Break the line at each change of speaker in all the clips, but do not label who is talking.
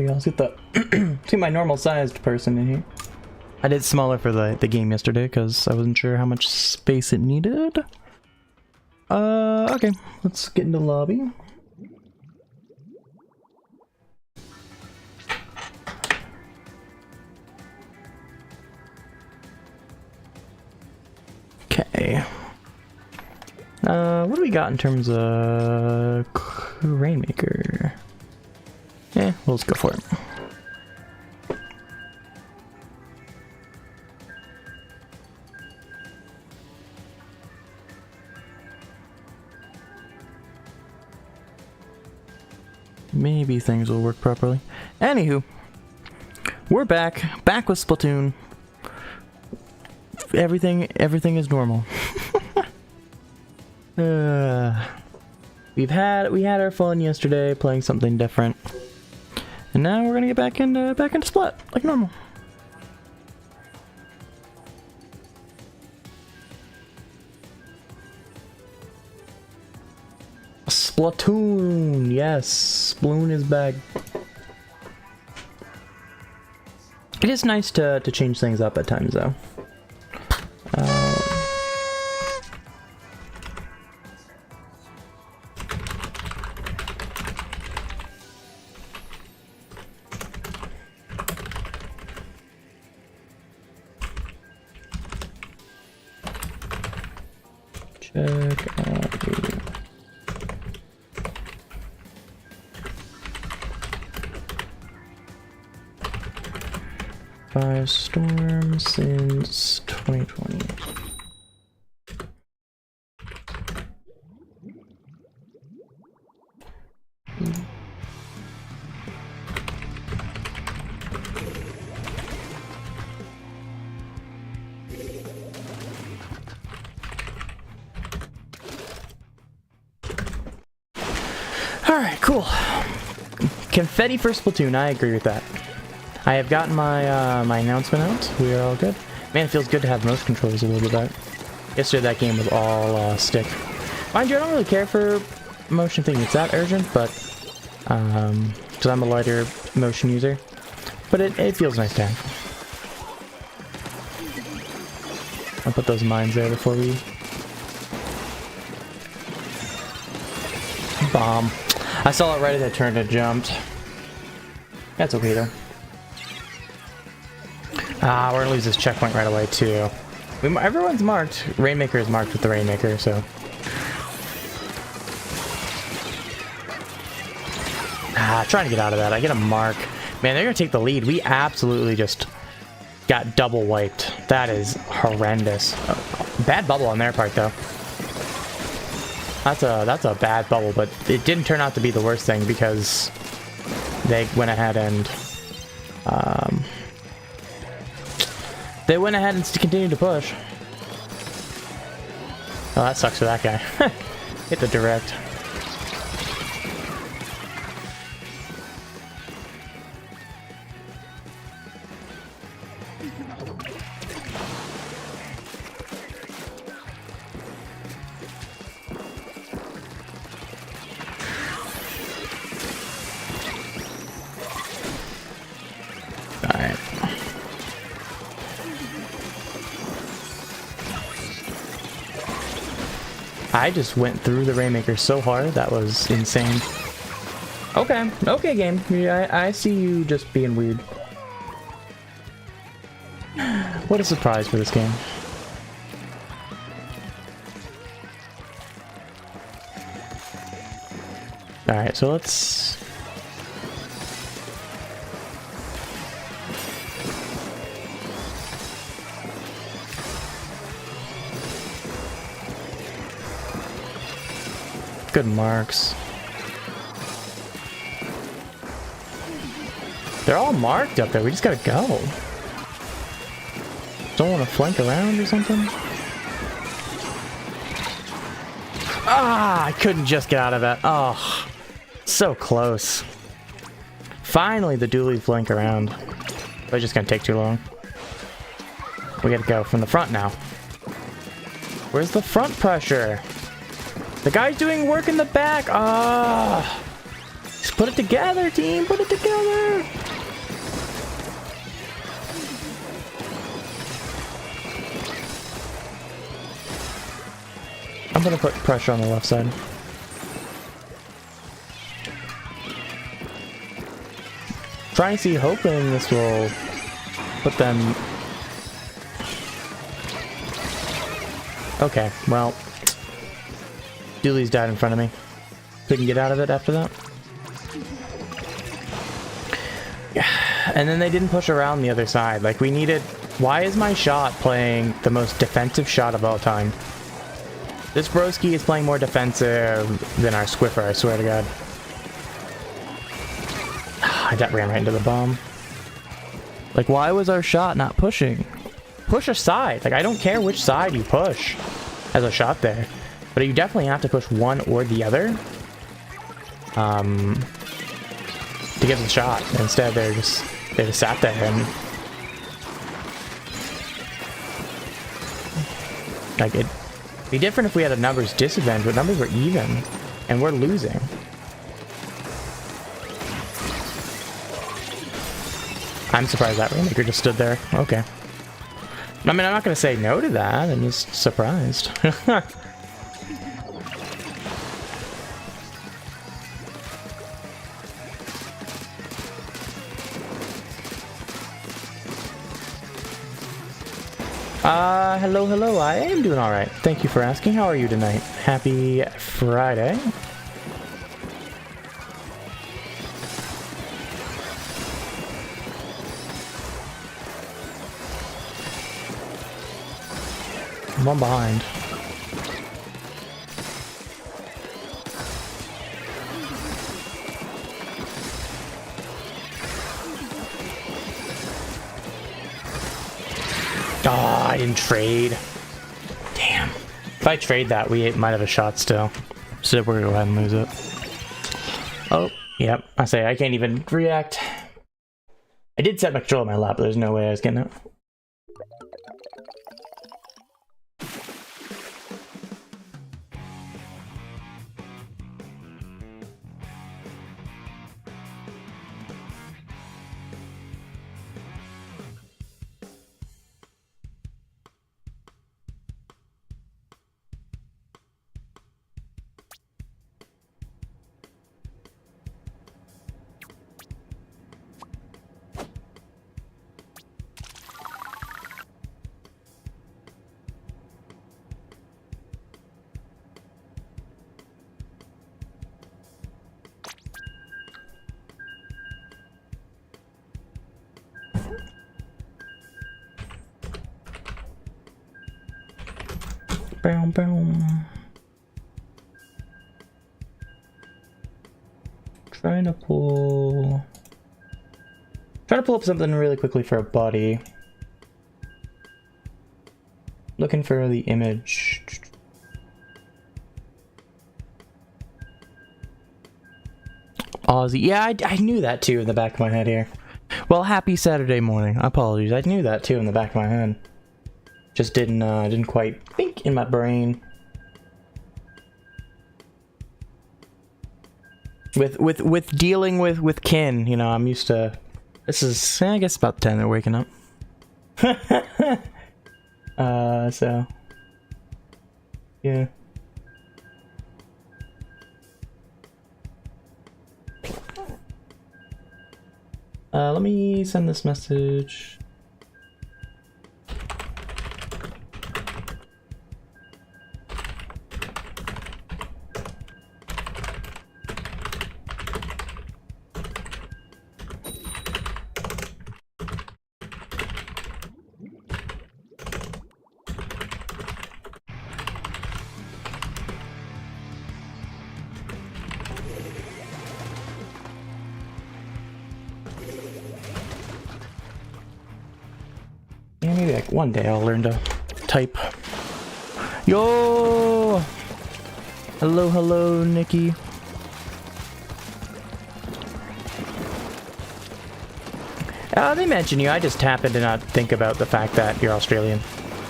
go. Let's get my normal sized person in here. I did smaller for the game yesterday because I wasn't sure how much space it needed. Okay, let's get into the lobby. Okay. What do we got in terms of Rainmaker? Yeah, we'll just go for it. Maybe things will work properly. Anywho, we're back with Splatoon. Everything is normal. we had our fun yesterday playing something different, and now we're gonna get back into Splat like normal. Splatoon, yes, Sploon is back. It is nice to change things up at times, though. Check out the 5 storms since 2020. Alright, cool. Confetti for Splatoon, I agree with that. I have gotten my my announcement out. We are all good. Man, it feels good to have mouse controls a little bit better. Yesterday that game was all stick. Mind you, I don't really care for motion thing. It's that urgent, but because I'm a lighter motion user. But it feels nice to have. I'll put those mines there before we bomb. I saw it right as I turned and jumped. That's okay though. Ah, we're gonna lose this checkpoint right away too. Everyone's marked. Rainmaker is marked with the Rainmaker, so. Trying to get out of that. I get a mark. Man, they're gonna take the lead. We absolutely just got double wiped. That is horrendous. Bad bubble on their part though. That's a bad bubble, but it didn't turn out to be the worst thing because they went ahead and continued to push. Oh, that sucks for that guy. Hit the direct. Alright. I just went through the Rainmaker so hard, that was insane. Okay, okay game. Yeah, I see you just being weird. What a surprise for this game. Alright, so let's... Good marks. They're all marked up there. We just gotta go. Don't want to flank around or something? Ah, I couldn't just get out of that. Oh, so close. Finally, the dually flank around. But it's just gonna take too long. We gotta go from the front now. Where's the front pressure? The guy's doing work in the back. Ah, just put it together, team. Put it together. gonna put pressure on the left side. Trying to see, hoping this will put them... Okay, well... Dooley's died in front of me. Couldn't get out of it after that. And then they didn't push around the other side. Like, we needed... Why is my shot playing the most defensive shot of all time? This broski is playing more defensive than our Squiffer, I swear to God. That ran right into the bomb. Like, why was our shot not pushing? Push a side. Like, I don't care which side you push as a shot there. But you definitely have to push one or the other. To give us a shot. Instead, they just sat there and... Like, it'd be different if we had a numbers disadvantage, but numbers were even. And we're losing. I'm surprised that Rainmaker just stood there. Okay. I mean, I'm not going to say no to that. I'm just surprised. Hello. I am doing alright. Thank you for asking. How are you tonight? Happy Friday. I'm one behind. Oh, I didn't trade. Damn. If I trade that, we might have a shot still. So we're gonna go ahead and lose it. Oh, yep. I say I can't even react. I did set my control on my lap, but there's no way I was getting it. Boom, boom. Trying to pull up something really quickly for a body. Looking for the image. Aussie. Yeah, I knew that too in the back of my head here. Well, happy Saturday morning. Apologies. I knew that too in the back of my head. Just didn't quite think in my brain. With dealing with kin, you know, I'm used to. This is, I guess, about 10 they're waking up. So yeah. Let me send this message. Yeah, maybe like one day I'll learn to type. Yo! Hello, Nikki. They mention you. I just happen to not think about the fact that you're Australian.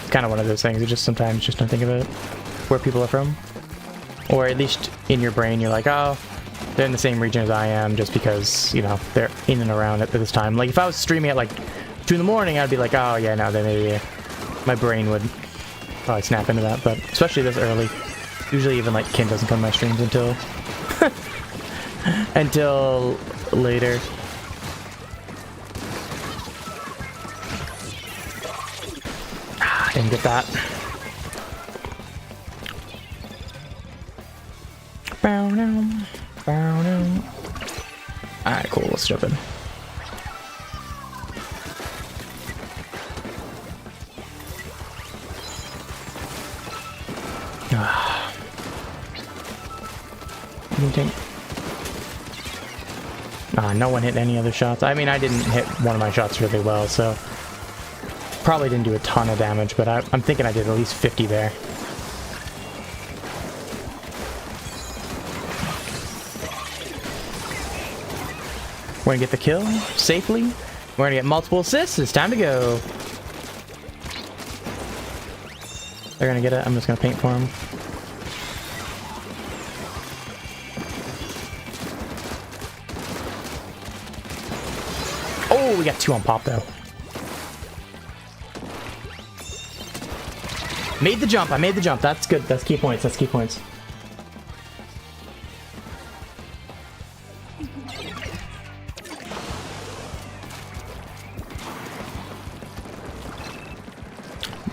It's kind of one of those things. You just sometimes just don't think about it. Where people are from. Or at least in your brain, you're like, oh, they're in the same region as I am just because, you know, they're in and around at this time. Like, if I was streaming at like 2 in the morning, I'd be like, oh yeah, no, then maybe my brain would probably snap into that, but especially this early. Usually even like Kim doesn't come to my streams until until later. Ah, didn't get that. Alright, cool, let's jump in. No one hit any other shots. I mean, I didn't hit one of my shots really well, so probably didn't do a ton of damage, but I'm thinking I did at least 50 there. We're gonna get the kill safely. We're gonna get multiple assists. It's time to go. They're gonna get it. I'm just gonna paint for them. Oh, we got 2 on pop though. Made the jump. I made the jump. That's good. That's key points. That's key points.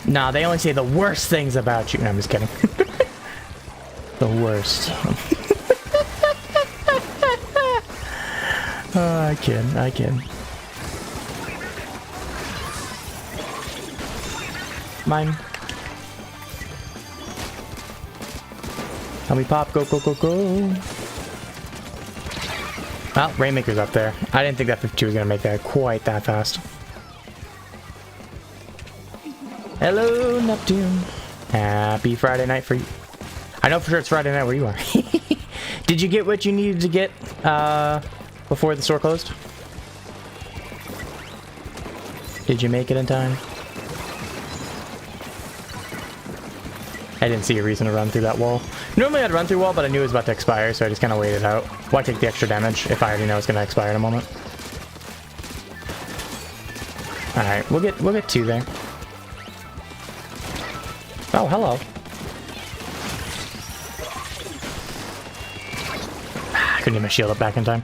Nah, they only say the worst things about you. No, I'm just kidding. The worst. I kid. I kid. Mine. Help me pop. Go, go, go, go. Well, Rainmaker's up there. I didn't think that 52 was going to make that quite that fast. Hello, Neptune. Happy Friday night for you. I know for sure it's Friday night where you are. Did you get what you needed to get before the store closed? Did you make it in time? I didn't see a reason to run through that wall. Normally I'd run through wall, but I knew it was about to expire, so I just kind of waited out. Why take the extra damage if I already know it's going to expire in a moment? All right, we'll get 2 there. Oh, hello. I couldn't get my shield up back in time.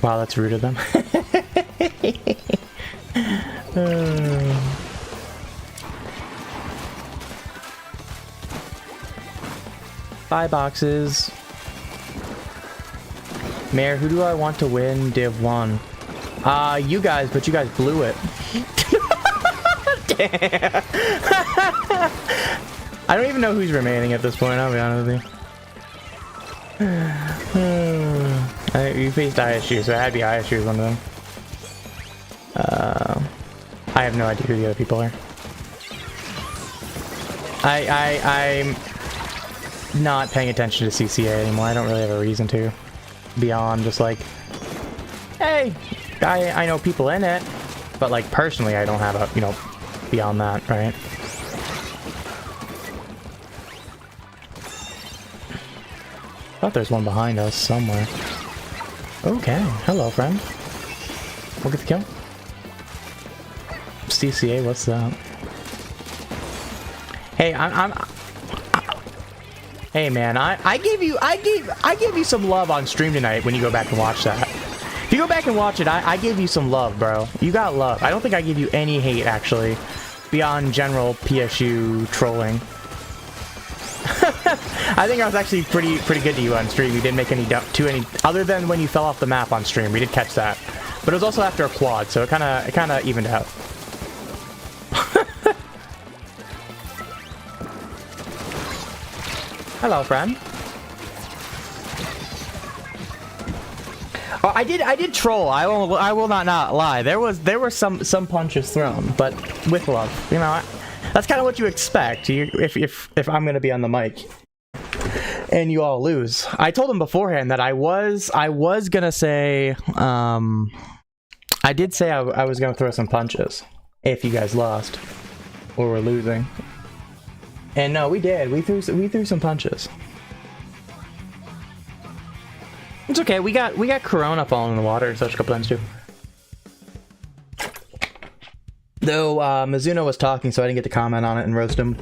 Wow, that's rude of them. 5 boxes. Mayor, who do I want to win Div 1? You guys, but you guys blew it. Damn. I don't even know who's remaining at this point, I'll be honest with you. You faced ISU, so it had to be ISU one of them. I have no idea who the other people are. I'm not paying attention to CCA anymore. I don't really have a reason to. Beyond just like, hey, I know people in it, but like personally I don't have a, you know, beyond that, right? Thought there's one behind us somewhere. Okay, hello friend. We'll get the kill. CCA, what's that? Hey, hey man, I gave you some love on stream tonight when you go back and watch that. If you go back and watch it, I gave you some love, bro. You got love. I don't think I gave you any hate actually, beyond general PSU trolling. I think I was actually pretty good to you on stream. You didn't make any other than when you fell off the map on stream. We did catch that, but it was also after a quad, so it kind of evened out. Hello, friend. Oh, I did troll. I will not lie. There were some punches thrown, but with love. You know, that's kind of what you expect. If I'm gonna be on the mic, and you all lose. I told him beforehand that I was gonna say. I did say I was gonna throw some punches if you guys lost or were losing. And no, we did. We threw some punches. It's okay. We got Corona falling in the water and such a couple times too. Though Mizuno was talking, so I didn't get to comment on it and roast him.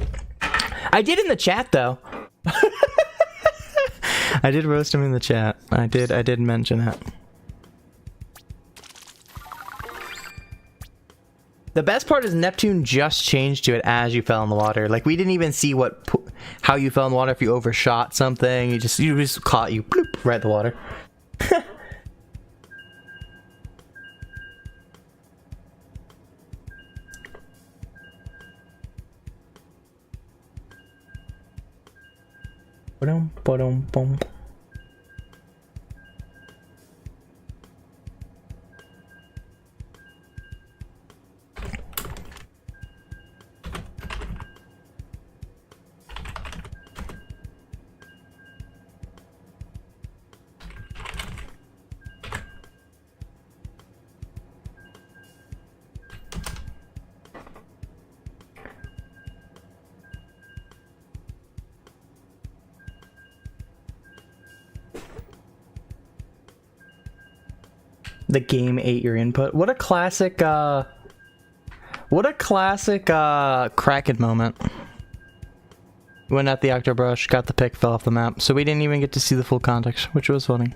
I did in the chat though. I did roast him in the chat. I did mention it. The best part is Neptune just changed to it as you fell in the water. Like, we didn't even see how you fell in the water. If you overshot something, you just caught you bloop, right in the water. Ba-dum, ba-dum, bum. The game ate your input. What a classic, Kraken moment. Went at the Octobrush, got the pick, fell off the map. So we didn't even get to see the full context, which was funny.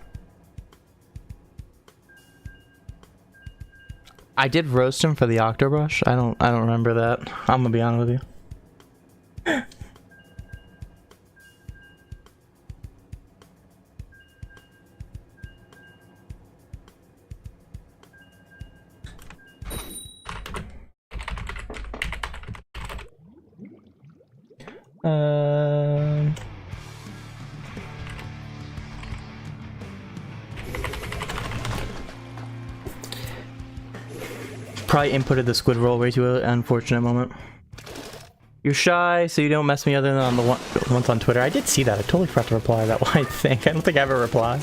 I did roast him for the Octobrush. I don't remember that. I'm gonna be honest with you. Probably inputted the squid roll way too early. Unfortunate moment. You're shy, so you don't mess me other than on the ones on Twitter. I did see that. I totally forgot to reply to that one, I think. I don't think I ever replied.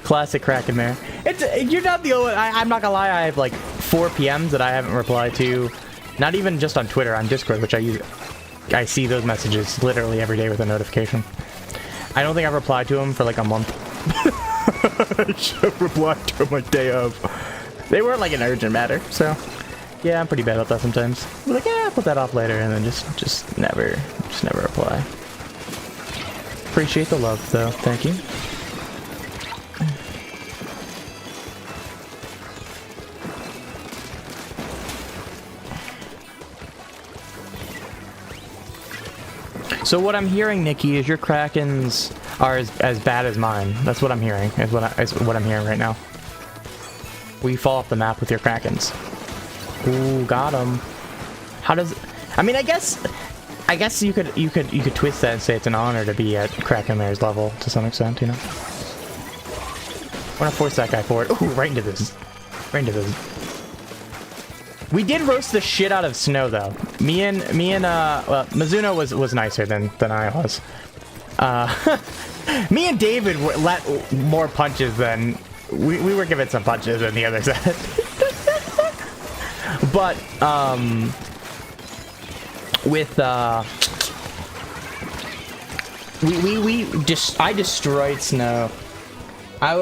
Classic Kraken there. You're not the only one. I'm not gonna lie, I have like 4 PMs that I haven't replied to. Not even just on Twitter, on Discord, which I use. I see those messages literally every day with a notification. I don't think I've replied to them for like a month. I should have replied to them like day of. They weren't like an urgent matter, so yeah, I'm pretty bad at that sometimes. I'm like, yeah, I'll put that off later, and then just never reply. Appreciate the love, though. Thank you. So what I'm hearing, Nikki, is your Krakens are as bad as mine. That's what I'm hearing. Is what I'm hearing right now. We fall off the map with your Krakens. Ooh, got him. How does? I mean, I guess you could twist that and say it's an honor to be at Kraken Mayor's level to some extent, you know. I want to force that guy forward. Ooh, right into this. Right into this. We did roast the shit out of Snow though. Me and well, Mizuno was nicer than I was. Me and David let more punches than we were giving some punches than the other side. But with I destroyed Snow. I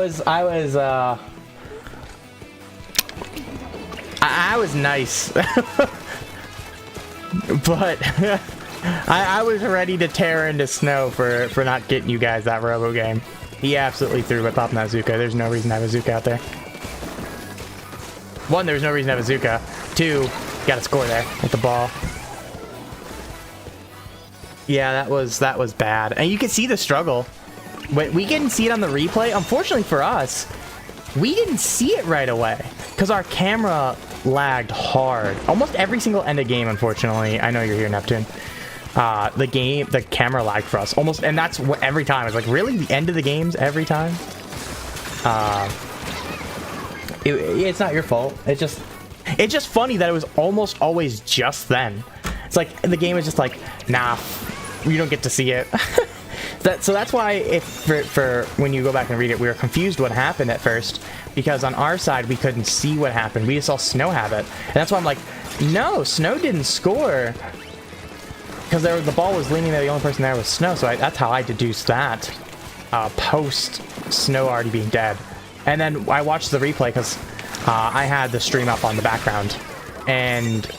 was nice. But I was ready to tear into Snow for not getting you guys that robo game. He absolutely threw by popping that Zuka. There's no reason to have a Zuka out there. 1, there's no reason to have a Zuka. 2, gotta score there with the ball. Yeah, that was bad. And you can see the struggle. We didn't see it on the replay. Unfortunately for us, we didn't see it right away because our camera lagged hard. Almost every single end of game, unfortunately. I know you're here, Neptune. The camera lagged for us almost, and that's what every time. It's like, really, the end of the games every time. It's not your fault. It's just funny that it was almost always just then. It's like the game is just like, nah, you don't get to see it. So that's why for when you go back and read it, we were confused what happened at first, because on our side we couldn't see what happened. We just saw Snow have it, and that's why I'm like, no, Snow didn't score, because the ball was leaning there. The only person there was Snow, so that's how I deduced that post Snow already being dead. And then I watched the replay because I had the stream up on the background, and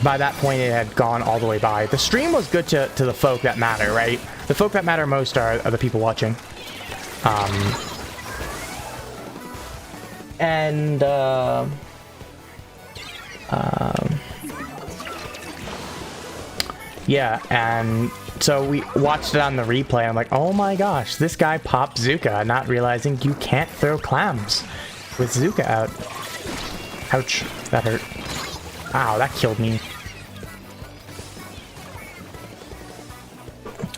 by that point it had gone all the way by. The stream was good to the folk that matter, right? The folk that matter most are the people watching. Yeah, and so we watched it on the replay. I'm like, oh my gosh, this guy popped Zuka, not realizing you can't throw clams with Zuka out. Ouch, that hurt. Wow, that killed me.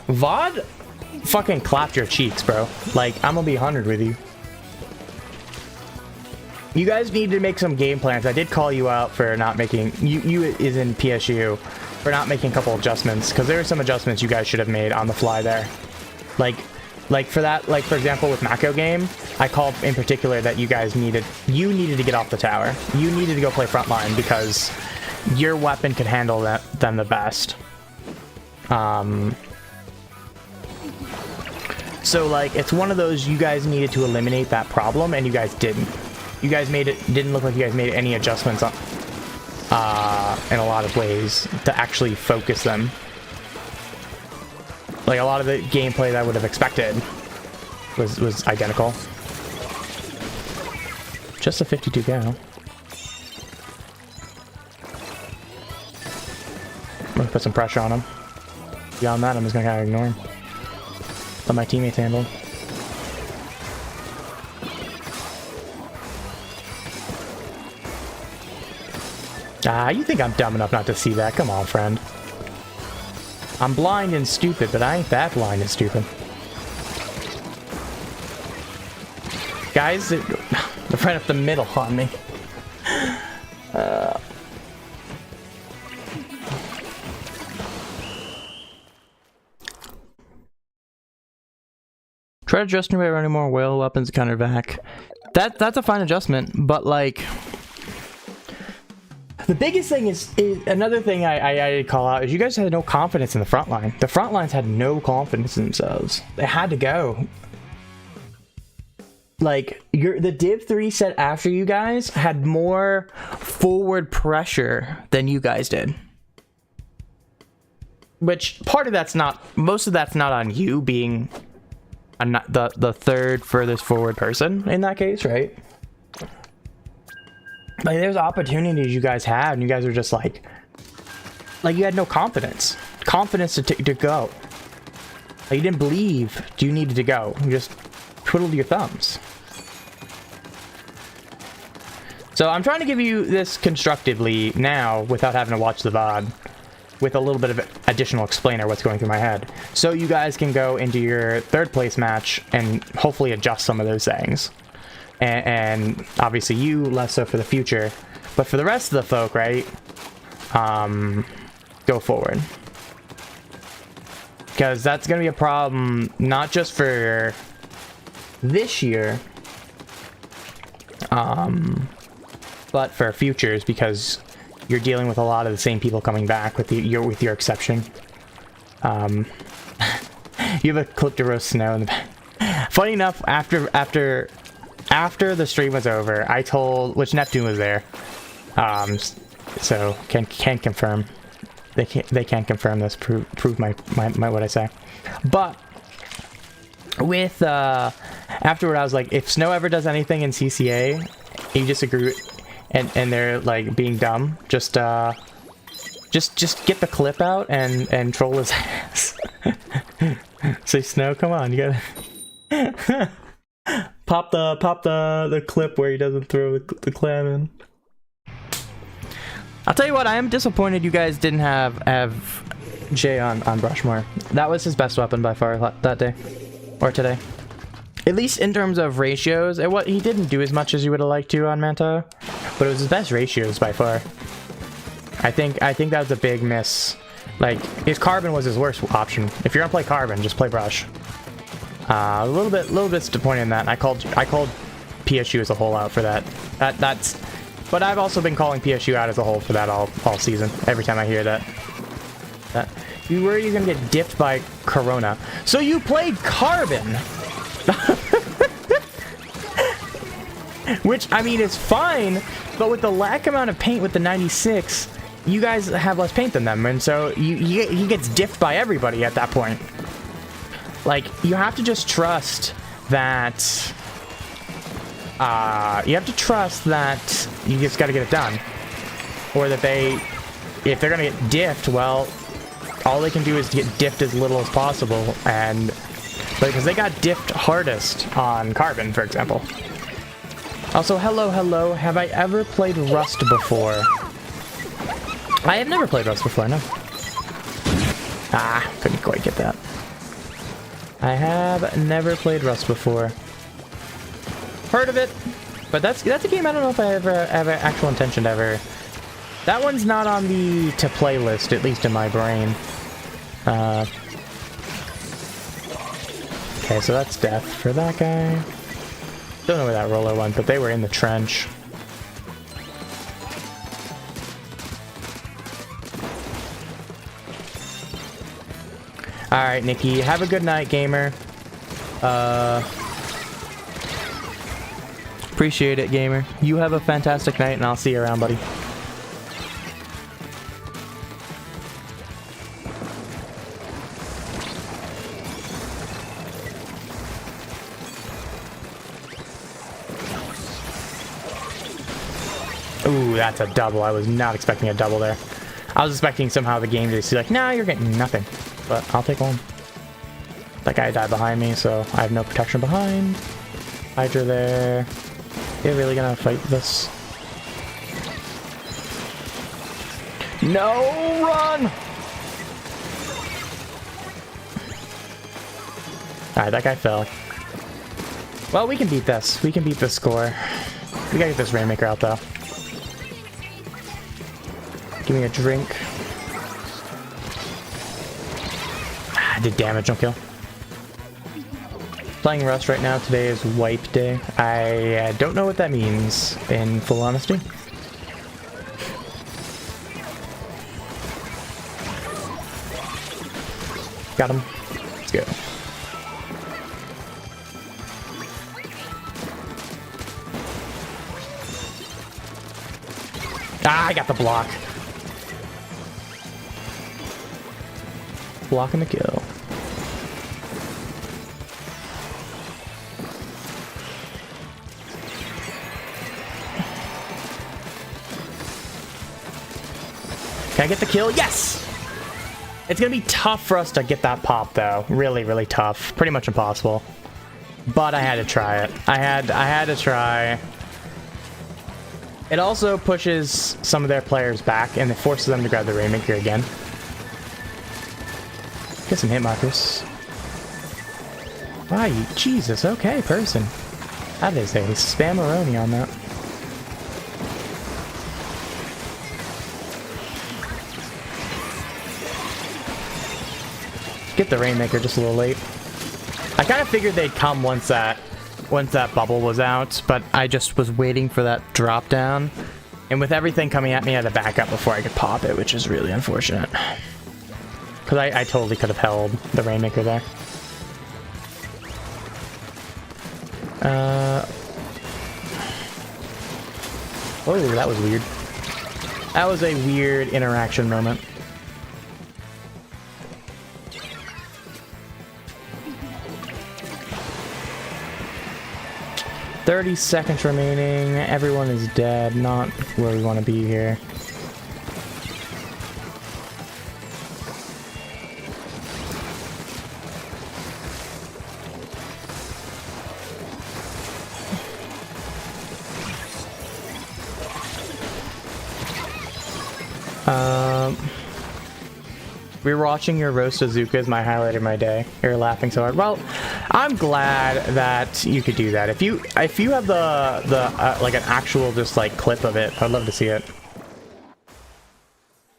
VOD fucking clapped your cheeks, bro. Like, I'm gonna be 100 with you. You guys need to make some game plans. I did call you out for not making... You is in PSU. For not making a couple adjustments. Because there were some adjustments you guys should have made on the fly there. Like for that, like, for example, with Mako game, I called in particular that you guys needed... You needed to get off the tower. You needed to go play frontline because your weapon could handle them the best. So, like, it's one of those you guys needed to eliminate that problem, and you guys didn't. You guys didn't look like you guys made any adjustments on, in a lot of ways to actually focus them. Like, a lot of the gameplay that I would have expected was identical. Just a 52 go. I'm gonna put some pressure on him. Beyond that, I'm just gonna kind of ignore him. Let my teammates handle. Ah, you think I'm dumb enough not to see that? Come on, friend. I'm blind and stupid, but I ain't that blind and stupid. Guys, they're right up the middle on me. Try adjusting by running more whale weapons to counter vac. That's a fine adjustment, but like... The biggest thing is another thing I call out is you guys had no confidence in the front line. The front lines had no confidence in themselves. They had to go. Like, the Div 3 set after you guys had more forward pressure than you guys did. Which, part of that's not... Most of that's not on you being the third furthest forward person in that case, right? Like, there's opportunities you guys had, and you guys were just like you had no confidence. Confidence to go. Like, you didn't believe you needed to go. You just twiddled your thumbs. So I'm trying to give you this constructively now without having to watch the VOD. With a little bit of additional explainer what's going through my head. So you guys can go into your third place match and hopefully adjust some of those things. And obviously you less so for the future, but for the rest of the folk, right, go forward, because that's gonna be a problem not just for this year, but for futures, because you're dealing with a lot of the same people coming back with your exception. You have a clip to roast snow in the back. Funny enough, after the stream was over, I told, which Neptune was there, so can confirm. They can't confirm this. Prove my what I say. But with afterward, I was like, if Snow ever does anything in CCA, you disagree, and they're like being dumb, just get the clip out and troll his ass. Say, Snow, come on, you gotta. Pop the clip where he doesn't throw the clam in. I'll tell you what, I am disappointed you guys didn't have Jay on Brushmore. That was his best weapon by far that day. Or today. At least in terms of ratios. He didn't do as much as you would have liked to on Manta, but it was his best ratios by far. I think that was a big miss. Like, his Carbon was his worst option. If you're gonna play Carbon, just play Brush. A little bit disappointed in that. I called PSU as a whole out for that. But I've also been calling PSU out as a whole for that all season. Every time I hear that. You were you gonna get dipped by Corona? So you played Carbon, which I mean is fine, but with the lack amount of paint with the 96, you guys have less paint than them, and so he gets diffed by everybody at that point. Like, you have to just trust that... you have to trust that you just gotta get it done. Or that if they're gonna get diffed, well, all they can do is get diffed as little as possible, and... because they got diffed hardest on Carbon, for example. Also, hello, have I ever played Rust before? I have never played Rust before, no. Couldn't quite get that. I have never played Rust before. Heard of it, but that's a game I don't know if I ever have an actual intention to ever... That one's not on the to-play list, at least in my brain. Okay, so that's death for that guy. Don't know where that roller went, but they were in the trench. Alright, Nikki. Have a good night, gamer. Appreciate it, gamer. You have a fantastic night, and I'll see you around, buddy. Ooh, that's a double. I was not expecting a double there. I was expecting somehow the game to just be like, nah, you're getting nothing. But I'll take one. That guy died behind me, so I have no protection behind. Hydra there. They're really gonna fight this. No, run! Alright, that guy fell. Well, we can beat this. We can beat this score. We gotta get this Rainmaker out, though. Give me a drink. Did damage, don't kill. Playing Rust right now. Today is wipe day. I don't know what that means, in full honesty. Got him. Let's go. I got the block. Blocking the kill. Can I get the kill? Yes! It's gonna be tough for us to get that pop, though. Really, really tough. Pretty much impossible. But I had to try it. I had to try. It also pushes some of their players back, and it forces them to grab the Rainmaker again. Get some hit markers. Wow, Jesus, okay, person. That is a spammeroni on that. Get the Rainmaker just a little late. I kind of figured they'd come once that bubble was out, but I just was waiting for that drop down. And with everything coming at me, I had to back up before I could pop it, which is really unfortunate. Because I totally could have held the Rainmaker there. Oh, that was weird. That was a weird interaction moment. "30 seconds remaining. Everyone is dead. Not where we want to be here." Rewatching your roast Azuka is my highlight of my day. You're laughing so hard. Well, I'm glad that you could do that. If you have the like an actual just like clip of it, I'd love to see it.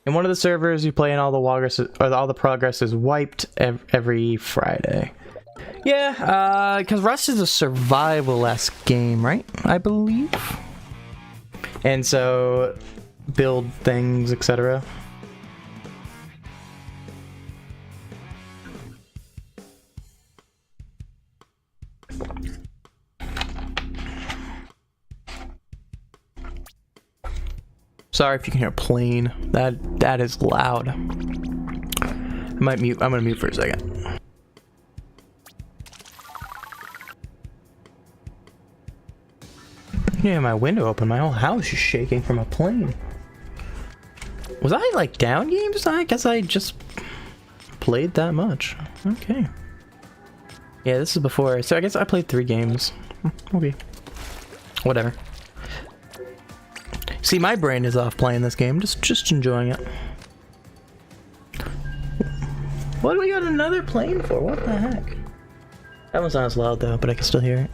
In one of the servers you play in, all the progress is wiped every Friday. Yeah, because Rust is a survival-esque game, right? I believe. And so build things, etc. Sorry if you can hear a plane. That is loud. I might mute. I'm gonna mute for a second. Yeah, my window open. My whole house is shaking from a plane. Was I like down games? I guess I just played that much. Okay. Yeah, this is before. So I guess I played 3 games. Okay. Whatever. See, my brain is off playing this game. Just enjoying it. What do we got another plane for? What the heck? That one's not as loud though, but I can still hear it.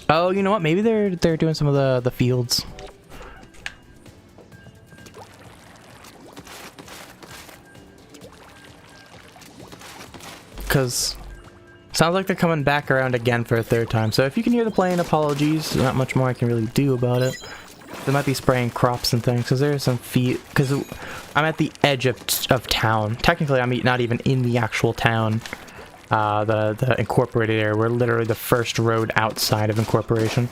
Oh, you know what? Maybe they're doing some of the fields. Because sounds like they're coming back around again for a 3rd time. So if you can hear the plane, apologies. Not much more I can really do about it. They might be spraying crops and things because there's some because I'm at the edge of town. Technically, I'm not even in the actual town. The incorporated area. We're literally the first road outside of incorporation.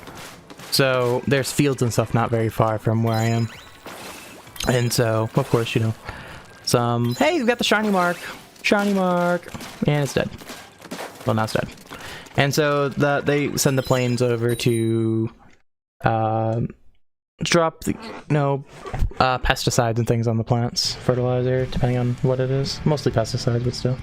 So there's fields and stuff not very far from where I am. And so, of course, you know, hey, we've got the shiny mark. Shiny mark. And it's dead. Well, now it's dead. And so they send the planes over to drop the pesticides and things on the plants. Fertilizer, depending on what it is. Mostly pesticides, but still.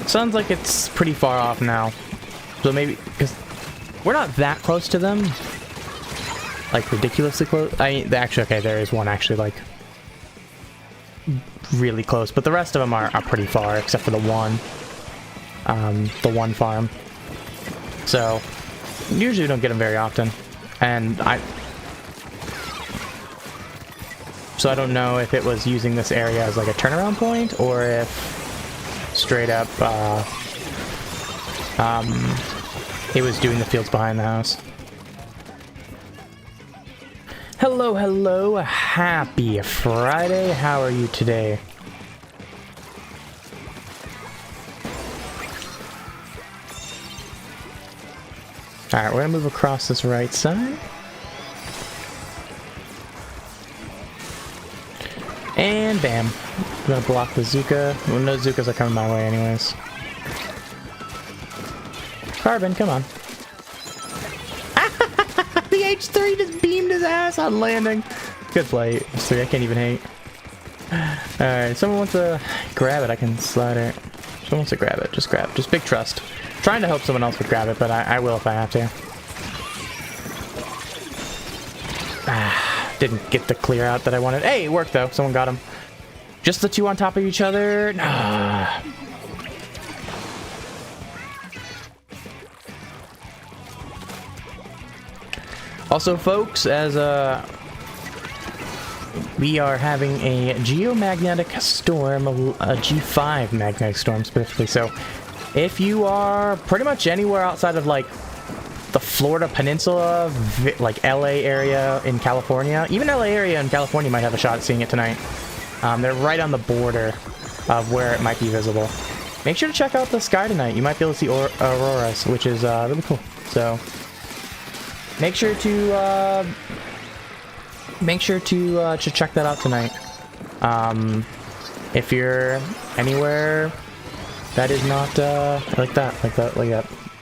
Sounds like it's pretty far off now. So maybe, because we're not that close to them. Like, ridiculously close. Actually, okay, there is one actually, like, really close. But the rest of them are pretty far, except for the one farm. So, usually we don't get them very often. And so I don't know if it was using this area as, like, a turnaround point, or if straight up it was doing the fields behind the house. Hello, happy Friday. How are you today? Alright, we're gonna move across this right side. And bam. I'm gonna block the Zuka. Well, no Zukas are coming my way anyways. Carbon, come on. The H3 just beamed his ass on landing. Good play, H3. I can't even hate. Alright, someone wants to grab it. I can slide it. Someone wants to grab it. Just grab it. Just big trust. Trying to hope someone else would grab it, but I will if I have to. Didn't get the clear out that I wanted. Hey, it worked though. Someone got him. Just the 2 on top of each other. Nah. Also, folks, as we are having a geomagnetic storm, a G5 magnetic storm specifically. So, if you are pretty much anywhere outside of like the Florida Peninsula, like LA area in California, even LA area in California might have a shot at seeing it tonight. They're right on the border of where it might be visible. Make sure to check out the sky tonight. You might be able to see auroras, which is really cool. So make sure to check that out tonight. If you're anywhere that is not like that,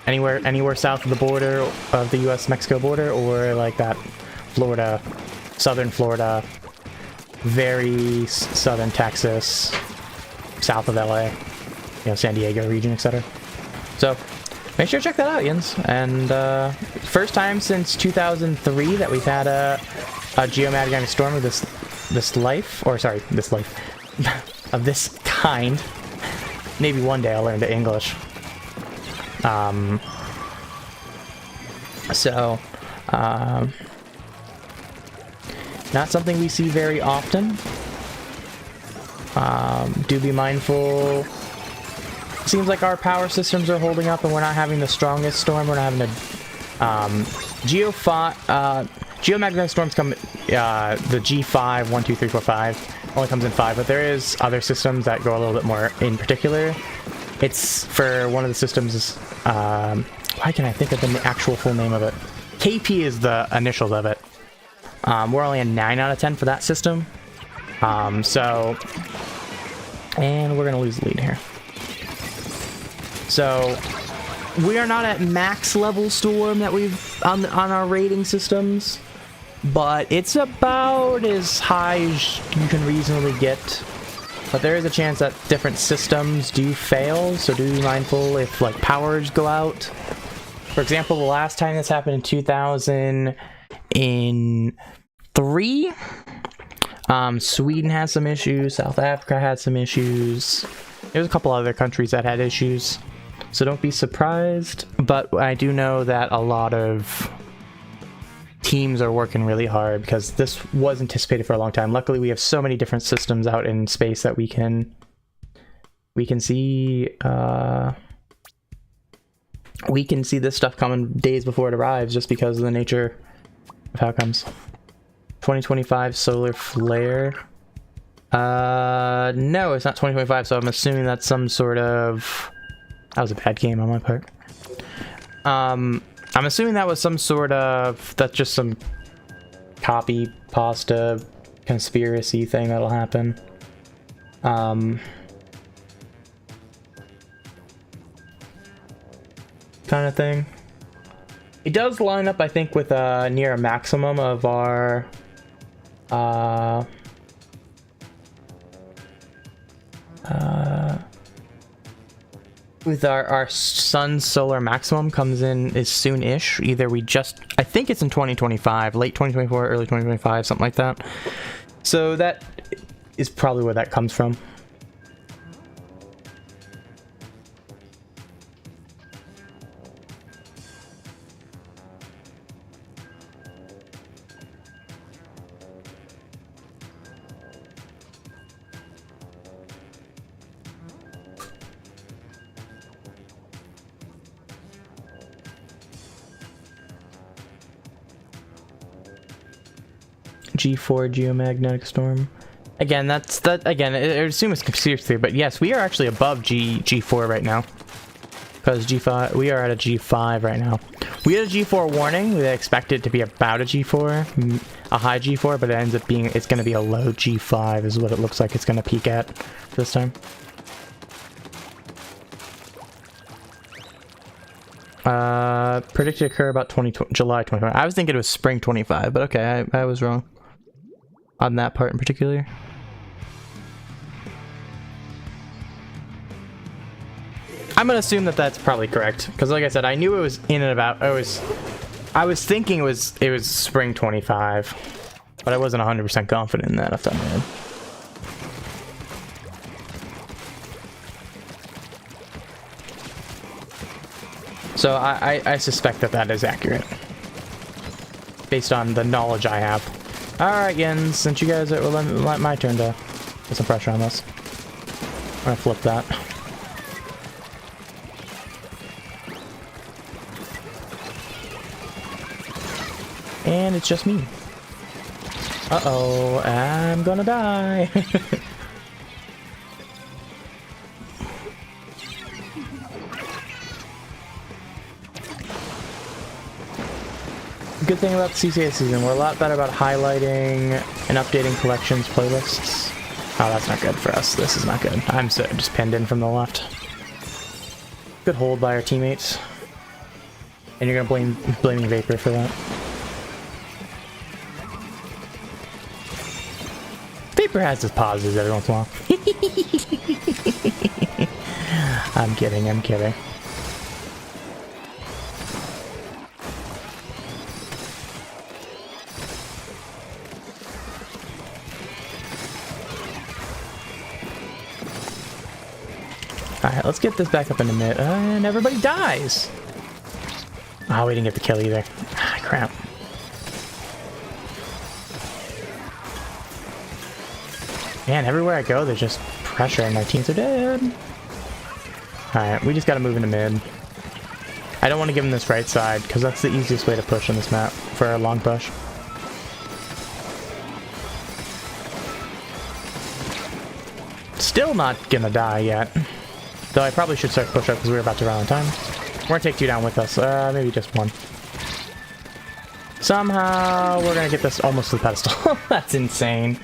anywhere south of the border of the U.S.-Mexico border, or like that Florida, southern Florida, very southern Texas, south of LA, you know, San Diego region, etc. So make sure to check that out, Yins. And first time since 2003 that we've had a geomagnetic storm of this of this kind. Maybe one day I'll learn the English. Not something we see very often. Do be mindful. seems like our power systems are holding up and we're not having the strongest storm. We're not having a geomagnetic storms come, the G5, 1, 2, 3, 4, 5 only comes in 5, but there is other systems that go a little bit more in particular. It's for one of the systems, why can't I think of the actual full name of it? KP is the initials of it. We're only a 9 out of 10 for that system. And we're gonna lose the lead here. So we are not at max level storm that we've on our rating systems, but it's about as high as you can reasonably get. But there is a chance that different systems do fail, so do be mindful if like powers go out. For example, the last time this happened in 2003, Sweden had some issues, South Africa had some issues. There's a couple other countries that had issues, so don't be surprised. But I do know that a lot of teams are working really hard because this was anticipated for a long time. Luckily, we have so many different systems out in space that we can see this stuff coming days before it arrives, just because of the nature of how it comes. 2025 solar flare. No, it's not 2025, so I'm assuming that's some sort of... That was a bad game on my part. I'm assuming that was some sort of... That's just some copy pasta conspiracy thing that'll happen. Kind of thing. It does line up, I think, with near a maximum of our with our sun's solar maximum comes in is soon-ish. Either we just, I think it's in 2025, late 2024, early 2025, something like that. So that is probably where that comes from. G4 geomagnetic storm. Again, that's that. Again, I assume it's conspiracy theory, but yes, we are actually above G4 right now. Because G5, we are at a G5 right now. We had a G4 warning. We expected it to be about a G4, a high G4, but it ends up being, it's going to be a low G5 is what it looks like it's going to peak at this time. Predicted to occur about July 25. I was thinking it was spring 25, but okay, I was wrong on that part in particular. I'm gonna assume that that's probably correct, because like I said, I knew it was in and about. I was thinking it was spring 25, but I wasn't 100% confident in that off the top of my head. So I suspect that that is accurate, based on the knowledge I have. Alright, Jens, since you guys are... Well, my turn to put some pressure on this. I'm gonna flip that. And it's just me. Uh-oh, I'm gonna die. Good thing about the CCA season, we're a lot better about highlighting and updating collections playlists. Oh, that's not good for us. This is not good. I'm so just pinned in from the left. Good hold by our teammates. And you're gonna blaming Vapor for that. Vapor has his pauses every once in a while. I'm kidding, I'm kidding. Alright, let's get this back up in a minute. And everybody dies! Oh, we didn't get the kill either. Ah, crap. Man, everywhere I go, there's just pressure and my teams are dead. Alright, we just gotta move into mid. I don't want to give him this right side, because that's the easiest way to push on this map for a long push. Still not gonna die yet. Though I probably should start push up because we're about to run out of time. We're gonna take 2 down with us. Maybe just 1. Somehow we're gonna get this almost to the pedestal. That's insane.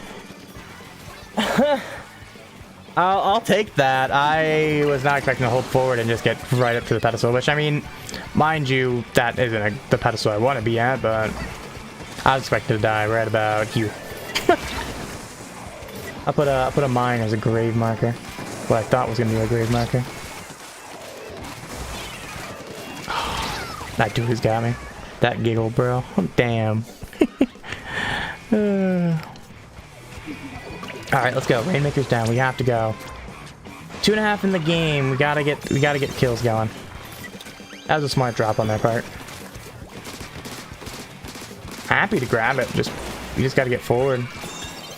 I'll take that. I was not expecting to hold forward and just get right up to the pedestal, which, I mean, mind you, that isn't the pedestal I want to be at, but I was expecting to die right about here. I put a mine as a grave marker. What I thought was going to be a grave marker. That dude has got me. That giggle, bro. Damn. Alright, let's go. Rainmaker's down. We have to go. 2.5 in the game. We gotta get kills going. That was a smart drop on their part. Happy to grab it. We just gotta get forward.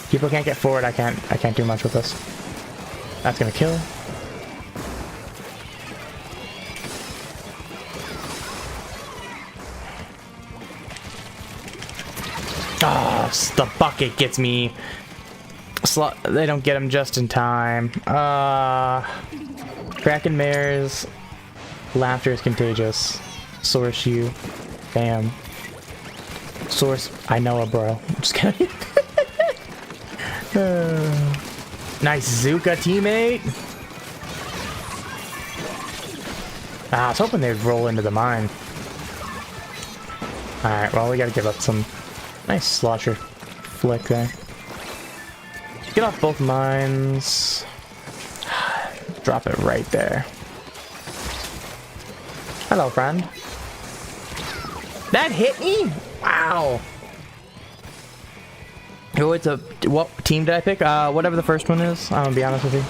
People can't get forward. I can't do much with this. That's gonna kill. Ah, oh, the bucket gets me. They don't get him just in time. Kraken Mares. Laughter is contagious. Source you. Bam. Source. I know it, bro. I'm just kidding. Nice Zuka teammate. I was hoping they'd roll into the mine. Alright, well, we gotta give up some nice slosher flick there. Get off both mines. Drop it right there. Hello, friend. That hit me? Wow. Oh, what team did I pick? Whatever the first one is. I'm gonna be honest with you.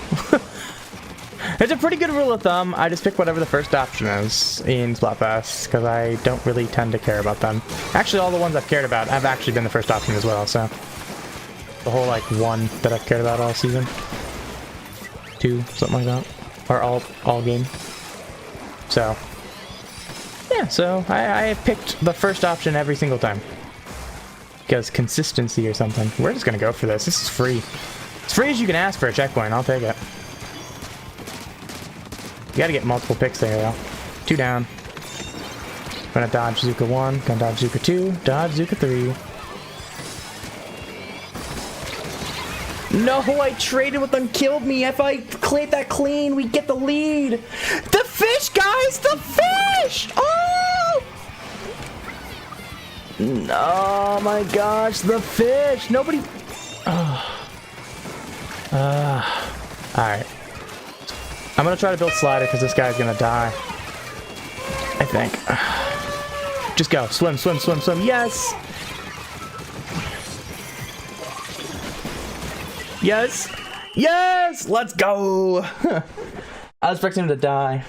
It's a pretty good rule of thumb. I just pick whatever the first option is in Splatfest because I don't really tend to care about them. Actually, all the ones I've cared about have actually been the first option as well. So the whole like 1 that I've cared about all season, 2, something like that, or all game. So yeah, so I picked the first option every single time. Because consistency or something. We're just gonna go for this. This is free. As free as you can ask for a checkpoint. I'll take it. You gotta get multiple picks there, though. 2 down. Gonna dodge Zuka 1. Gonna dodge Zuka 2. Dodge Zuka 3. No, I traded with them. Killed me. If I cleared that clean, we get the lead. The fish, guys! The fish! Oh! Oh my gosh, the fish! Nobody... Alright. I'm gonna try to build slider because this guy's gonna die. I think. Just go. Swim, swim, swim, swim. Yes! Yes! Yes! Let's go! I was expecting him to die.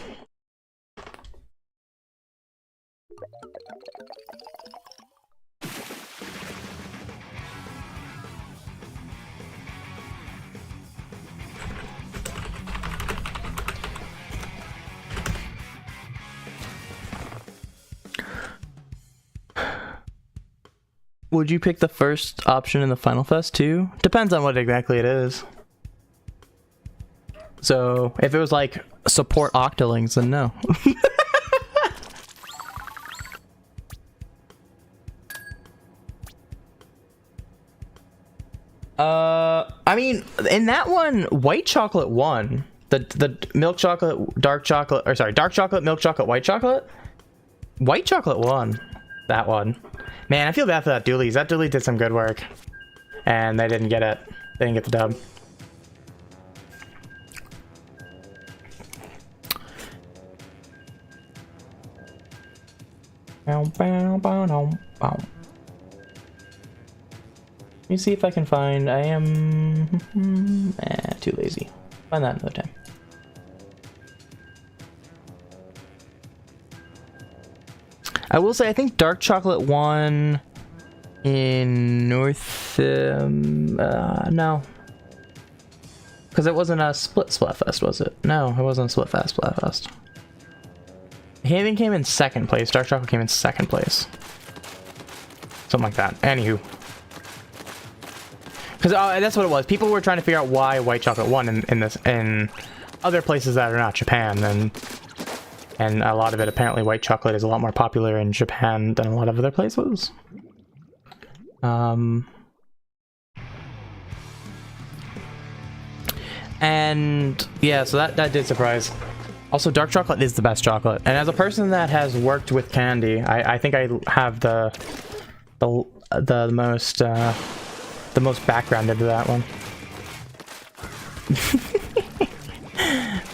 Would you pick the first option in the Final Fest too? Depends on what exactly it is. So, if it was like support Octolings, then no. I mean, in that one, white chocolate won. The milk chocolate, dark chocolate, or sorry, dark chocolate, milk chocolate, white chocolate? White chocolate won. That one. Man, I feel bad for that Doolies. That Dooley did some good work. And they didn't get it. They didn't get the dub. Let me see if I can find... I am... too lazy. Find that another time. I will say, I think dark chocolate won in North... no. Because it wasn't a split Splatfest, was it? No, it wasn't a split fast Splatfest. Haven came in second place. Dark chocolate came in second place. Something like that. Anywho. Because that's what it was. People were trying to figure out why white chocolate won in other places that are not Japan, and a lot of it, apparently white chocolate is a lot more popular in Japan than a lot of other places. And yeah, so that did surprise. Also, dark chocolate is the best chocolate, and as a person that has worked with candy, I think I have the most background into that one.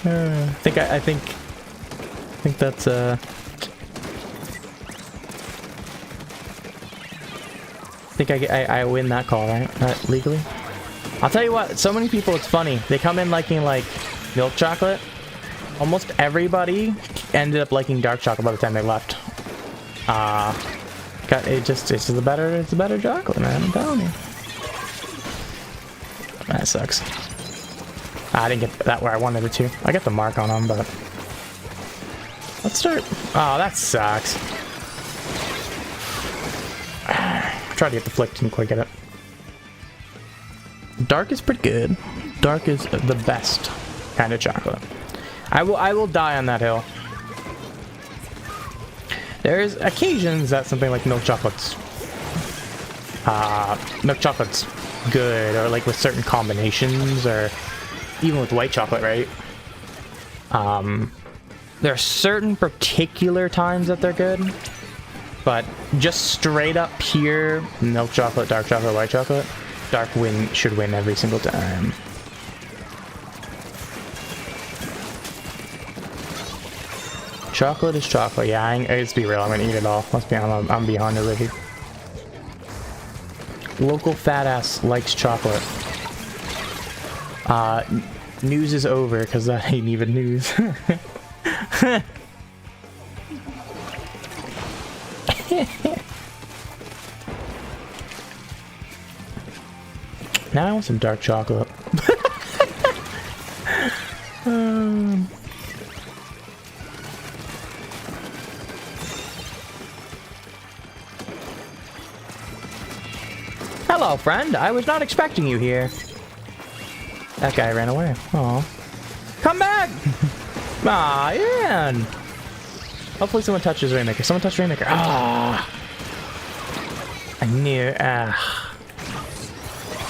I think that's I think I win that call, right? Legally. I'll tell you what, so many people, it's funny. They come in liking like milk chocolate. Almost everybody ended up liking dark chocolate by the time they left. It's the better chocolate, man. I'm telling you. That sucks. I didn't get that where I wanted it to. I got the mark on them, but let's start. Oh, that sucks. Tried to get the flick, didn't quite get it. Dark is pretty good. Dark is the best kind of chocolate. I will die on that hill. There's occasions that something like milk chocolate's good, or like with certain combinations, or even with white chocolate, right? There are certain particular times that they're good, but just straight up pure milk chocolate, dark chocolate, white chocolate, dark should win every single time. Chocolate is chocolate. Yeah, let's be real. I'm gonna eat it all. Let's be honest. I'm behind already. Local fat ass likes chocolate. News is over because that ain't even news. Now I want some dark chocolate. Hello, friend. I was not expecting you here. That guy ran away. Aw. Come back! Aw, Ian! Hopefully someone touches Rainmaker. Someone touched Rainmaker. Ah! I knew.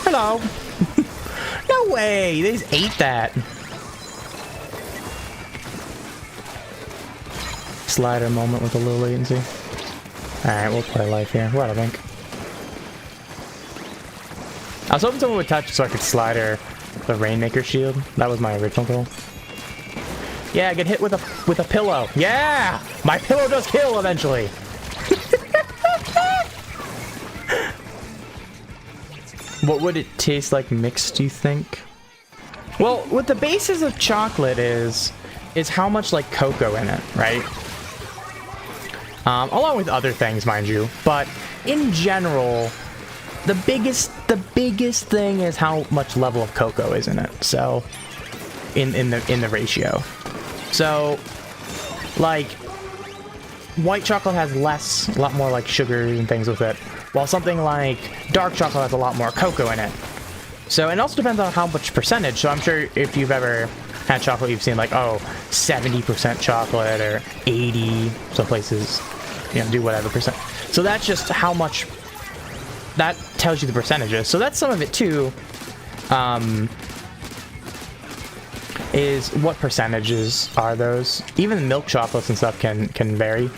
Hello! No way! They just ate that. Slider moment with a little latency. Alright, we'll play life here. What I think. I was hoping someone would touch so I could slider the Rainmaker shield. That was my original goal. Yeah, get hit with a pillow. Yeah! My pillow does kill eventually. What would it taste like mixed, do you think? Well, what the basis of chocolate is how much like cocoa in it, right? Along with other things, mind you. But in general, the biggest thing is how much level of cocoa is in it. So in the ratio. So like white chocolate has a lot more like sugars and things with it, while something like dark chocolate has a lot more cocoa in it. So it also depends on how much percentage. So I'm sure if you've ever had chocolate, you've seen like, oh, 70% chocolate or 80. Some places, do whatever percent. So that's just how much. That tells you the percentages. So that's some of it too. Is what percentages are those? Even milk chocolates and stuff can vary.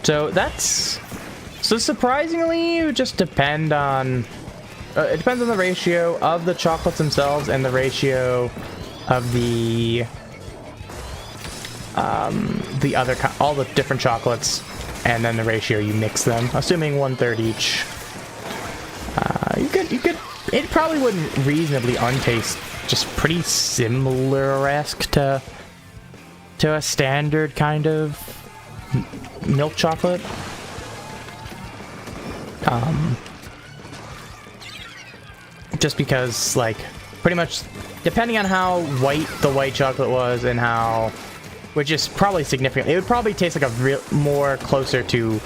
So surprisingly, it would just depend on. It depends on the ratio of the chocolates themselves and the ratio of the all the different chocolates, and then the ratio you mix them. Assuming 1/3 each. You could. It probably wouldn't reasonably untaste. Just pretty similar-esque to a standard kind of milk chocolate. just because, like, pretty much, depending on how white the white chocolate was and how, which is probably significant, it would probably taste like a real more closer to,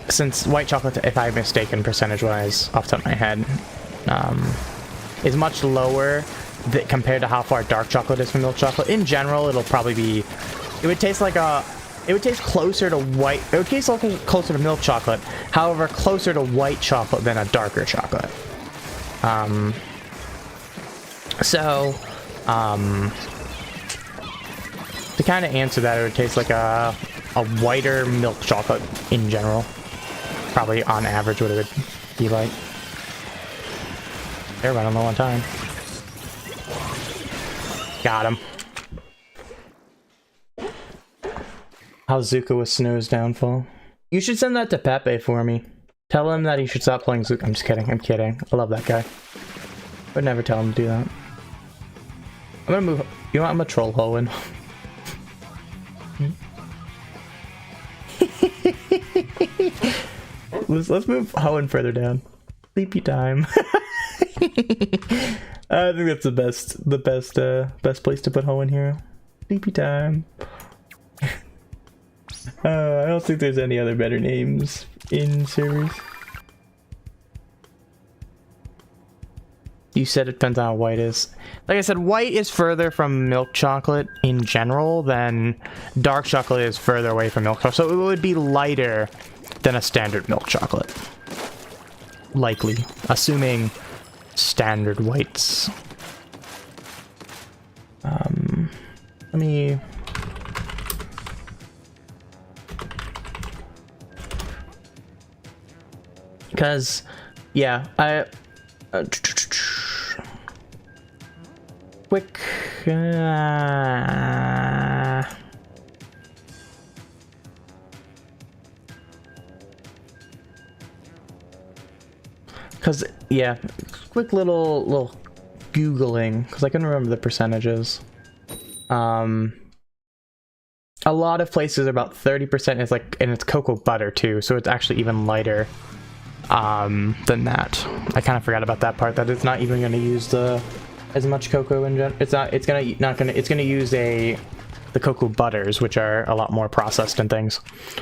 since white chocolate, if I'm mistaken percentage-wise, off the top of my head, is much lower compared to how far dark chocolate is from milk chocolate. In general, it'll probably be, it would taste like a, it would taste closer to white, it would taste closer to milk chocolate, however, closer to white chocolate than a darker chocolate. To kind of answer that, it would taste like a whiter milk chocolate in general. Probably on average what it would be like. They're running low on time. Got him. How's Zuka with Snow's downfall? You should send that to Pepe for me. Tell him that he should stop playing Zuka. I'm just kidding. I'm kidding. I love that guy. Would never tell him to do that. I'm gonna move. You know what? I'm gonna troll Hoenn. let's move Hoenn further down. Sleepy time. I think that's the best place to put Hoenn here. Sleepy time. I don't think there's any other better names in servers. You said it depends on how white is. Like I said, white is further from milk chocolate in general than dark chocolate is further away from milk chocolate. So it would be lighter than a standard milk chocolate. Likely. Assuming standard whites. Let me... Because, yeah, quick... Because, yeah, quick little Googling, because I can remember the percentages. A lot of places about 30% is like, and it's cocoa butter too, so it's actually even lighter than that. I kind of forgot about that part, that it's not even going to use as much cocoa in general. It's going to use the cocoa butters, which are a lot more processed and things.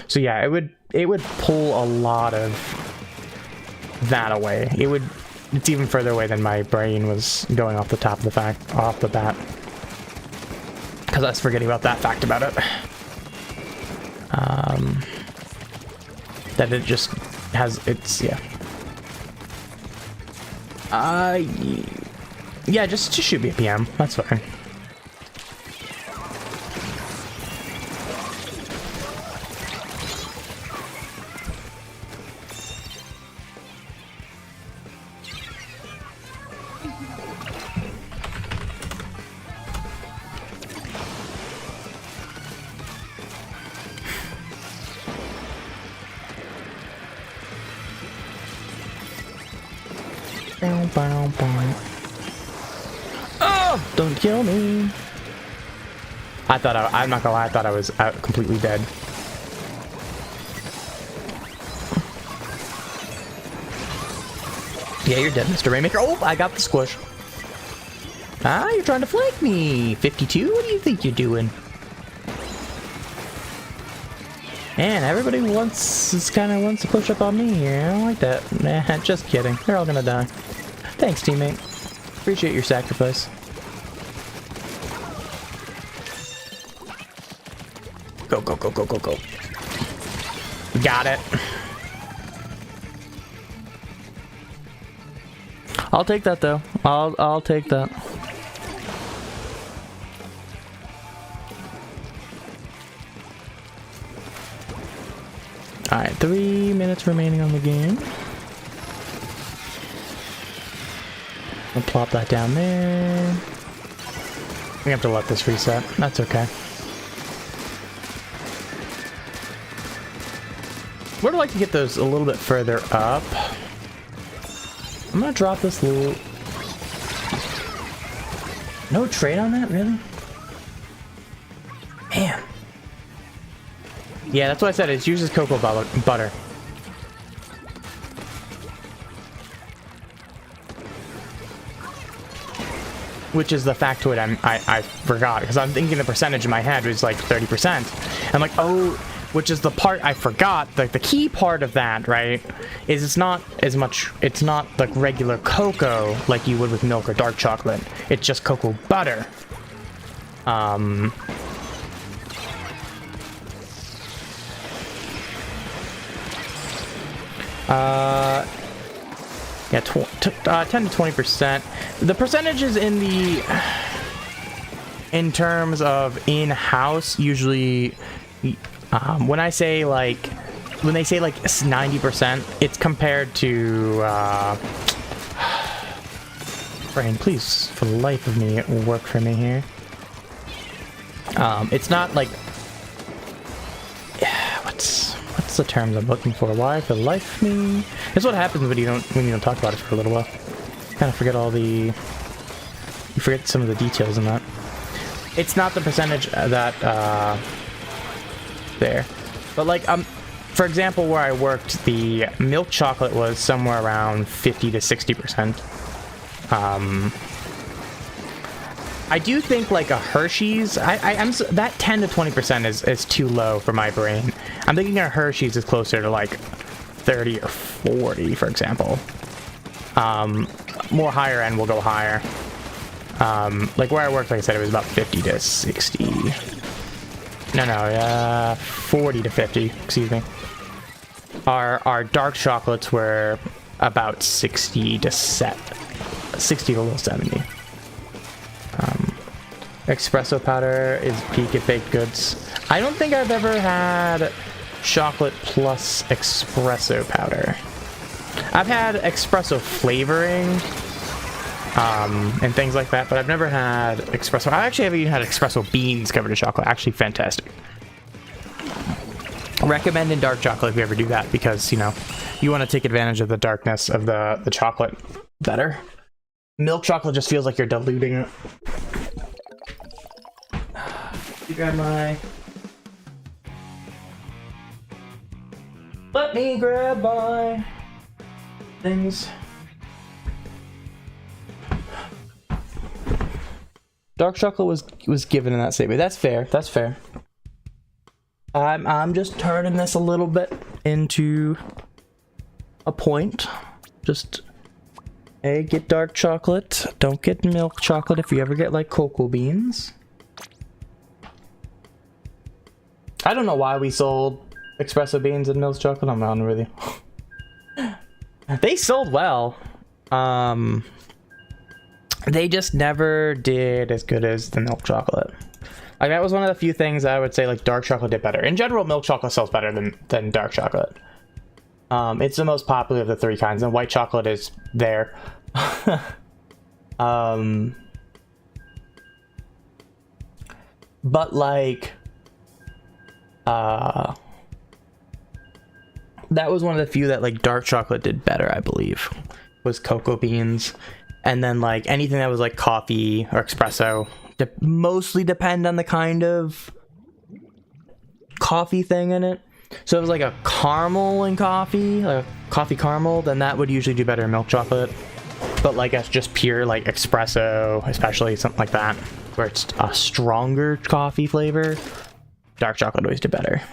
So yeah, it would pull a lot of that away. It's even further away than my brain was going off the bat. Because I was forgetting about that fact about it. That it just has, yeah. Yeah, just shoot me a PM. That's fine. Oh, don't kill me. I'm not gonna lie, I thought I was completely dead. Yeah, you're dead, Mr. Rainmaker. Oh, I got the squish. Ah, you're trying to flank me. 52? What do you think you're doing? Man, everybody wants to push up on me here. I don't like that. Nah, just kidding. They're all gonna die. Thanks, teammate. Appreciate your sacrifice. Go, go, go, go, go, go. Got it. I'll take that though. I'll take that. Alright, 3 minutes remaining on the game. I'll plop that down there. We have to let this reset. That's okay. Would like to get those a little bit further up. I'm gonna drop this little... No trade on that, really? Man. Yeah, that's what I said. It uses cocoa butter. which is the factoid I forgot, because I'm thinking the percentage in my head was like 30%. I'm like, oh, which is the part I forgot. Like the key part of that, right, is it's not as much, it's not like regular cocoa like you would with milk or dark chocolate. It's just cocoa butter. Yeah, 10 to 20%. The percentages in terms of in-house, usually, when they say like 90%, it's compared to, Brain, please, for the life of me, work for me here. It's not like, what's the terms I'm looking for? Why for the life of me? That's what happens when you don't talk about it for a little while. Kind of forget you forget some of the details in that. It's not the percentage that there, but like for example, where I worked, the milk chocolate was somewhere around 50 to 60%. I do think like a Hershey's, I'm that 10 to 20% is too low for my brain. I'm thinking a Hershey's is closer to like 30 or 40, for example. More higher end will go higher. Like where I worked, like I said, it was about 50 to 60. No, 40 to 50, excuse me. Our dark chocolates were about 60 to low 70. Espresso powder is peak at baked goods. I don't think I've ever had chocolate plus espresso powder. I've had espresso flavoring and things like that, but I've never had espresso. I actually haven't even had espresso beans covered in chocolate. Actually fantastic. Recommend in dark chocolate if you ever do that, because you know you want to take advantage of the darkness of the chocolate better. Milk chocolate just feels like you're diluting it. You grab my... Let me grab my things. Dark chocolate was given in that statement. That's fair. That's fair. I'm just turning this a little bit into a point. Just, hey, get dark chocolate. Don't get milk chocolate if you ever get like cocoa beans. I don't know why we sold espresso beans and milk chocolate. I'm honest with you. They sold well. They just never did as good as the milk chocolate. Like that was one of the few things I would say like dark chocolate did better. In general, milk chocolate sells better than dark chocolate. It's the most popular of the three kinds, and white chocolate is there. But like, that was one of the few that like dark chocolate did better, I believe, was cocoa beans. And then like anything that was like coffee or espresso mostly depend on the kind of coffee thing in it. So it was like a caramel in coffee, like a coffee caramel, then that would usually do better in milk chocolate. But like it's just pure like espresso, especially something like that, where it's a stronger coffee flavor, dark chocolate always did better.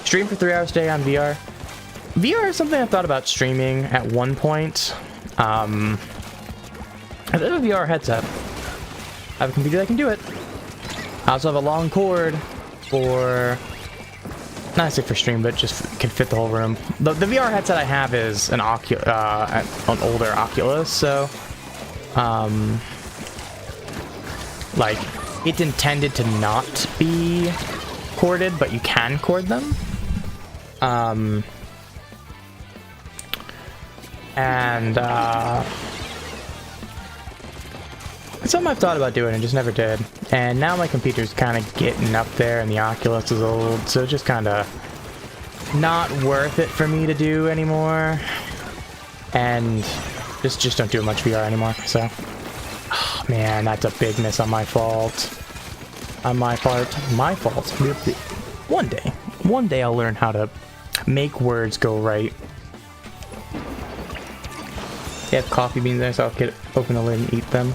Stream for 3 hours a day on VR. VR is something I've thought about streaming at one point. I have a VR headset. I have a computer that can do it. I also have a long cord for, not necessarily for stream, but just can fit the whole room. The VR headset I have is an older Oculus, so like it's intended to not be corded, but you can cord them. It's something I've thought about doing and just never did. And now my computer's kind of getting up there and the Oculus is old, so it's just kind of not worth it for me to do anymore. And just don't do much VR anymore, so. Oh, man, that's a big miss on my fault. On my part. My fault. One day I'll learn how to make words go right. They have coffee beans there, so I'll open the lid and eat them.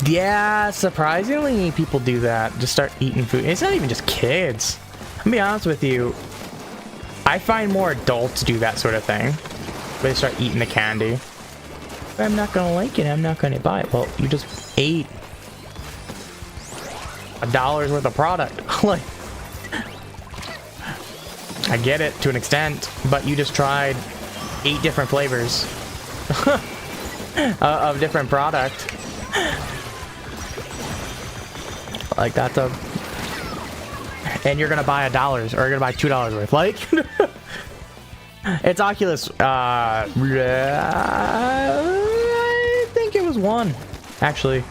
Yeah, surprisingly, people do that. Just start eating food. It's not even just kids. I'm gonna be honest with you. I find more adults do that sort of thing. They start eating the candy. I'm not gonna like it. I'm not gonna buy it. Well, you just ate $1 worth of product. Like, I get it to an extent, but you just tried 8 different flavors of different product. Like, that's a... And you're gonna buy $1 or you're gonna buy $2 worth. Like, it's Oculus. I think it was 1, actually.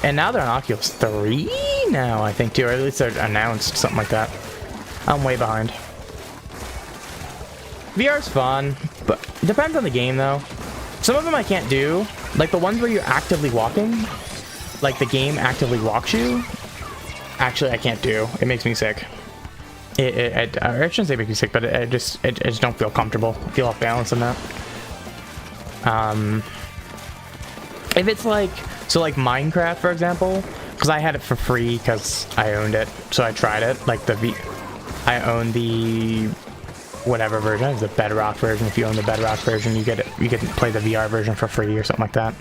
And now they're on Oculus 3 now, I think, too. Or at least they're announced, something like that. I'm way behind. VR's fun, but it depends on the game, though. Some of them I can't do. Like the ones where you're actively walking. Like the game actively walks you. Actually, I can't do. It makes me sick. I shouldn't say it makes me sick, but I just don't feel comfortable. I feel off balance in that. If it's like... So like Minecraft, for example, because I had it for free because I owned it, so I tried it. Like I own the whatever version, it's the Bedrock version. If you own the Bedrock version, you get it. You can play the VR version for free or something like that.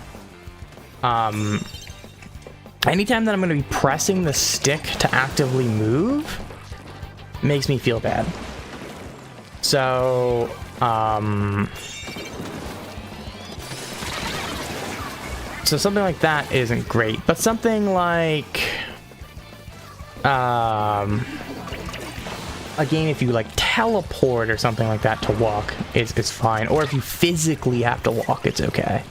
Anytime that I'm going to be pressing the stick to actively move, makes me feel bad. So so something like that isn't great, but something like a game, if you like teleport or something like that to walk, is fine. Or if you physically have to walk, it's okay.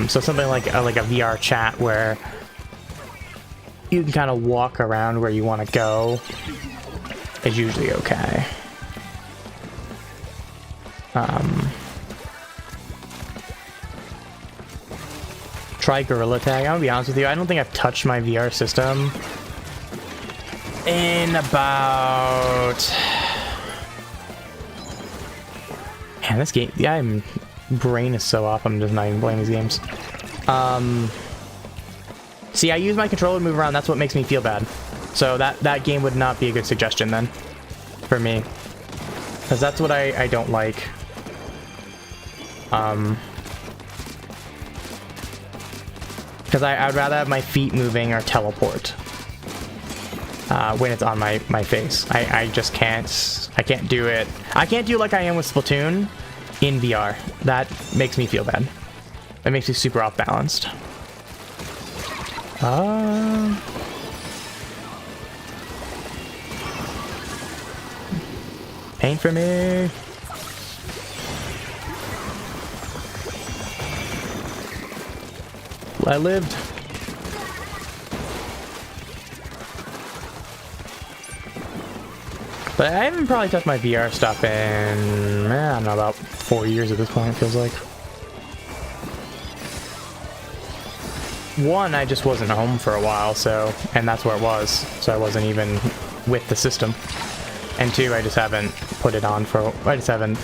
So something like a VR chat where you can kind of walk around where you want to go is usually okay. Try Gorilla Tag. I'm gonna be honest with you, I don't think I've touched my VR system in about... Man, this game... Yeah, my brain is so off, I'm just not even playing these games. See, I use my controller to move around, that's what makes me feel bad. So that game would not be a good suggestion then, for me. Because that's what I don't like. Because I'd rather have my feet moving or teleport when it's on my face. I just can't. I can't do it. I can't do like I am with Splatoon in VR. That makes me feel bad. That makes me super off balanced. Pain for me. I lived. But I haven't probably touched my VR stuff in, I don't know, about 4 years at this point, it feels like. One, I just wasn't home for a while, so, and that's where it was, so I wasn't even with the system. And two, I just haven't put it on for, I just haven't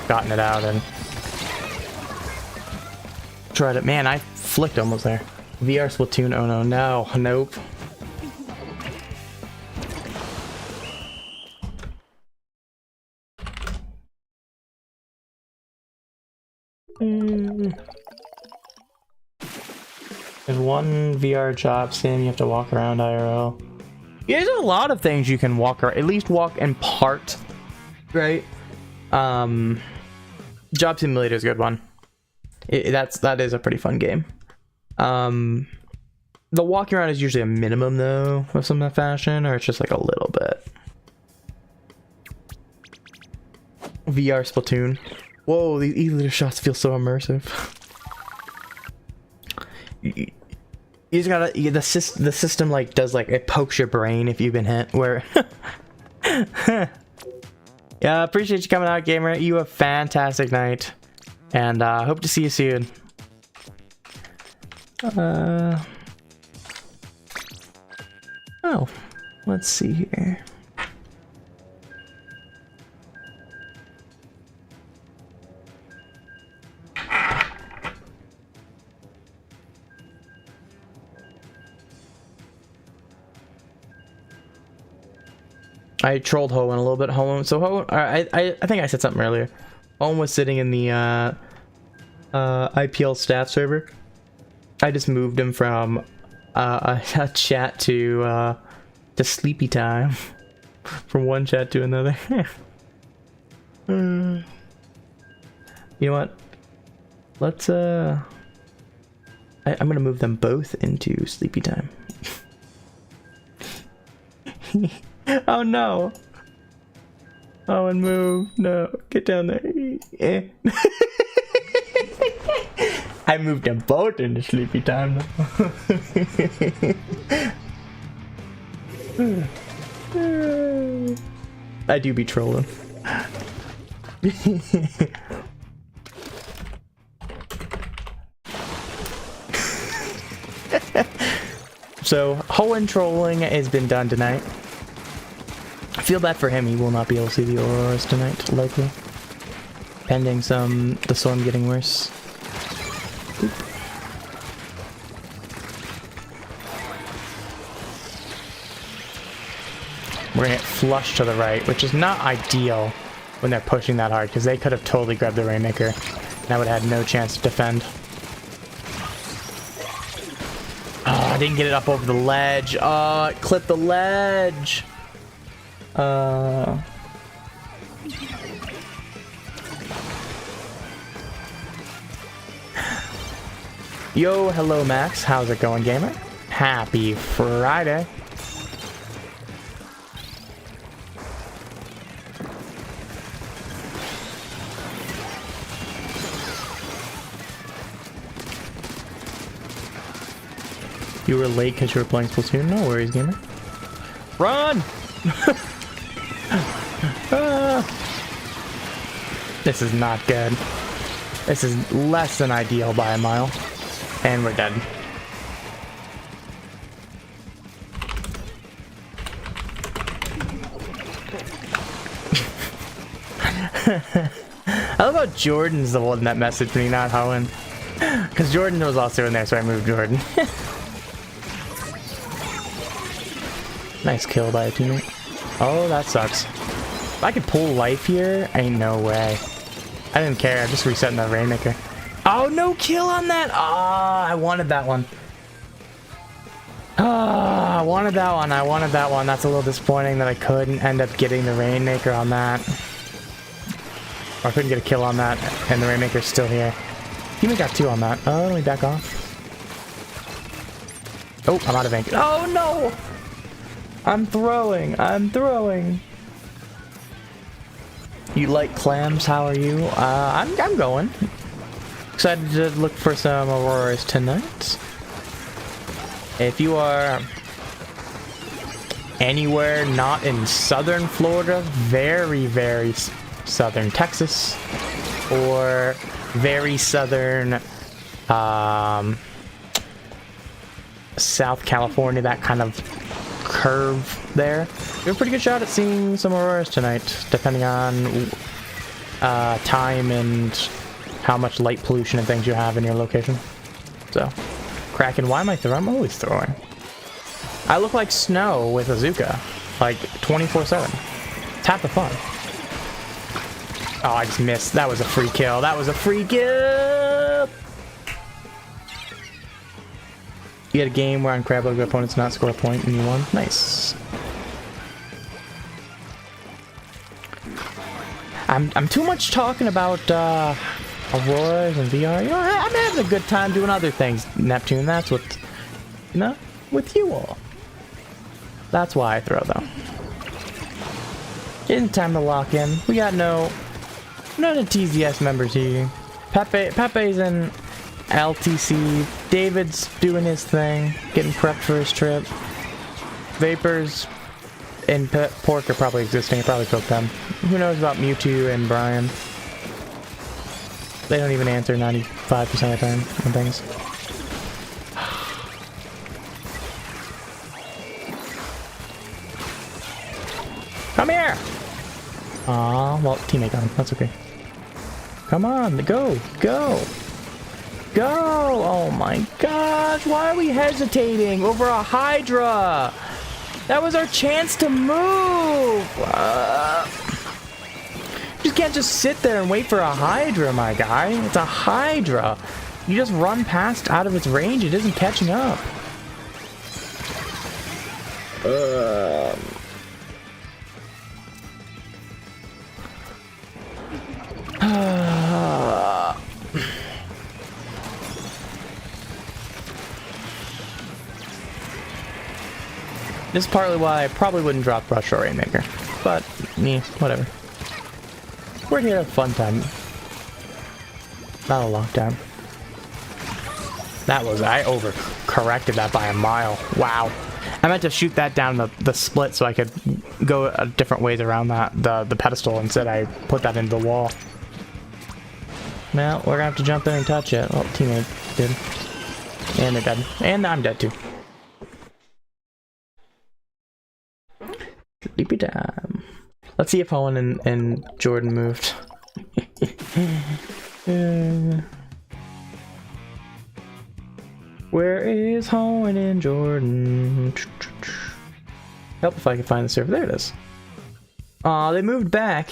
gotten it out and tried it. Man, I flicked almost there. VR Splatoon, oh no, no, nope. There's one VR job sim, you have to walk around IRL. Yeah, there's a lot of things you can walk, or at least walk in part, right? Job Simulator is a good one. That is a pretty fun game. The walking around is usually a minimum though of some fashion, or it's just like a little bit. VR Splatoon. Whoa, these e-liter shots feel so immersive. You just gotta, the system like does like, it pokes your brain if you've been hit, where yeah, appreciate you coming out, gamer. You have a fantastic night, and hope to see you soon. Oh, let's see here. I trolled Hoenn a little bit. So Hoenn, I think I said something earlier. Hoenn was sitting in the IPL staff server. I just moved him from a chat to sleepy time, from one chat to another. You know what? Let's I'm gonna move them both into sleepy time. Oh no! Oh, and move! No, get down there. I moved them both into sleepy time now. I do be trolling. So, Hoenn trolling has been done tonight. I feel bad for him, he will not be able to see the auroras tonight, likely. Pending the storm getting worse. Oop. We're gonna get flushed to the right, which is not ideal when they're pushing that hard, because they could have totally grabbed the Rainmaker, and I would have had no chance to defend. Oh, I didn't get it up over the ledge. Oh, it clipped the ledge. Yo, hello Max. How's it going, gamer? Happy Friday. You were late because you were playing Splatoon? No worries, gamer. Run! This is not good. This is less than ideal by a mile. And we're dead. I love how Jordan's the one that messaged me, not Hoenn. Because Jordan was also in there, so I moved Jordan. Nice kill by a teammate. Oh, that sucks. If I could pull life here, ain't no way. I didn't care, I'm just resetting the Rainmaker. Oh, no kill on that! Ah, I wanted that one. Ah, I wanted that one, I wanted that one. That's a little disappointing that I couldn't end up getting the Rainmaker on that. Or I couldn't get a kill on that, and the Rainmaker's still here. Teammate got 2 on that. Oh, let me back off. Oh, I'm out of ink. Oh, no! I'm throwing. You like clams? How are you? I'm going. Excited to look for some auroras tonight. If you are anywhere not in southern Florida, very, very southern Texas, or very southern South California, that kind of curve there, you have a pretty good shot at seeing some auroras tonight, depending on time and how much light pollution and things you have in your location. So, Kraken, why am I throwing? I'm always throwing. I look like Snow with Azuka, like 24/7. It's half the fun. Oh, I just missed. That was a free kill. That was a free kill! You had a game where on crab leg opponents not score a point and you won. Nice. I'm too much talking about auroras and VR. You know, I'm having a good time doing other things, Neptune. That's what, you know, with you all. That's why I throw though. Isn't time to lock in. We got none of TZS members here. Pepe's in LTC. David's doing his thing, getting prepped for his trip. Vapors and Pork are probably existing. I probably cooked them. Who knows about Mewtwo and Brian? They don't even answer 95% of the time on things. Come here! Aw, well, teammate got him. That's okay. Come on, go! Go! Oh my gosh, why are we hesitating over a Hydra? That was our chance to move! You can't just sit there and wait for a Hydra, my guy. It's a Hydra. You just run past out of its range. It isn't catching up. This is partly why I probably wouldn't drop Rush or Rainmaker. But, whatever. We're here to have a fun time. Not a lockdown. That was, I over-corrected that by a mile. Wow. I meant to shoot that down the split so I could go different ways around that, the pedestal. Instead, I put that into the wall. Well, we're gonna have to jump in and touch it. Well, teammate did. And they're dead. And I'm dead too. Sleepy time. Let's see if Owen and Jordan moved. Where is Owen and Jordan? Help if I can find the server. There it is. Aw, they moved back.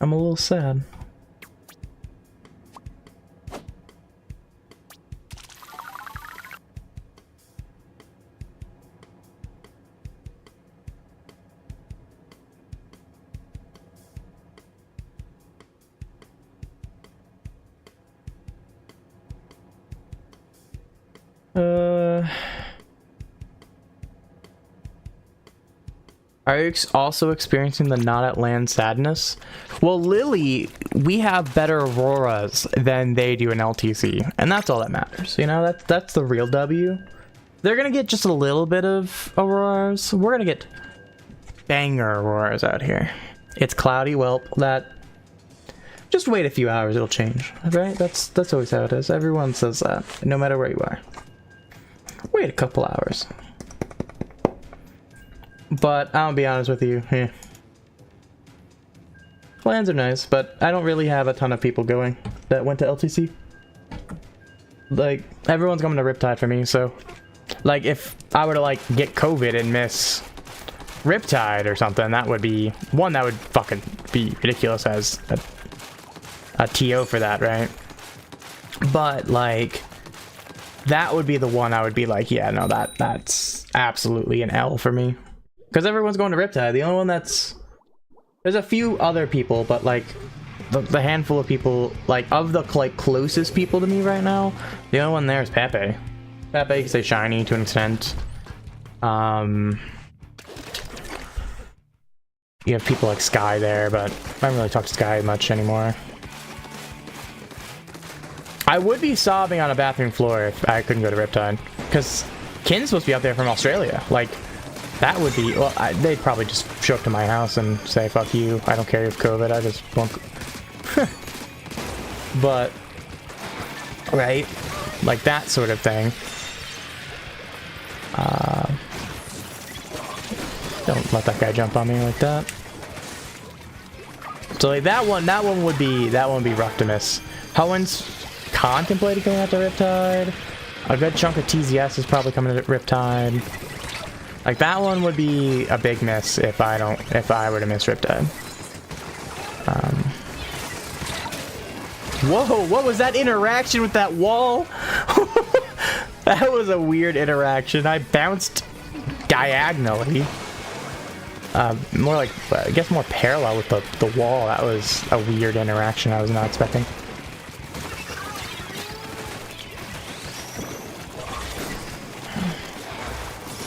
I'm a little sad. Are you also experiencing the not at land sadness? Well, Lily, we have better Auroras than they do in LTC, and that's all that matters. You know, that's the real W. They're gonna get just a little bit of Auroras. We're gonna get banger Auroras out here. It's cloudy. Well, that just wait a few hours, it'll change, right? That's always how it is. Everyone says that, no matter where you are. Wait a couple hours. But I'll be honest with you, plans are nice, but I don't really have a ton of people going that went to LTC. Like, everyone's coming to Riptide for me, so like if I were to like get COVID and miss Riptide or something, that would be one that would fucking be ridiculous as a TO for that, right? But like that would be the one I would be like, yeah, no, that's absolutely an L for me. Because everyone's going to Riptide. The only one that's... There's a few other people, but like the handful of people, like of the like closest people to me right now, the only one there is Pepe. Pepe can say shiny to an extent. You have people like Sky there, but I don't really talk to Sky much anymore. I would be sobbing on a bathroom floor if I couldn't go to Riptide. Because Kin's supposed to be out there from Australia. Like, that would be... Well, they'd probably just show up to my house and say, fuck you, I don't care if COVID, I just won't... But... Right? Like that sort of thing. Don't let that guy jump on me like that. So like that one would be rough to miss. Howen's contemplated going out to Riptide. A good chunk of TZS is probably coming to Riptide. Like that one would be a big miss if I were to miss Riptide. Whoa, what was that interaction with that wall? That was a weird interaction. I bounced diagonally. More like, I guess more parallel with the wall. That was a weird interaction I was not expecting.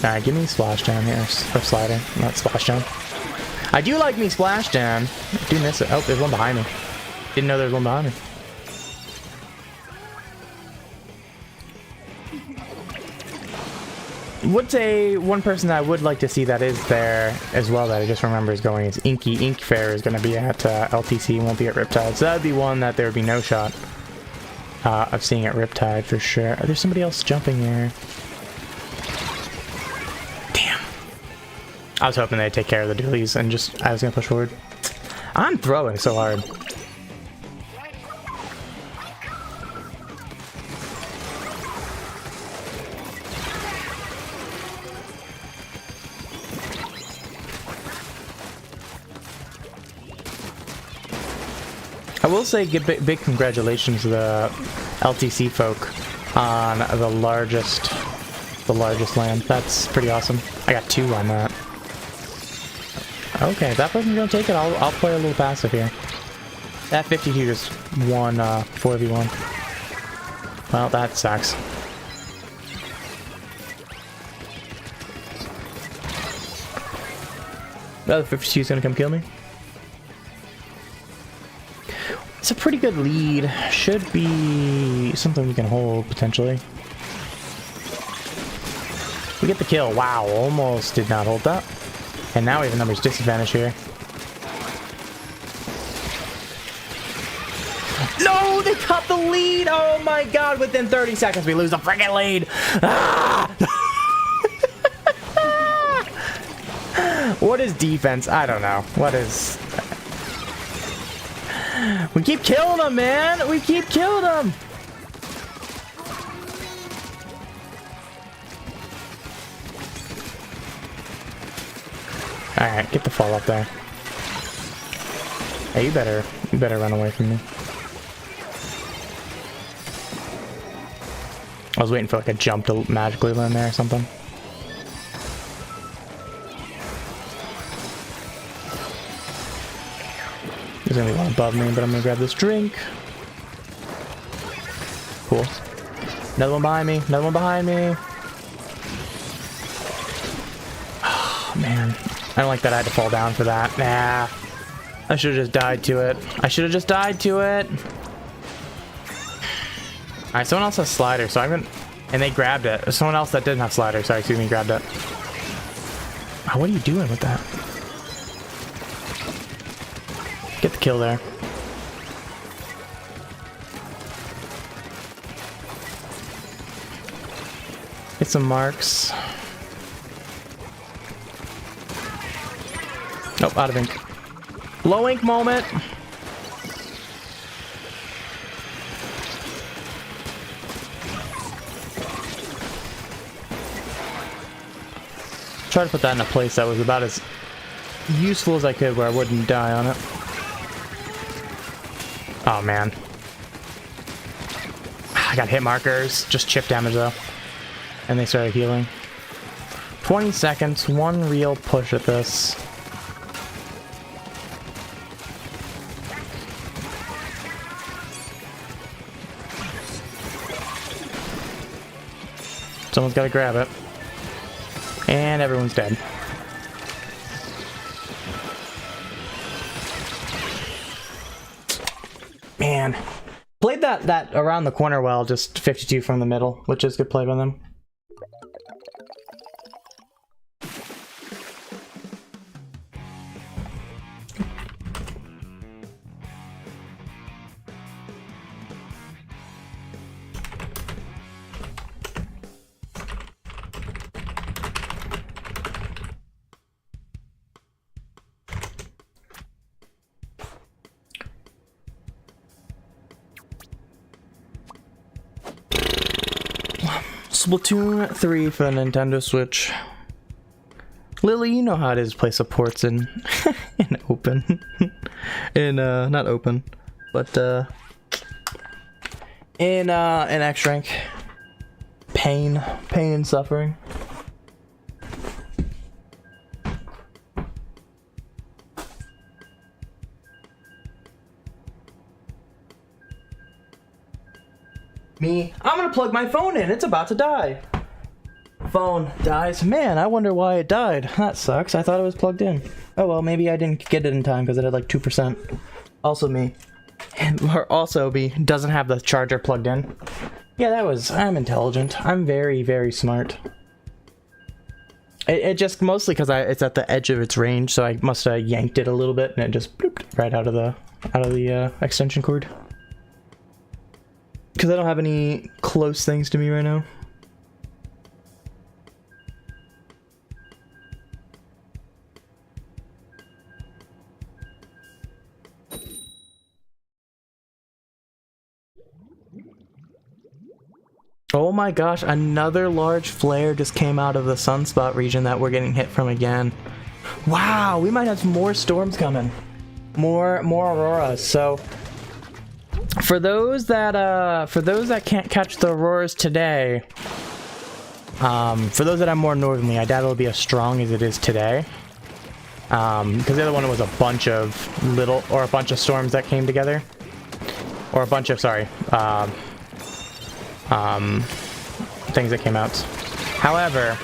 Alright, give me Splashdown here, or Slider, not Splashdown. I do like me Splashdown. I do miss it. Oh, there's one behind me. Didn't know there was one behind me. Would say one person that I would like to see that is there as well that I just remember is going is Inky. Ink Fair is going to be at LTC, won't be at Riptide. So that would be one that there would be no shot of seeing at Riptide for sure. There's somebody else jumping here. Damn. I was hoping they'd take care of the dualies and just, I was going to push forward. I'm throwing so hard. I will say big congratulations to the LTC folk on the largest land. That's pretty awesome. I got 2 on that. Okay, if that person's gonna take it, I'll play a little passive here. That 52 just won 4v1. Well, that sucks. The other 52 is gonna come kill me. It's a pretty good lead. Should be something we can hold, potentially. We get the kill. Wow, almost did not hold that. And now we have a numbers disadvantage here. No, they cut the lead! Oh my god, within 30 seconds we lose the freaking lead! Ah! What is defense? I don't know. What is... We keep killing them, man! We keep killing them! Alright, get the fall up there. Hey, you better run away from me. I was waiting for like a jump to magically land there or something. There's gonna be one above me, but I'm gonna grab this drink. Cool. Another one behind me. Another one behind me. Oh, man. I don't like that I had to fall down for that. Nah. I should have just died to it. I should have just died to it. Alright, someone else has slider, so I'm gonna... And they grabbed it. Someone else that didn't have slider, sorry, excuse me, grabbed it. Oh, what are you doing with that? Get the kill there. Get some marks. Nope, out of ink. Low ink moment. Try to put that in a place that was about as useful as I could where I wouldn't die on it. Oh man. I got hit markers, just chip damage though. And they started healing. 20 seconds, one real push at this. Someone's gotta grab it. And everyone's dead. Man. Played that around the corner well, just 52 from the middle, which is good play by them. Splatoon 3 for the Nintendo Switch. Lily, you know how it is to play supports in in open. Not open, but in X rank. Pain and suffering. Me, I'm gonna plug my phone in. It's about to die. Phone dies. Man, I wonder why it died. That sucks. I thought it was plugged in. Oh well, maybe I didn't get it in time because it had like 2%. Also me. Or also B doesn't have the charger plugged in. Yeah, I'm intelligent. I'm very, very smart. It just mostly because it's at the edge of its range, so I must have yanked it a little bit and it just blooped right out of the extension cord. Because I don't have any close things to me right now. Oh my gosh, another large flare just came out of the sunspot region that we're getting hit from again. Wow, we might have some more storms coming. More auroras. So For those that can't catch the Auroras today, for those that are more northerly, I doubt it'll be as strong as it is today. Because the other one was a bunch of a bunch of storms that came together. Or a bunch of, sorry, things that came out. However,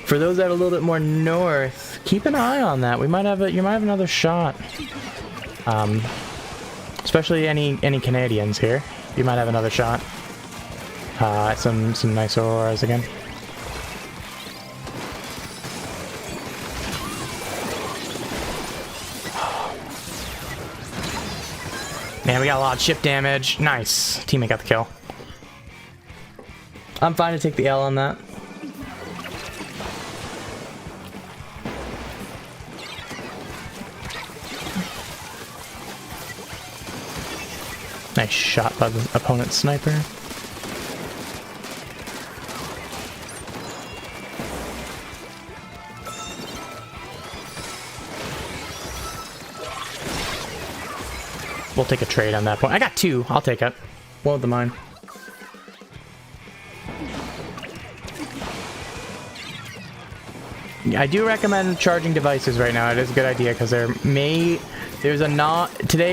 for those that are a little bit more north, keep an eye on that. You might have another shot. Especially any Canadians here, you might have another shot. Some nice auroras again. Man, we got a lot of ship damage. Nice. Teammate got the kill. I'm fine to take the L on that. Nice shot by the opponent's sniper. We'll take a trade on that point. I got 2. I'll take it. One of the mine. I do recommend charging devices right now. It is a good idea because today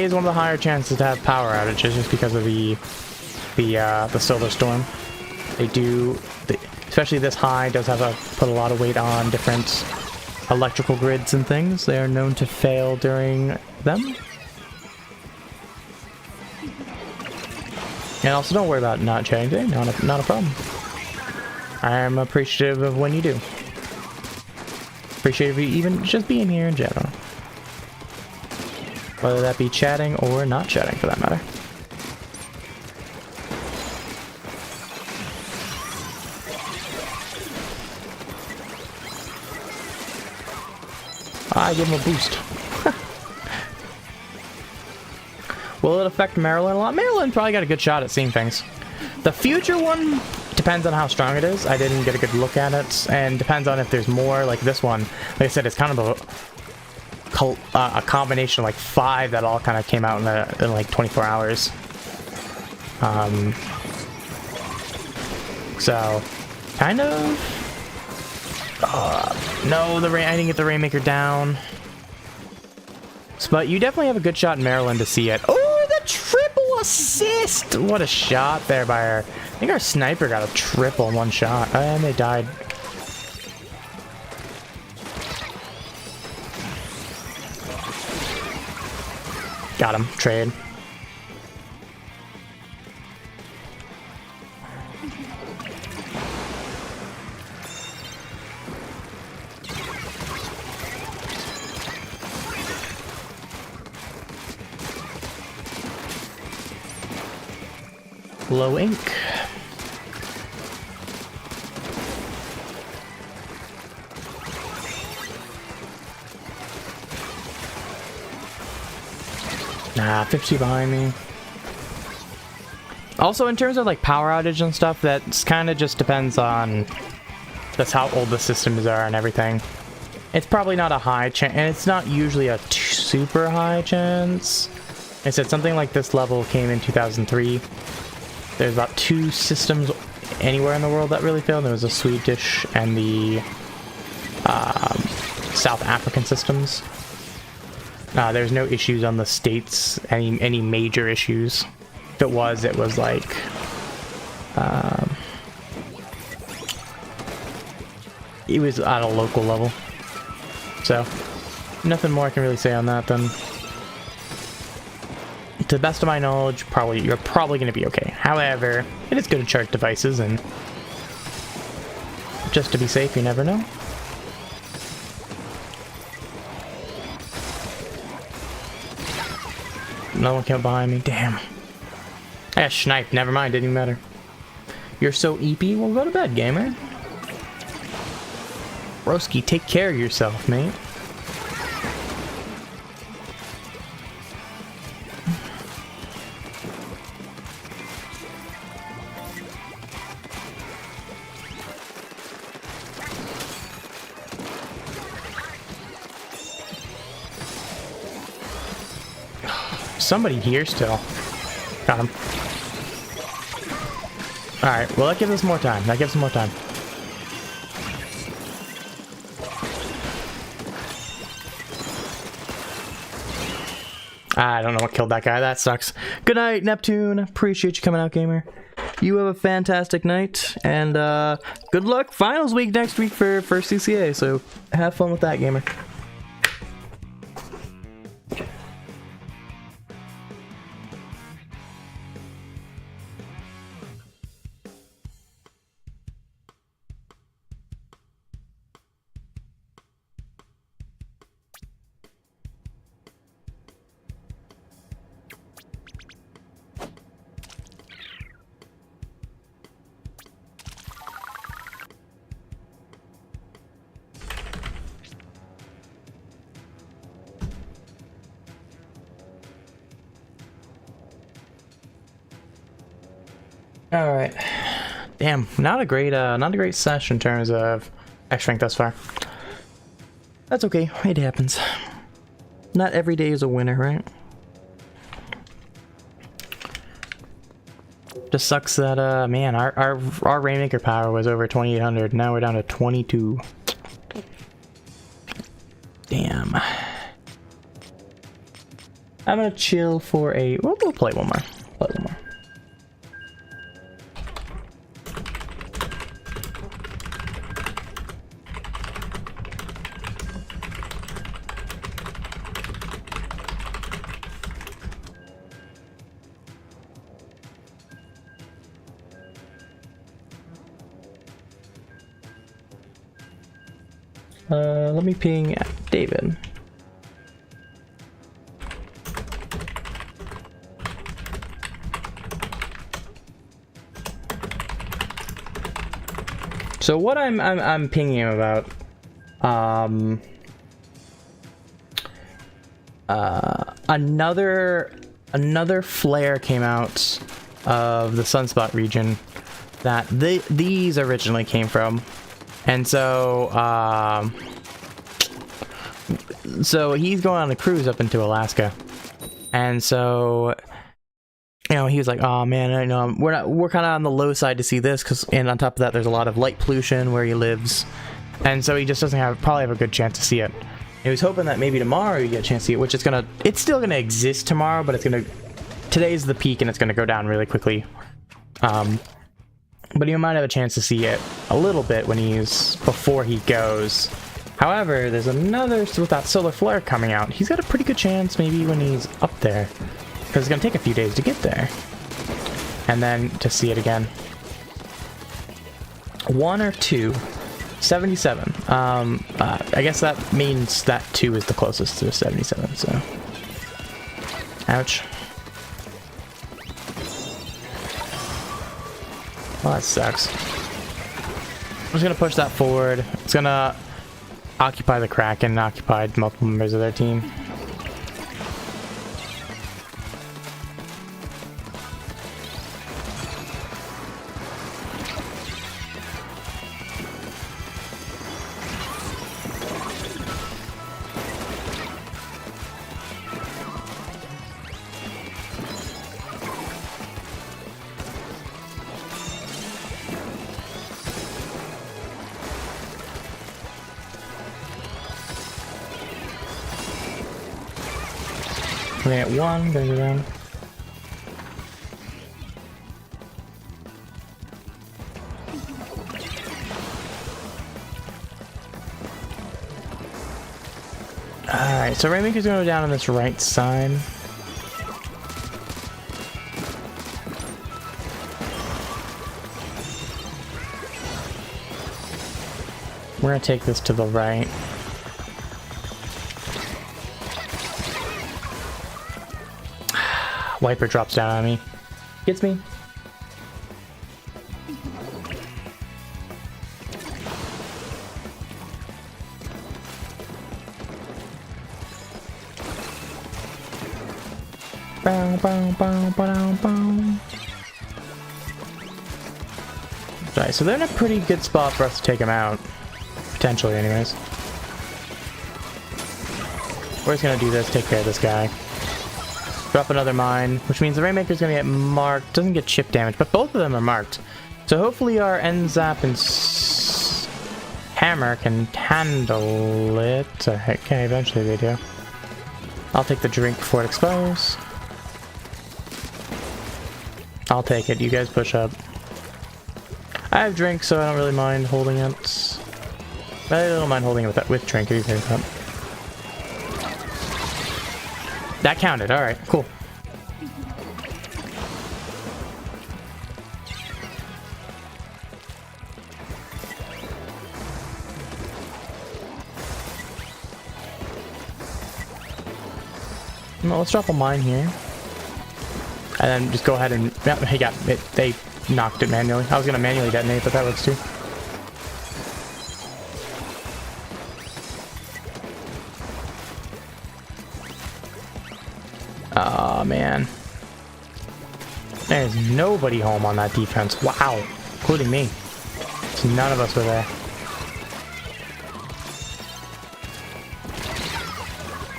is one of the higher chances to have power outages just because of the solar storm. Especially this high does put a lot of weight on different electrical grids and things. They are known to fail during them. And also don't worry about not chatting today. Not a problem. I'm appreciative of when you do. Appreciate you even just being here in general. Whether that be chatting or not chatting for that matter. I give him a boost. Will it affect Maryland a lot? Maryland probably got a good shot at seeing things. The future one depends on how strong it is. I didn't get a good look at it, and depends on if there's more. Like this one, like I said, it's kind of a combination of like 5 that all kind of came out in like 24 hours. So kind of. No, I didn't get the Rainmaker down. But you definitely have a good shot in Maryland to see it. Oh, the triple assist! What a shot there by our... I think our sniper got a triple in one shot. And they died. Got him. Trade. Low ink. Nah, 50 behind me. Also, in terms of like power outage and stuff, that's kind of just depends on that's how old the systems are and everything. It's probably not a high chance, and it's not usually a super high chance. I said something like this level came in 2003. There's about 2 systems anywhere in the world that really failed. There was the Swedish and the South African systems. There's no issues on the States, any major issues. If it was like... it was at a local level. So, nothing more I can really say on that then. To the best of my knowledge, you're probably going to be okay. However, it is good to charge devices, and just to be safe, you never know. No one came behind me. Damn. I got sniped. Never mind. Didn't even matter. You're so EP? Well, go to bed, gamer. Broski, take care of yourself, mate. Somebody here still. Got him. Alright, well that gives us more time. That gives us more time. I don't know what killed that guy. That sucks. Good night, Neptune. Appreciate you coming out, gamer. You have a fantastic night, and good luck finals week next week for CCA, so have fun with that, gamer. All right, damn, not a great session in terms of X rank thus far. That's okay, it happens. Not every day is a winner, right? Just sucks that man, our Rainmaker power was over 2,800. Now we're down to 22. Damn. I'm gonna chill for a. We'll play one more. Play one more. Let me ping David. So what I'm pinging him about, another flare came out of the Sunspot region that these originally came from. And so, so he's going on a cruise up into Alaska, and so, you know, he was like, "Oh man, I know we're kind of on the low side to see this, because and on top of that, there's a lot of light pollution where he lives, and so he just doesn't probably have a good chance to see it." And he was hoping that maybe tomorrow you get a chance to see it, which it's still gonna exist tomorrow, but today's the peak, and it's gonna go down really quickly. But you might have a chance to see it a little bit before he goes. However, there's another, with that solar flare coming out, he's got a pretty good chance maybe when he's up there, because it's going to take a few days to get there, and then to see it again. 1 or 2? 77. I guess that means that 2 is the closest to 77, so. Ouch. Well, that sucks. I'm just gonna push that forward. It's gonna occupy the Kraken, occupy multiple members of their team. We at 1, gonna go down. Alright, so Rainmaker's gonna go down on this right side. We're gonna take this to the right. Wiper drops down on me. Gets me. Bow, bow, bow, bow, bow. Right, so they're in a pretty good spot for us to take him out. Potentially, anyways. We're just gonna do this, take care of this guy. Drop another mine, which means the Rainmaker's gonna get marked. Doesn't get chip damage, but both of them are marked. So hopefully our N-Zap and Hammer can handle it. Okay, eventually they do. I'll take the drink before it expires. I'll take it. You guys push up. I have drink, so I don't really mind holding it. I don't mind holding it with drink if you think that. That counted. Alright, cool. No, let's drop a mine here. And then just go ahead and... Yeah, he got it. They knocked it manually. I was going to manually detonate, but that works too. Oh, man. There's nobody home on that defense. Wow. Including me. So none of us were there.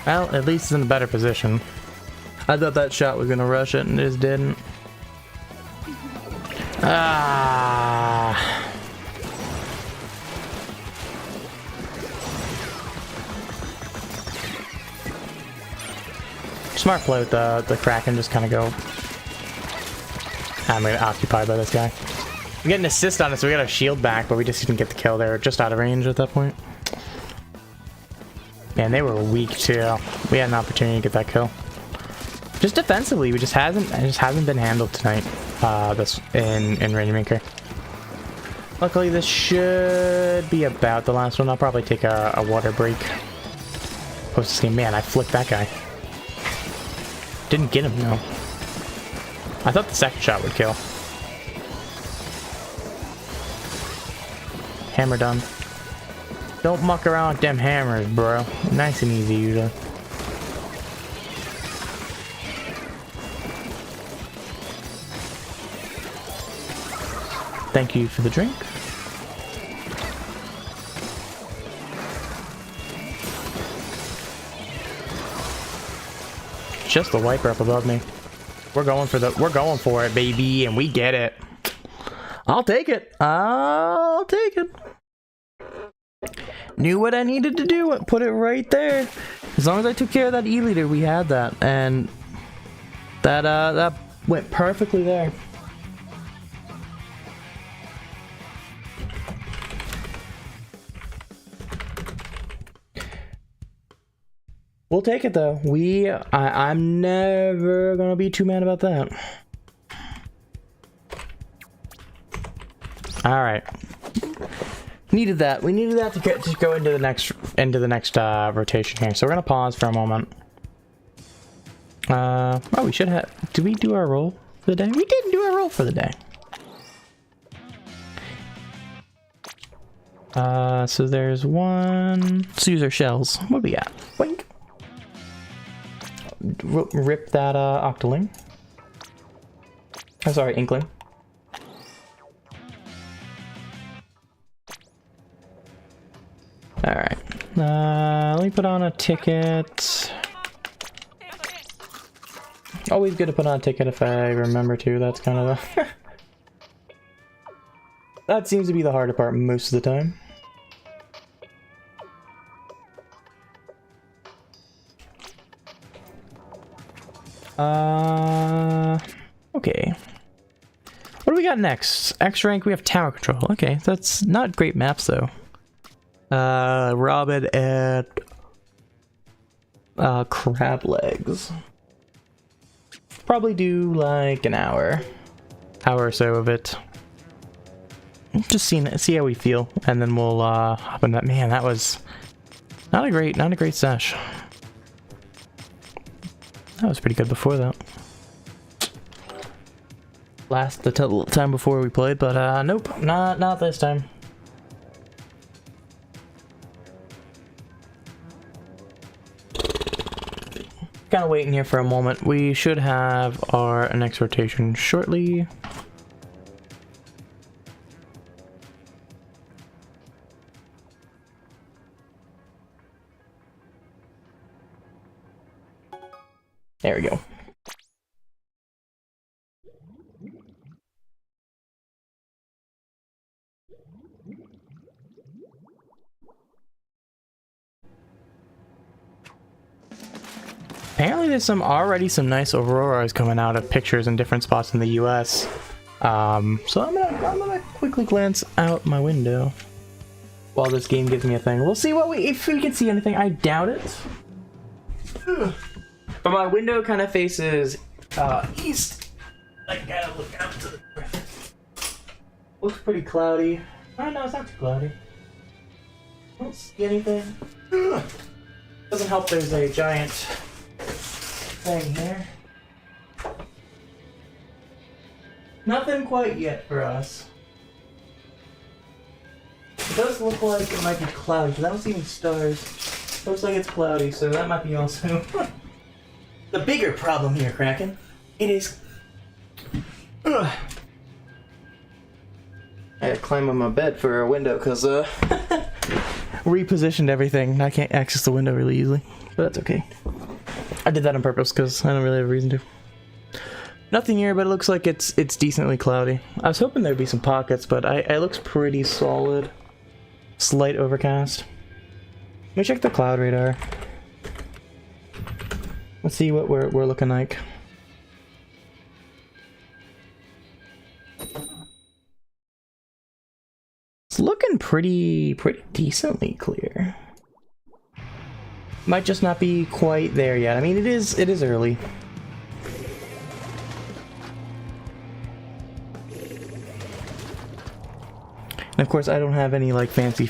Well, at least it's in a better position. I thought that shot was gonna rush it and it just didn't. Ah. Smart play with the Kraken, just kind of go. I'm gonna occupy by this guy. We get an assist on it, so we got our shield back, but we just didn't get the kill there. Just out of range at that point. Man, they were weak too. We had an opportunity to get that kill. Just defensively, it just hasn't been handled tonight. This in Rainmaker. Luckily, this should be about the last one. I'll probably take a water break. Post this game. Man, I flicked that guy. Didn't get him though. I thought the second shot would kill. Hammer done. Don't muck around with them hammers, bro. Nice and easy, usually. Thank you for the drink. Just the wiper up above me. We're going for it, baby, and we get it. I'll take it. I'll take it. Knew what I needed to do. Put it right there. As long as I took care of that E-liter, we had that, and that went perfectly there. We'll take it though. I'm never gonna be too mad about that. All right. Needed that. We needed that to go into the next rotation here. So we're gonna pause for a moment. Oh, we should have. Did we do our roll for the day? We didn't do our roll for the day. So there's one. Let's use our shells. What do we got? Wink. Rip that Octoling. I'm sorry, Inkling. Alright. Let me put on a ticket. Always good to put on a ticket if I remember to. That's kind of a... That seems to be the harder part most of the time. Okay. What do we got next? X rank, we have tower control. Okay, that's not great maps though. Robin and crab legs. Probably do like an hour or so of it. Just see how we feel, and then we'll hop in that. Man, that was not a great sesh. That was pretty good before that. The time before we played, but nope, not this time. Kind of waiting here for a moment. We should have our next rotation shortly. There we go. apparently there's already some nice auroras coming out of pictures in different spots in the US. So I'm gonna quickly glance out my window while this game gives me a thing. We'll see if we can see anything. I doubt it. But my window kind of faces east. I gotta look out to the north. Looks pretty cloudy. Oh no, it's not too cloudy. I don't see anything. Doesn't help there's a giant thing here. Nothing quite yet for us. It does look like it might be cloudy, because I don't see any stars. Looks like it's cloudy, so that might be also the bigger problem here, Kraken. It is... Ugh. I had to climb on my bed for a window, because repositioned everything. I can't access the window really easily, but that's okay. I did that on purpose because I don't really have a reason to. Nothing here, but it looks like it's decently cloudy. I was hoping there'd be some pockets, but it looks pretty solid. Slight overcast. Let me check the cloud radar. Let's see what we're looking like. It's looking pretty decently clear. Might just not be quite there yet. I mean, it is early. And of course, I don't have any like fancy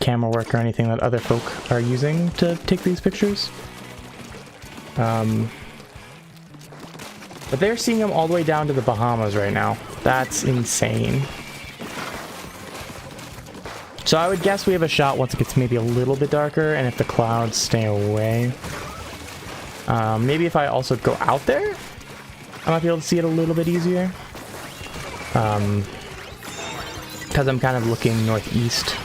camera work or anything that other folk are using to take these pictures. But they're seeing them all the way down to the Bahamas right now. That's insane. So I would guess we have a shot once it gets maybe a little bit darker, and if the clouds stay away. Maybe if I also go out there, I might be able to see it a little bit easier. Because I'm kind of looking northeast.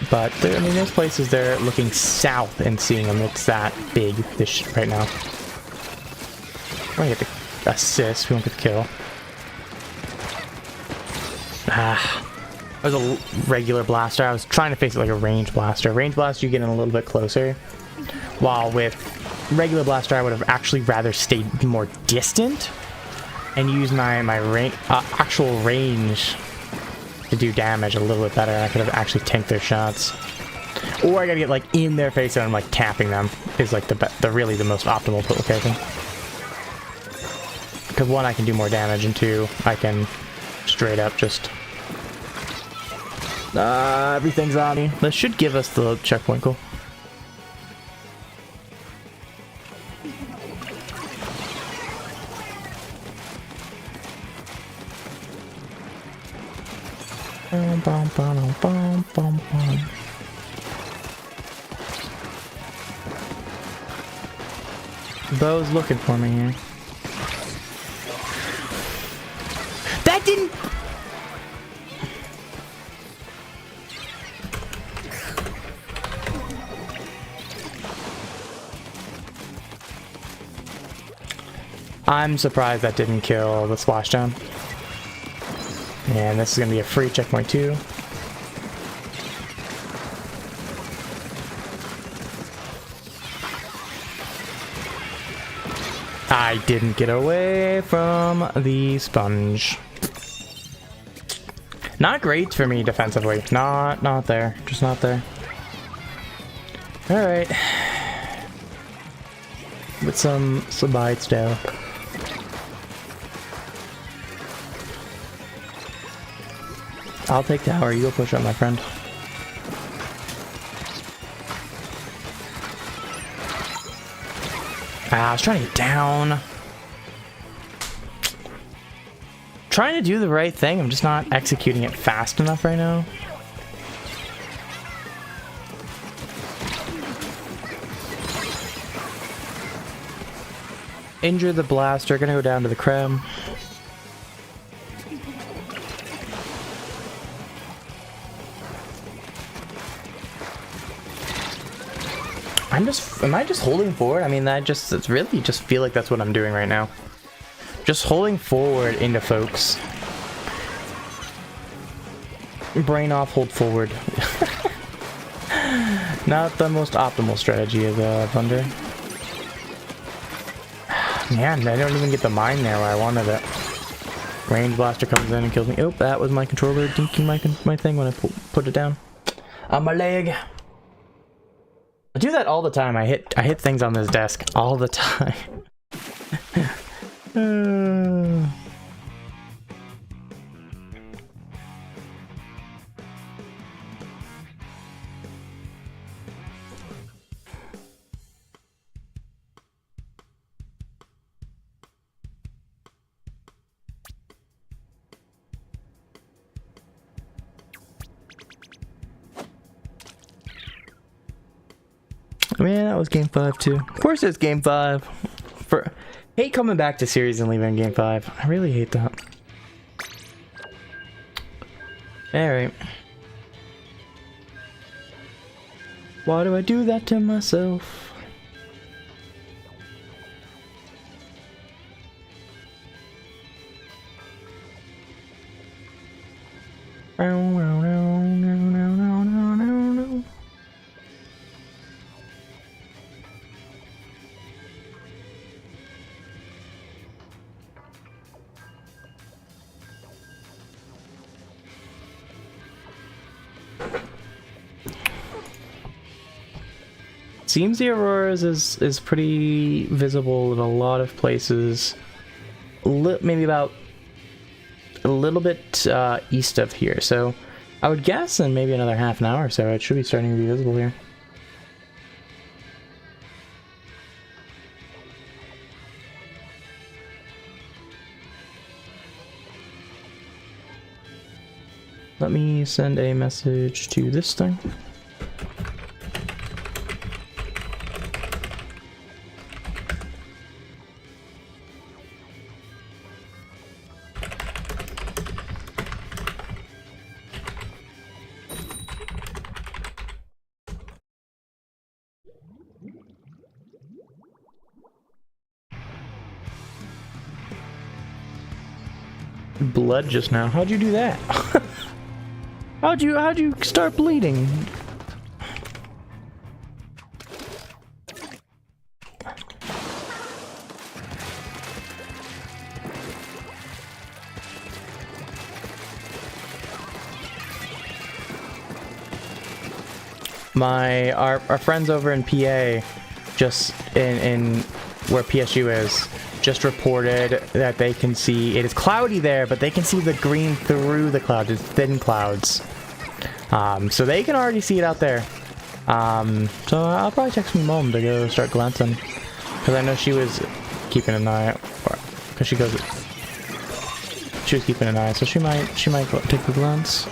But I mean, there's places they're looking south and seeing them. It's that big fish right now. We're gonna get the assist, we won't get the kill. Ah. That was a regular blaster. I was trying to face it like a range blaster. Range blaster, you get in a little bit closer. While with regular blaster, I would have actually rather stayed more distant and use my actual range to do damage a little bit better. I could have actually tanked their shots. Or I gotta get like in their face and I'm like tapping them is like really the most optimal location. Because one, I can do more damage, and two, I can straight up just... everything's on me. This should give us the checkpoint, cool. Bo's looking for me here. That didn't... I'm surprised that didn't kill the splashdown. And this is going to be a free checkpoint too. I didn't get away from the sponge. Not great for me defensively. Not there. Just not there. Alright. With some bites down. I'll take tower, you go push up, my friend. I was trying to get down. Trying to do the right thing, I'm just not executing it fast enough right now. Injure the blaster, gonna go down to the creme. Am I just holding forward? I mean, it's really just feel like that's what I'm doing right now. Just holding forward into folks. Brain off, hold forward. Not the most optimal strategy of Thunder. Man, I don't even get the mine there where I wanted it. Range blaster comes in and kills me. Oh, that was my controller dinking my thing when I put it down. On my leg. I do that all the time. I hit things on this desk all the time. Man, that was game 5 too. Of course it's game 5. Hate coming back to series and leaving game 5. I really hate that. Alright. Why do I do that to myself? Seems the Auroras is pretty visible in a lot of places. Maybe about a little bit east of here. So I would guess in maybe another half an hour or so it should be starting to be visible here. Let me send a message to this thing. Blood just now. How'd you do that? How'd you start bleeding? Our friends over in PA, just in where PSU is, just reported that they can see, it is cloudy there, but they can see the green through the clouds. It's thin clouds. So they can already see it out there. So I'll probably text my mom to go start glancing, because I know she was keeping an eye, because she was keeping an eye, so she might go take a glance.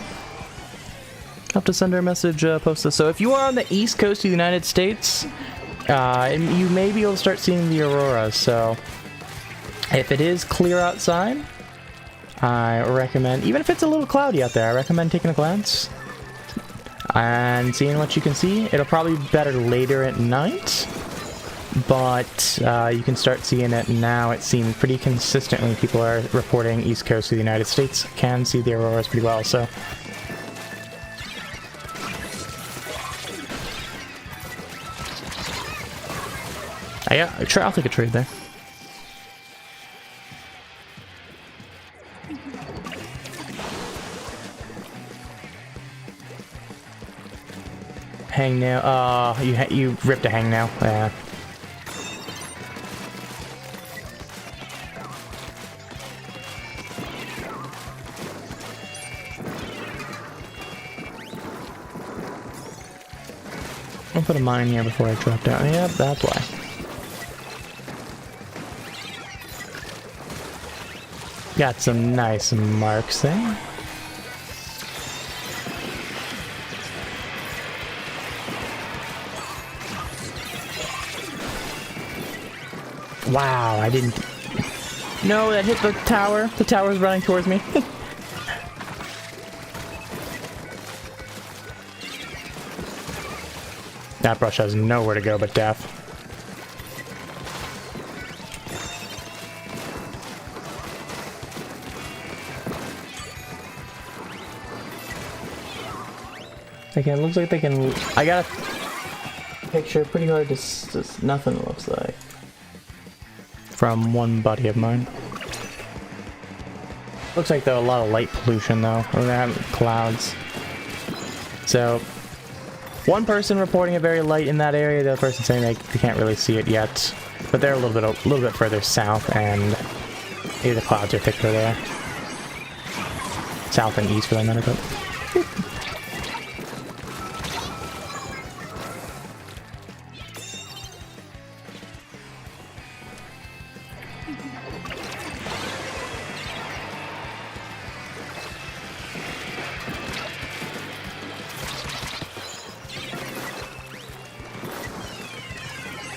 I'll have to send her a message, post this. So if you are on the east coast of the United States, you may be able to start seeing the auroras. So if it is clear outside, I recommend, even if it's a little cloudy out there, I recommend taking a glance and seeing what you can see. It'll probably be better later at night, but you can start seeing it now. It seems pretty consistently people are reporting east coast of the United States can see the auroras pretty well. So yeah, sure, I'll take a trade there. Hang nail. You ripped a hang nail. Yeah. I'll put a mine here before I drop down. Yep, that's why. Got some nice marks there. Wow, I didn't... No, that hit the tower. The tower's running towards me. That brush has nowhere to go but death. It looks like they can... I got a picture, pretty hard to... nothing looks like. from one buddy of mine. Looks like though a lot of light pollution though. We're gonna have clouds. So one person reporting it very light in that area, the other person saying they can't really see it yet. But they're a little bit further south, and maybe the clouds are thicker there. South and east for that matter, but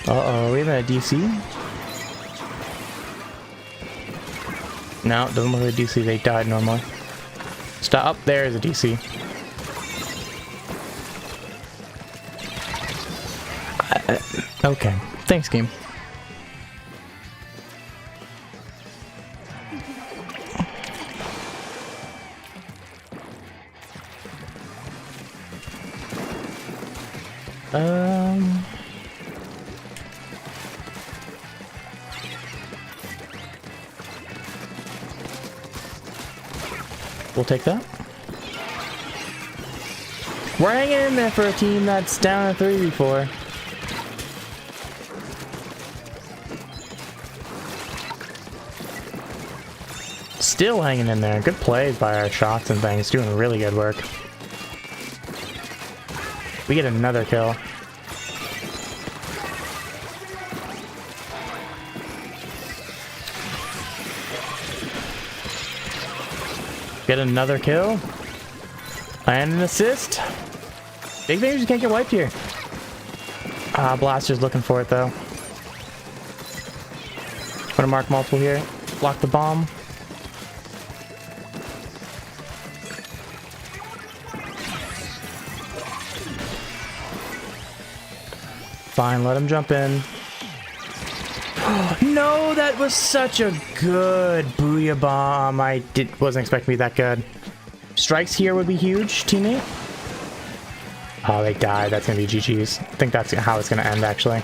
uh-oh, we have a DC? No, doesn't look like a DC, they died normally. Stop, there's a DC. Okay, thanks game. We'll take that. We're hanging in there for a team that's down a 3v4. Still hanging in there. Good plays by our shots and things. Doing really good work. We get another kill. Get another kill. And an assist. Big Fingers can't get wiped here. Blaster's looking for it though. Gonna mark multiple here. Block the bomb. Fine, let him jump in. No, that was such a good booyah bomb. I wasn't expecting to be that good. Strikes here would be huge, teammate. Oh, they died. That's gonna be GG's. I think that's how it's gonna end, actually.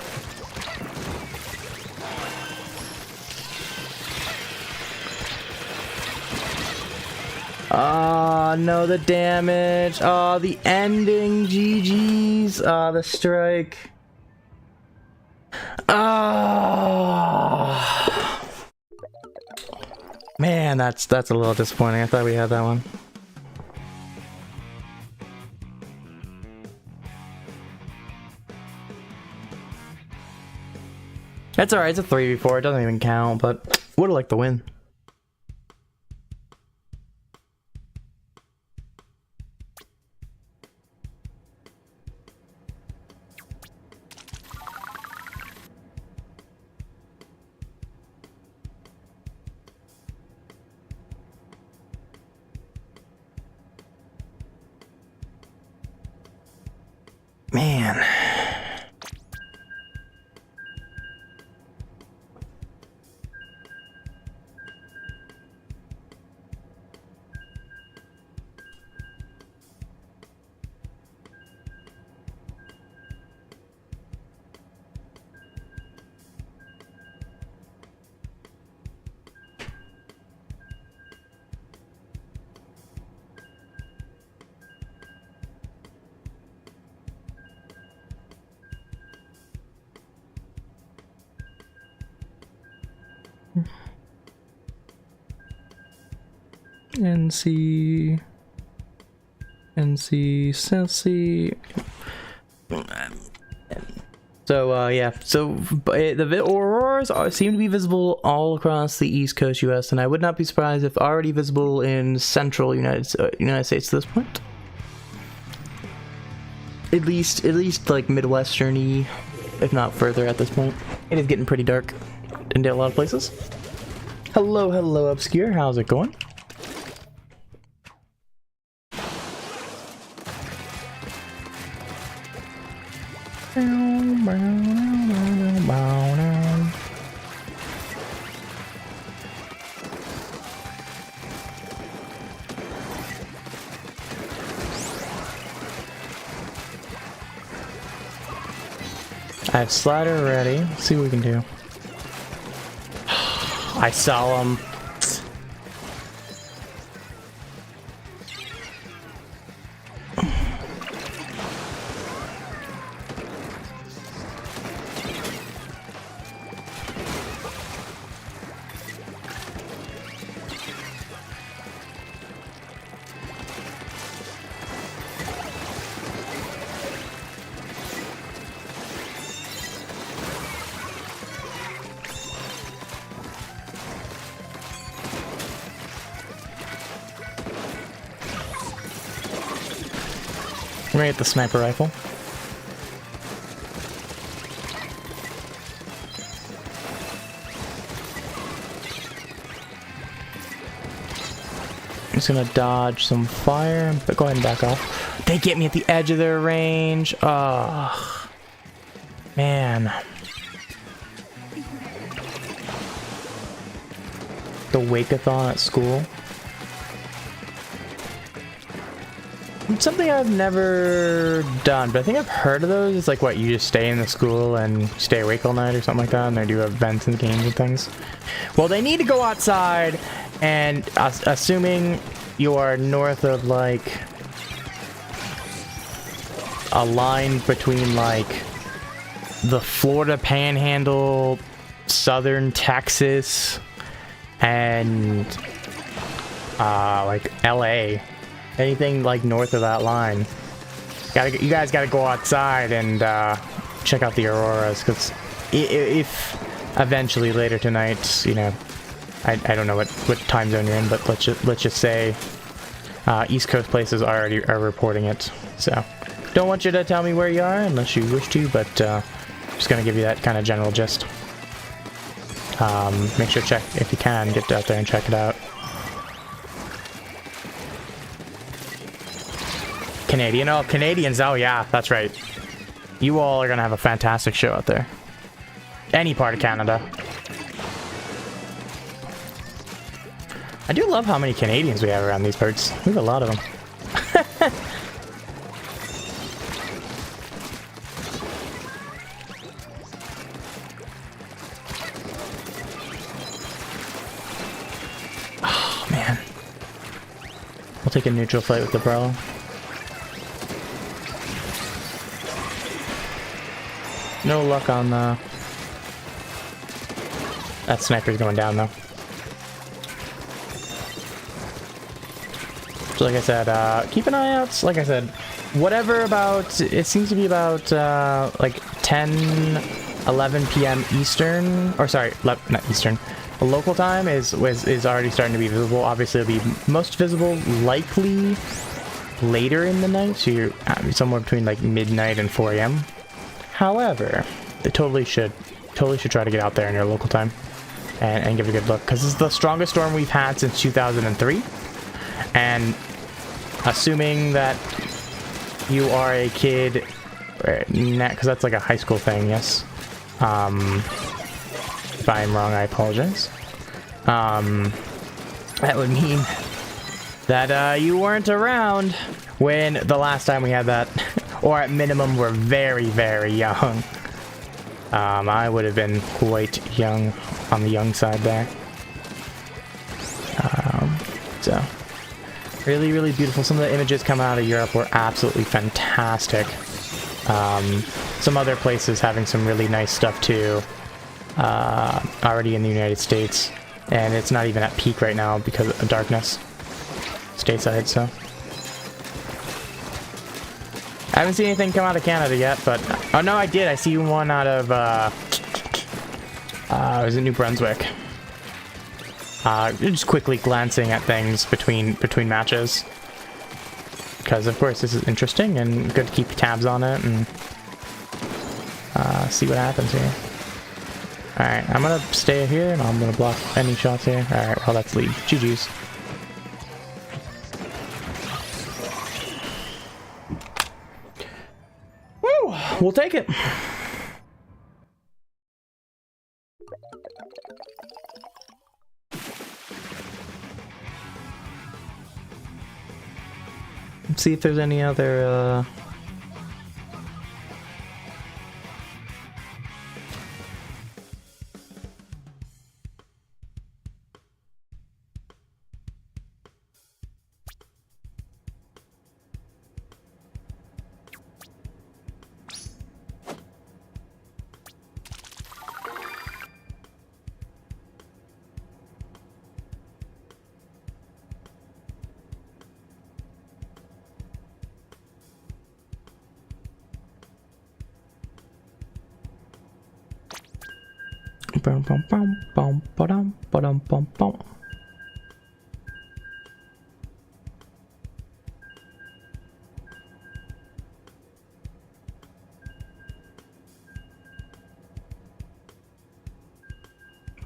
Oh, no, the damage. Oh, the ending. GG's. Oh, the strike. Oh. Man, that's a little disappointing. I thought we had that one. That's alright, it's a 3v4, it doesn't even count, but would've liked the win. Man. NC Celsius. So yeah, so the auroras seem to be visible all across the East Coast U.S., and I would not be surprised if already visible in central United States at this point. At least like Midwestern-y, if not further at this point. It is getting pretty dark in a lot of places. Hello, Obscure. How's it going? I have slider ready. Let's see what we can do. I saw him. I'm gonna get the sniper rifle. I'm just gonna dodge some fire, but go ahead and back off. They get me at the edge of their range. Oh, man. The Wake-a-thon at school. Something I've never done, but I think I've heard of those. It's like, what, you just stay in the school and stay awake all night or something like that, and they do events and games and things. Well, they need to go outside, and assuming you are north of, like, a line between, like, the Florida Panhandle, southern Texas, and, like, LA. Anything like north of that line, you guys gotta go outside and check out the auroras, because if eventually later tonight, you know, I don't know what time zone you're in, but let's just say East Coast places already are reporting it. So don't want you to tell me where you are unless you wish to, but just gonna give you that kind of general gist. Make sure to check if you can get out there and check it out. Canadian. Oh, Canadians. Oh, yeah, that's right. You all are going to have a fantastic show out there. Any part of Canada. I do love how many Canadians we have around these parts. We have a lot of them. Oh, man. We'll take a neutral fight with the bro. No luck on the... That sniper's going down, though. So like I said, keep an eye out. Like I said, whatever about... It seems to be about, like, 10, 11 p.m. Eastern... Or, sorry, not Eastern. Local time is already starting to be visible. Obviously, it'll be most visible, likely, later in the night. So you're somewhere between, like, midnight and 4 a.m. However, they totally should try to get out there in your local time and give it a good look, because this is the strongest storm we've had since 2003. And assuming that you are a kid, because that's like a high school thing, yes. If I am wrong, I apologize. That would mean that you weren't around when the last time we had that. Or at minimum, we're very, very young. I would have been quite young, on the young side there. So, really, really beautiful. Some of the images coming out of Europe were absolutely fantastic. Some other places having some really nice stuff too. Already in the United States. And it's not even at peak right now because of darkness. Stateside, so. I haven't seen anything come out of Canada yet, but... Oh, no, I did. I see one out of, was it New Brunswick? Just quickly glancing at things between matches. Because, of course, this is interesting and good to keep tabs on it and see what happens here. Alright, I'm going to stay here and I'm going to block any shots here. Alright, well, that's lead. GG's. We'll take it. Let's see if there's any other Bum, bum, bum, bum, ba-dum, ba-dum, bum, bum.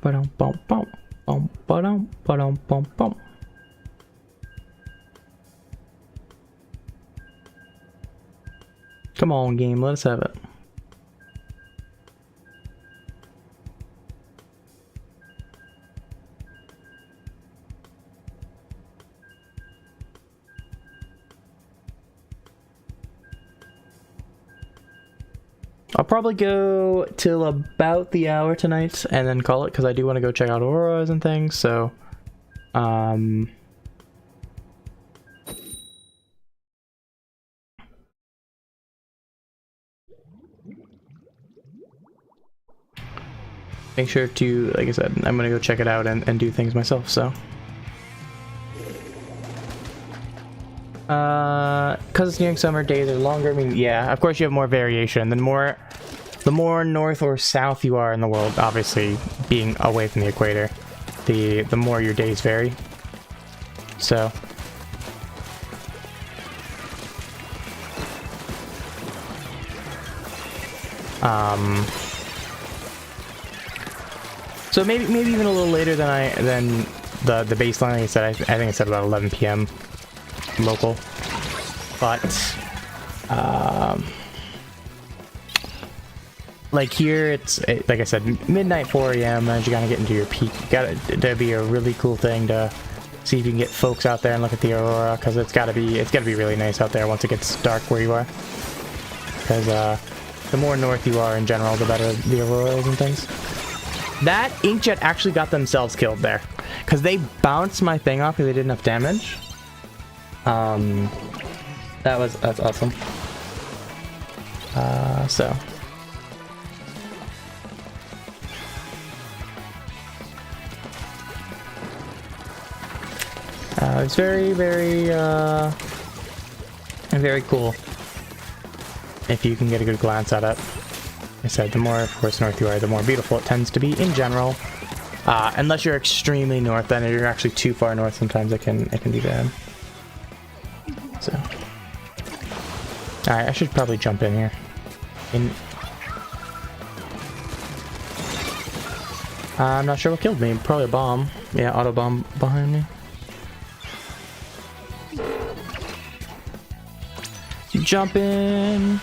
Ba-dum, bum, bum, bum, ba-dum, ba-dum, bum, bum. Come on, game, let us have it. I'll probably go till about the hour tonight and then call it, because I do want to go check out auroras and things, so make sure to, like I said, I'm gonna go check it out and do things myself, so because it's nearing summer, days are longer. I mean, yeah, of course you have more variation. The more north or south you are in the world, obviously being away from the equator, the more your days vary. So so maybe even a little later than the baseline. Like I said, I think I said about 11 p.m. local, but like here it's like I said, midnight, 4 a.m. as you gotta get into your peak. That'd be a really cool thing to see if you can get folks out there and look at the aurora, because it's gotta be really nice out there once it gets dark where you are, because the more north you are in general, the better the aurora is and things. That inkjet actually got themselves killed there, because they bounced my thing off because they did enough damage. That's awesome. So it's very, very, very cool if you can get a good glance at it. Like I said, the more, of course, north you are, the more beautiful it tends to be in general. Unless you're extremely north, then if you're actually too far north, sometimes it can be bad. So, alright, I should probably jump in here. I'm not sure what killed me. Probably a bomb. Yeah, auto bomb behind me. Jump in.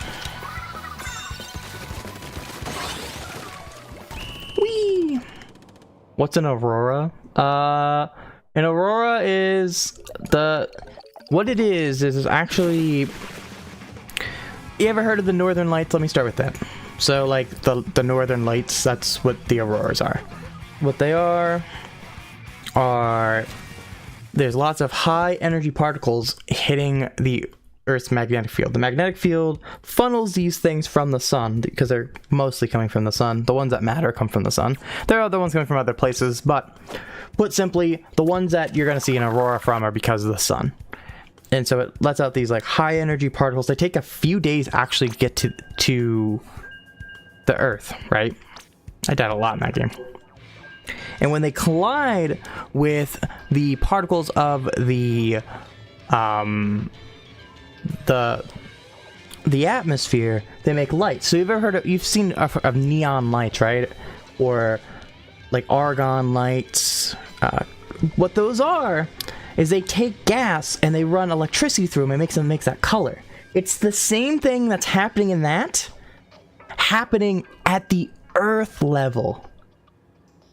Whee! What's an aurora? An aurora is what it is actually, you ever heard of the northern lights? Let me start with that. So like the northern lights, that's what the auroras are. What they are there's lots of high energy particles hitting the Earth's magnetic field. The magnetic field funnels these things from the sun, because they're mostly coming from the sun. The ones that matter come from the sun. There are other ones coming from other places, but put simply, the ones that you're going to see an aurora from are because of the sun. And so it lets out these like high energy particles. They take a few days actually to get to the Earth, right? I died a lot in that game. And when they collide with the particles of the atmosphere, they make light. So you've seen of neon lights, right? Or like argon lights. What those are is they take gas and they run electricity through them and makes that color. It's the same thing that's happening happening at the Earth level.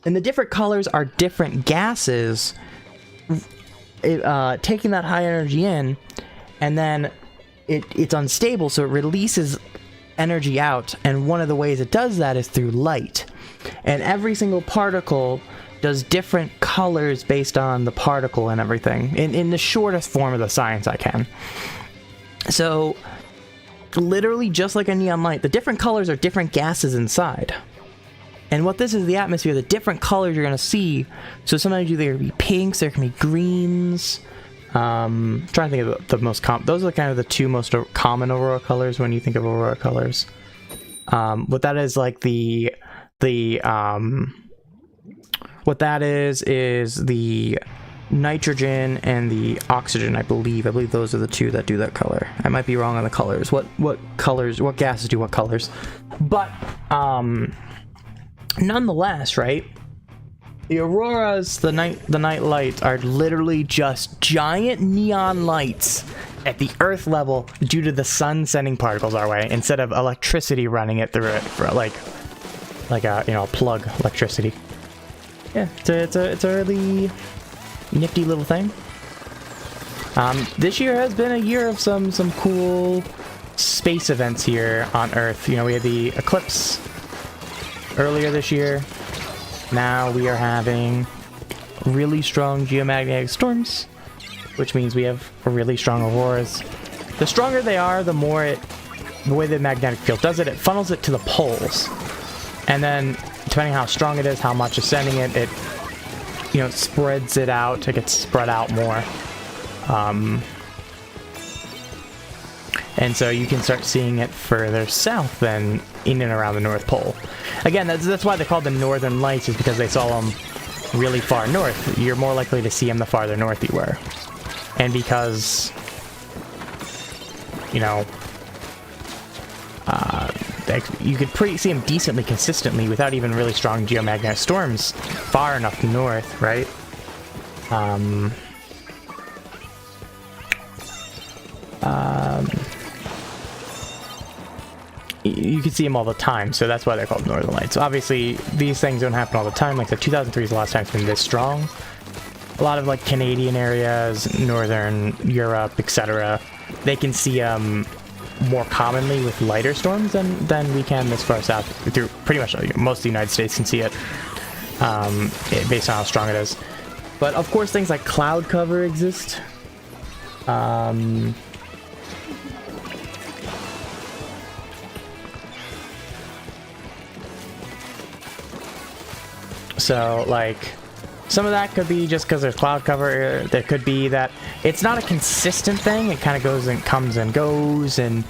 And the different colors are different gases taking that high energy in, and then it's unstable, so it releases energy out, and one of the ways it does that is through light. And every single particle does different colors based on the particle and everything, in the shortest form of the science I can. So literally just like a neon light, the different colors are different gases inside. And what this is, the atmosphere, the different colors you're going to see. So sometimes there can be pinks, there can be greens. I'm trying to think of the most those are kind of the two most common aurora colors when you think of aurora colors. What that is, like the What that is the nitrogen and the oxygen, I believe. I believe those are the two that do that color. I might be wrong on the colors. What colors, what gases do what colors? But, nonetheless, right? The auroras, the night lights, are literally just giant neon lights at the Earth level due to the sun sending particles our way, instead of electricity running it through it, for like a, you know, plug electricity. Yeah, it's a really nifty little thing. This year has been a year of some cool space events here on Earth. You know, we had the eclipse earlier this year. Now we are having really strong geomagnetic storms, which means we have really strong auroras. The stronger they are, the more the way the magnetic field does it, it funnels it to the poles. And then, depending on how strong it is, how much is sending it, you know, spreads it out. It gets spread out more. And so you can start seeing it further south than in and around the North Pole. Again, that's why they're called the Northern Lights, is because they saw them really far north. You're more likely to see them the farther north you were. And because, you know, you could see them decently consistently without even really strong geomagnetic storms far enough north, right? You can see them all the time, so that's why they're called Northern Lights. So obviously, these things don't happen all the time. Like the 2003 is the last time it's been this strong. A lot of like Canadian areas, Northern Europe, etc., they can see more commonly with lighter storms than we can this far south. Through pretty much most of the United States can see it, based on how strong it is. But of course, things like cloud cover exist. So, like, some of that could be just because there's cloud cover. There could be that it's not a consistent thing. It kind of goes and comes and goes, and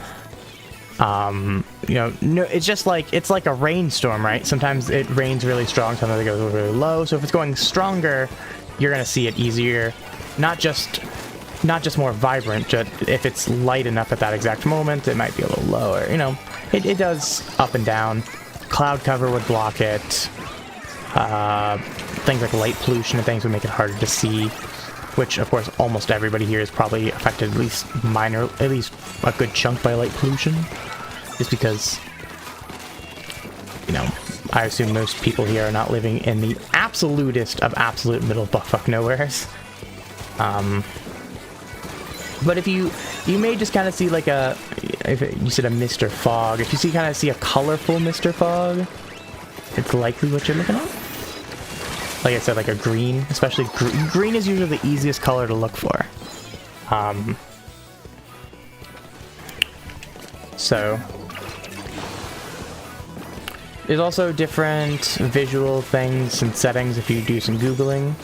you know, no, it's just like, it's like a rainstorm, right? Sometimes it rains really strong, sometimes it goes really low. So if it's going stronger, you're gonna see it easier. Not just more vibrant. Just if it's light enough at that exact moment, it might be a little lower. You know, it does up and down. Cloud cover would block it. Things like light pollution and things would make it harder to see, which of course almost everybody here is probably affected at least a good chunk by light pollution, just because, you know, I assume most people here are not living in the absolutist of absolute middle of buckfuck nowheres. But if you may just kind of see like you said a mist or fog, if you kind of see a colorful mist or fog, it's likely what you're looking at. Like I said, like a green, especially green is usually the easiest color to look for. So there's also different visual things and settings. If you do some Googling,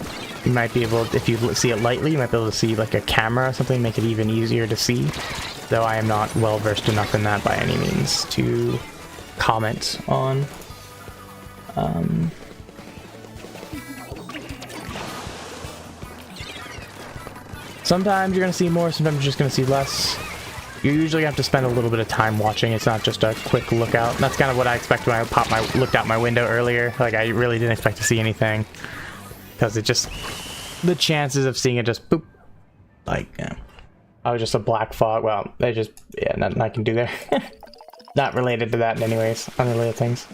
you might be able, if you see it lightly, you might be able to see like a camera or something, make it even easier to see. Though I am not well versed enough in that by any means to comment on. Sometimes you're going to see more, sometimes you're just going to see less. You usually have to spend a little bit of time watching. It's not just a quick lookout. And that's kind of what I expected when I looked out my window earlier. Like, I really didn't expect to see anything. Because it just, the chances of seeing it just boop. Like, yeah. I was just a black fog. Well, they just, yeah, nothing I can do there. Not related to that in any ways. Unrelated things.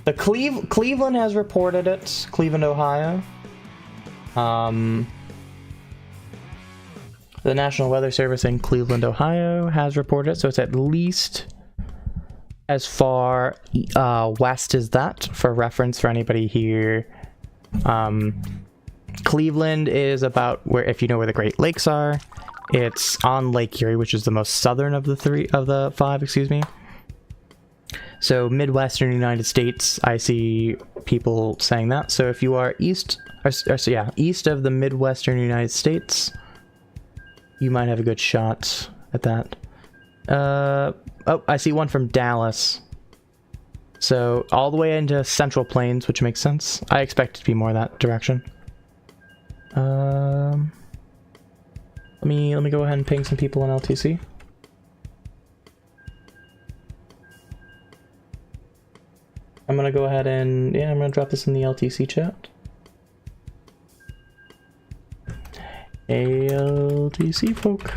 The Cleveland has reported it. Cleveland, Ohio. The National Weather Service in Cleveland, Ohio has reported it, so it's at least as far west as that, for reference for anybody here. Cleveland is about where, if you know where the Great Lakes are, it's on Lake Erie, which is the most southern of the five, excuse me. So Midwestern United States, I see people saying that. So if you are east of the Midwestern United States, you might have a good shot at that. Oh, I see one from Dallas. So all the way into Central Plains, which makes sense. I expect it to be more that direction. Let me go ahead and ping some people in LTC. I'm gonna go ahead and I'm gonna drop this in the LTC chat. Hey, LTC folk.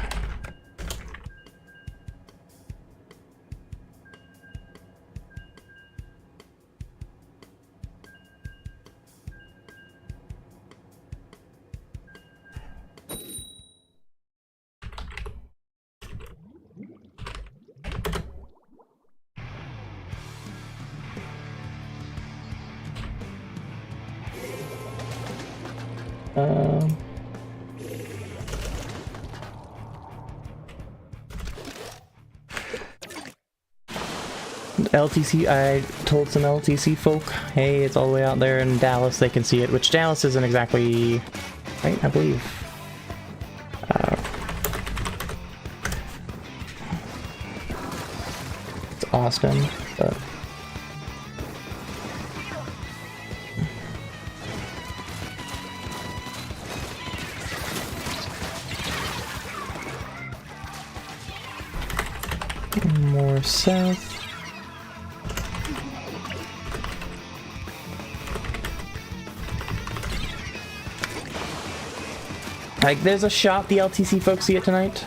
LTC, I told some LTC folk, hey, it's all the way out there in Dallas, they can see it, which Dallas isn't exactly, right, I believe. It's Austin, but... more south. Like, there's a shot the LTC folks see it tonight.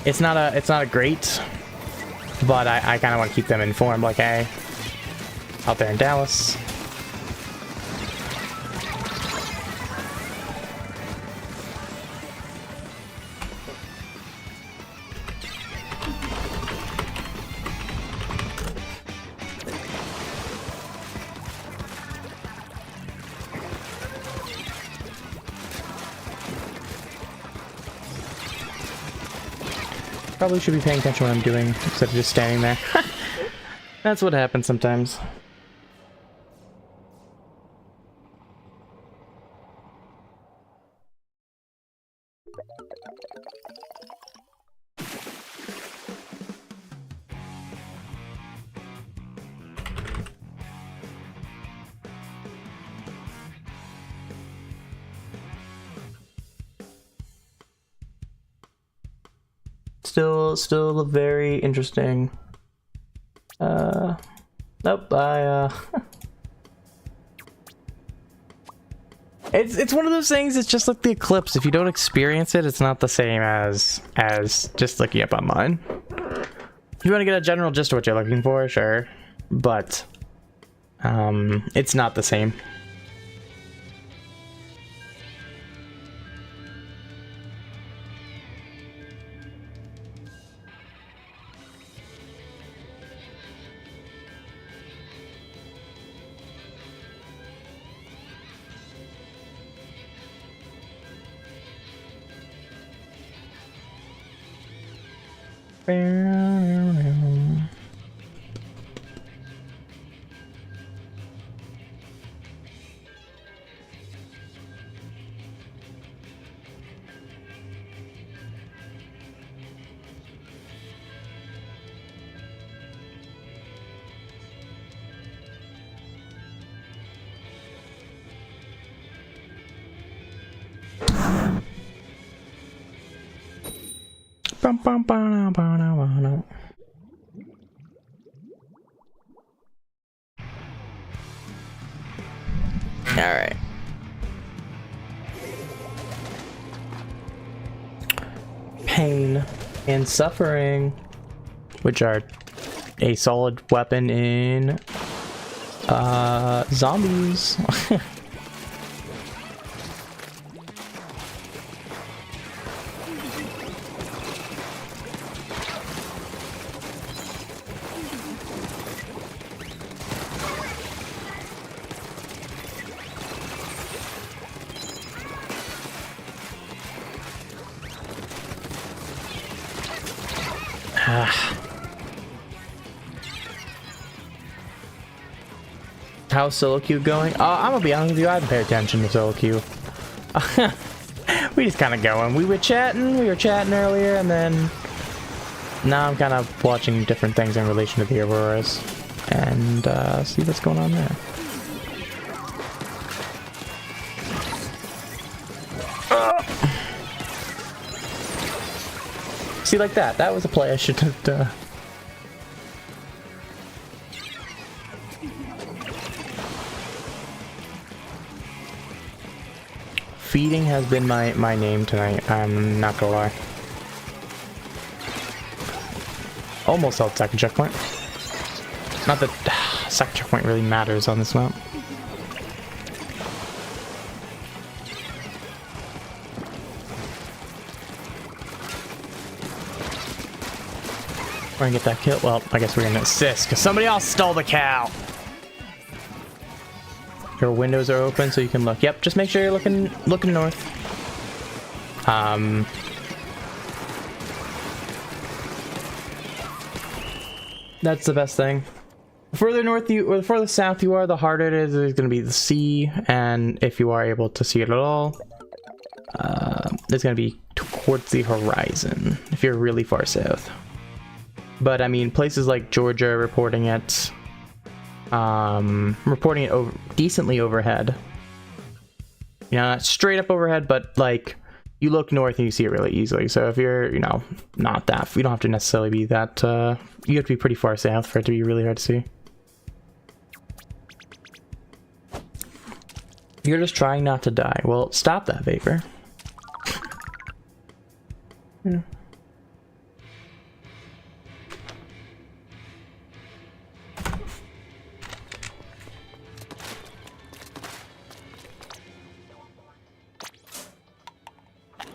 It's not a great, but I kind of want to keep them informed. Like, hey, out there in Dallas. Probably should be paying attention to what I'm doing instead of just standing there. That's what happens sometimes. Still very interesting. Nope, It's one of those things, it's just like the eclipse. If you don't experience it, it's not the same as just looking up online. If you want to get a general gist of what you're looking for, sure. But it's not the same. Alright. Pain and suffering, which are a solid weapon in zombies. How's solo queue going? I'm gonna be honest with you, I haven't paid attention to solo queue. We just kind of going. We were chatting earlier, and then now I'm kind of watching different things in relation to the Auroras. and see what's going on there. See, like that. That was a play I should have done. Feeding has been my name tonight. I'm not gonna lie. Almost held second checkpoint. Not that second checkpoint really matters on this map. We're gonna get that kill. Well, I guess we're gonna assist because somebody else stole the cow. Your windows are open so you can look. Yep, just make sure you're looking north. That's the best thing. The further north you or the further south you are, the harder it is. There's going to be the sea, and if you are able to see it at all, it's going to be towards the horizon if you're really far south. But I mean, places like Georgia are reporting it decently overhead. You know, not straight up overhead, but like you look north and you see it really easily. So if you're, you know, not that, you don't have to necessarily be that, you have to be pretty far south for it to be really hard to see. You're just trying not to die. Well, stop that, Vapor. Yeah.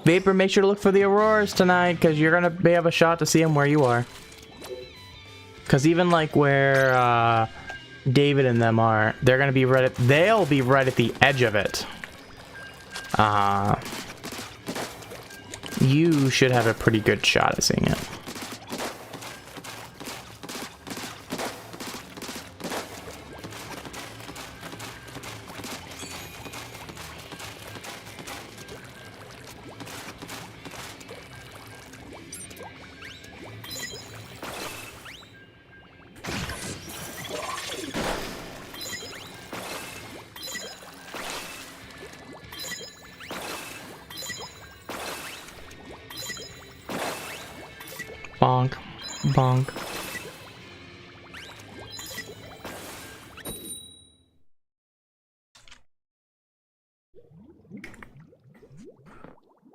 Vapor, make sure to look for the auroras tonight, because you're gonna have a shot to see them where you are. Because even like where David and them are, they're gonna be right at, they'll be right at the edge of it. You should have a pretty good shot at seeing it. Bonk. Bonk.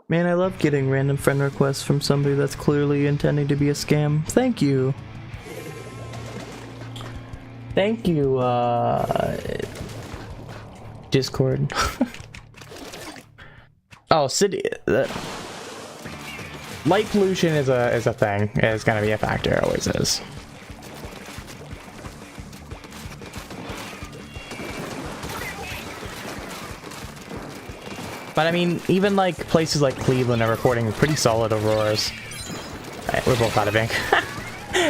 Man, I love getting random friend requests from somebody that's clearly intending to be a scam. Thank you. Thank you, Discord. Oh, city... light pollution is a thing. It's gonna be a factor. It always is. But I mean, even like places like Cleveland are reporting pretty solid auroras. Right, we're both out of ink.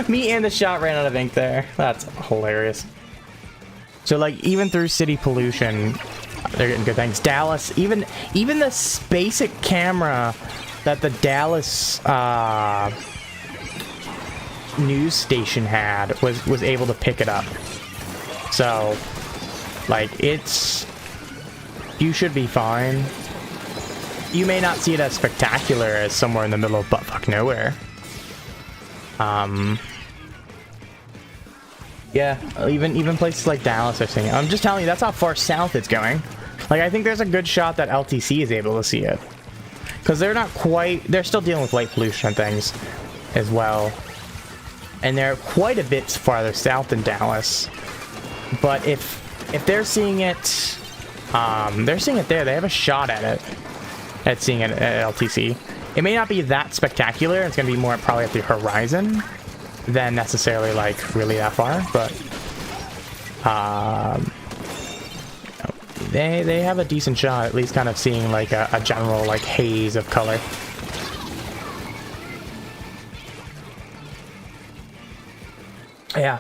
Me and the shot ran out of ink there. That's hilarious. So like even through city pollution, they're getting good things. Dallas, even this basic camera that the Dallas news station had was able to pick it up. So like you should be fine. You may not see it as spectacular as somewhere in the middle of buttfuck nowhere. Yeah, even places like Dallas are seeing it. I'm just telling you, that's how far south it's going. Like, I think there's a good shot that LTC is able to see it. Because they're still dealing with light pollution and things as well. And they're quite a bit farther south than Dallas. But if they're seeing it, there, they have a shot at it. At seeing it at LTC. It may not be that spectacular. It's going to be more probably at the horizon than necessarily like really that far, but they have a decent shot, at least kind of seeing like a general like haze of color. Yeah.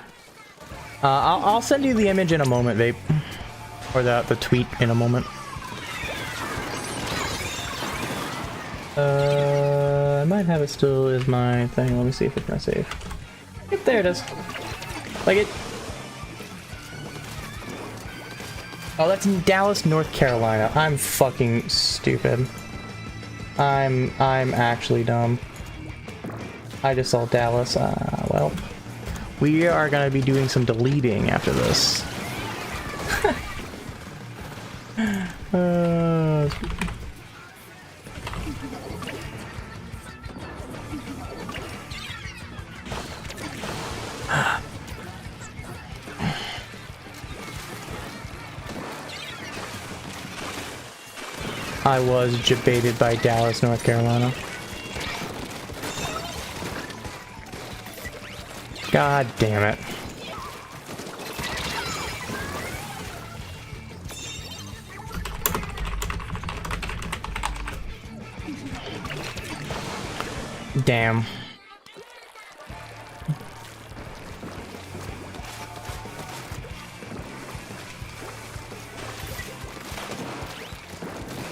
I'll send you the image in a moment, Vape. Or the tweet in a moment. I might have it still as my thing. Let me see if it's my save. Yep, there it is. Like Oh, that's in Dallas, North Carolina. I'm fucking stupid. I'm actually dumb. I just saw Dallas. Well, we are gonna be doing some deleting after this. I was debated by Dallas, North Carolina. God damn it. Damn.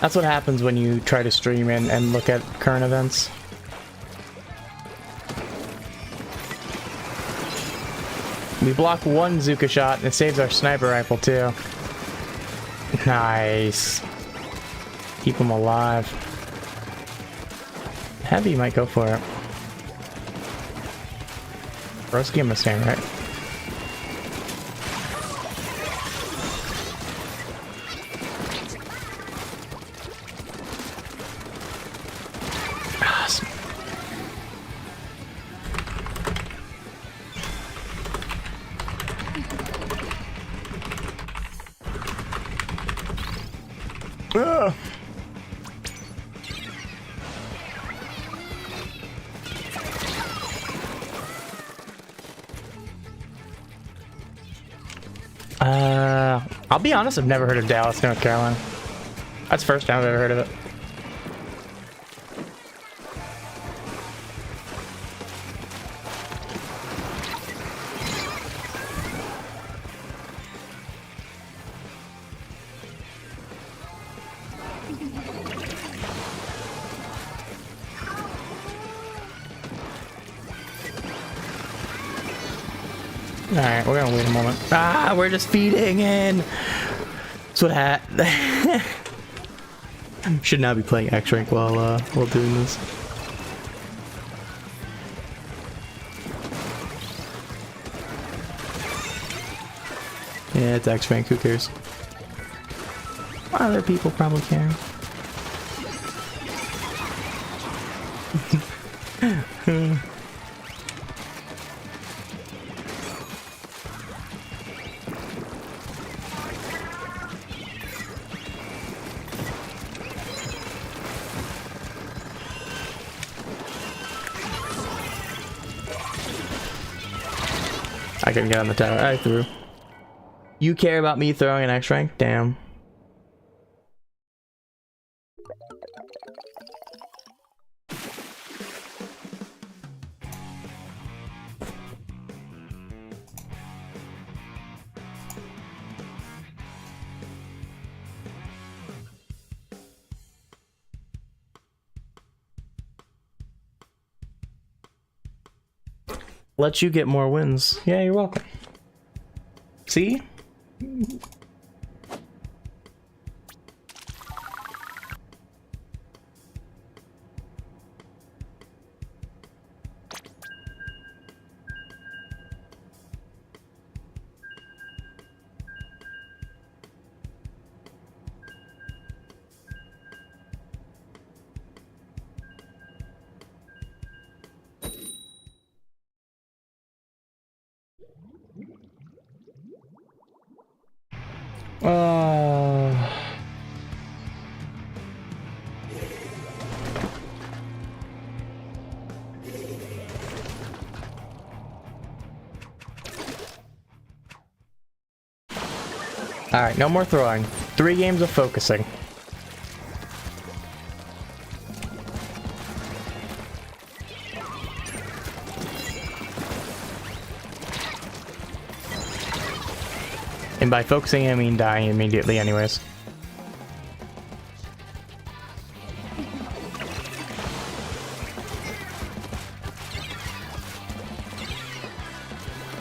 That's what happens when you try to stream and look at current events. We block one Zuka shot and it saves our sniper rifle too. Nice. Keep him alive. Heavy might go for it. Broski, I'm gonna stand right. I'll be honest, I've never heard of Dallas, North Carolina. That's the first time I've ever heard of it. Alright, we're gonna wait a moment. Ah, we're just feeding in! That's what should not be playing X-Rank while doing this. Yeah, it's X-Rank, who cares? Other people probably care. I couldn't get on the tower. I threw. You care about me throwing an X-Rank? Damn. Let you get more wins. Yeah, you're welcome. See? Alright, no more throwing. 3 games of focusing. And by focusing, I mean dying immediately anyways.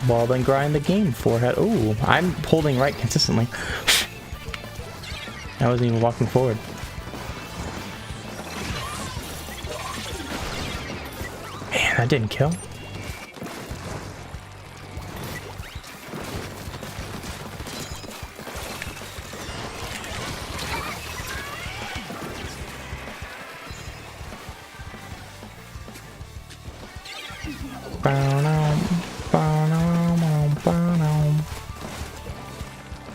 Well, then grind the game, forehead. Ooh, I'm holding right consistently. I wasn't even walking forward. Man, that didn't kill.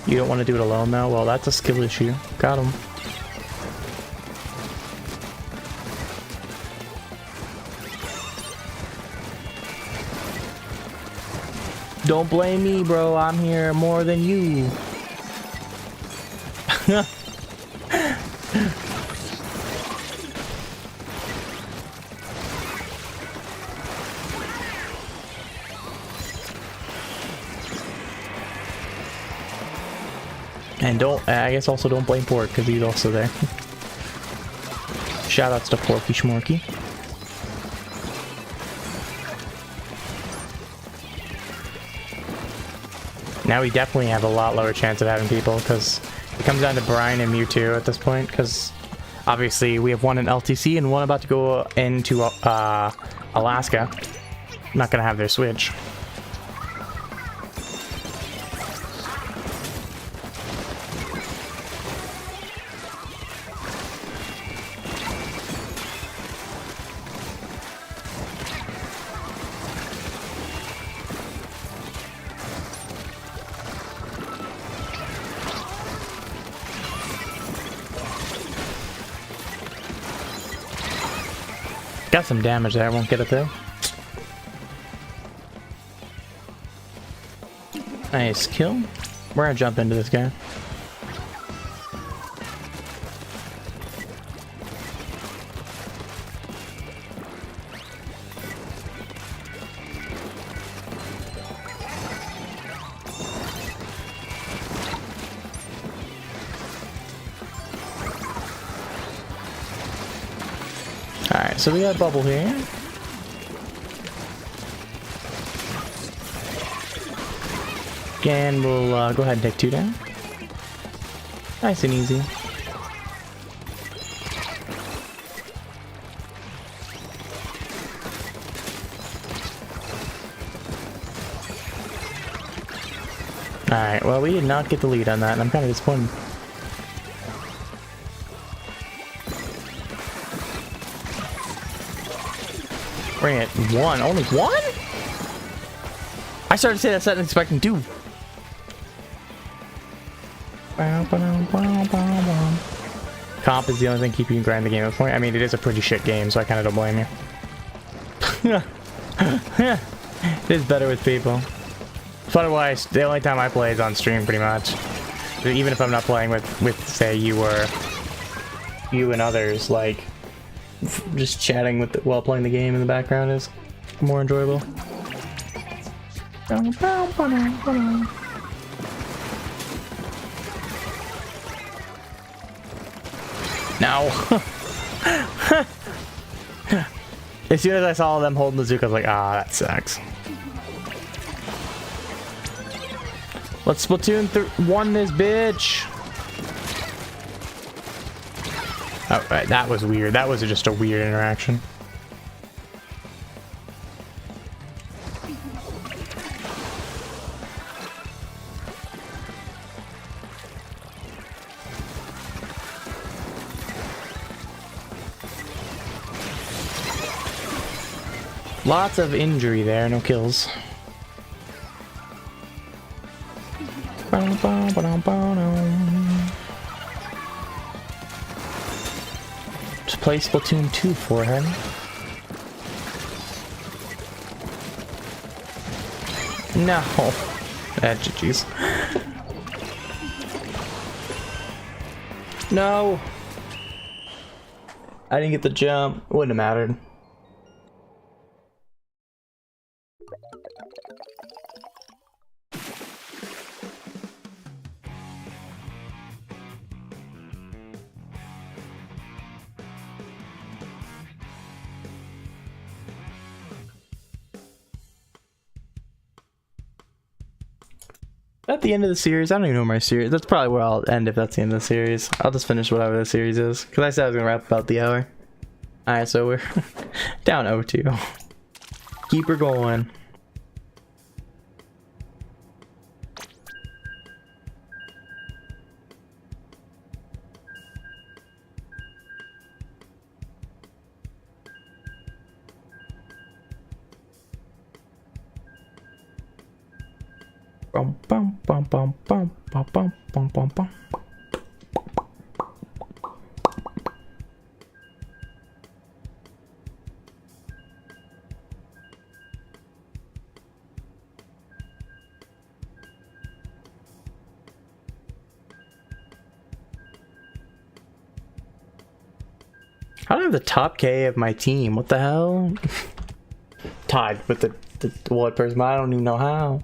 You don't want to do it alone though? Well, that's a skill issue. Got him. Don't blame me, bro. I'm here more than you. And I guess also don't blame Pork, because he's also there. Shoutouts to Porky Schmorky. Now we definitely have a lot lower chance of having people, because it comes down to Brian and Mewtwo at this point, because obviously we have one in LTC and one about to go into Alaska. Not going to have their Switch. Got some damage there, I won't get it though. Nice kill. We're gonna jump into this guy. Alright, so we got a bubble here. Again, we'll go ahead and take 2 down. Nice and easy. Alright, well, we did not get the lead on that, and I'm kind of disappointed. Bring it. 1. Only 1? I started to say that set expecting 2. Comp is the only thing keeping you grinding the game at this point. I mean, it is a pretty shit game, so I kind of don't blame you. It is better with people. It's otherwise, the only time I play is on stream, pretty much. Even if I'm not playing with say, you and others, like, just chatting with while playing the game in the background is more enjoyable. No. As soon as I saw them holding the Zuka, I was like, ah, that sucks. Let's Splatoon 1 this bitch. Oh, right, that was weird. That was just a weird interaction. Lots of injury there, no kills. Just play Splatoon 2 for him. No. GG's. No. I didn't get the jump. Wouldn't have mattered. At the end of the series, I don't even know my series. That's probably where I'll end if that's the end of the series. I'll just finish whatever the series is. Because I said I was going to wrap about the hour. Alright, so we're down 0-2. Keep her going. Bum bum bum bum bum bum bum bum bum bum. I don't have the top K of my team. What the hell? Tied with the one person, but I don't even know how.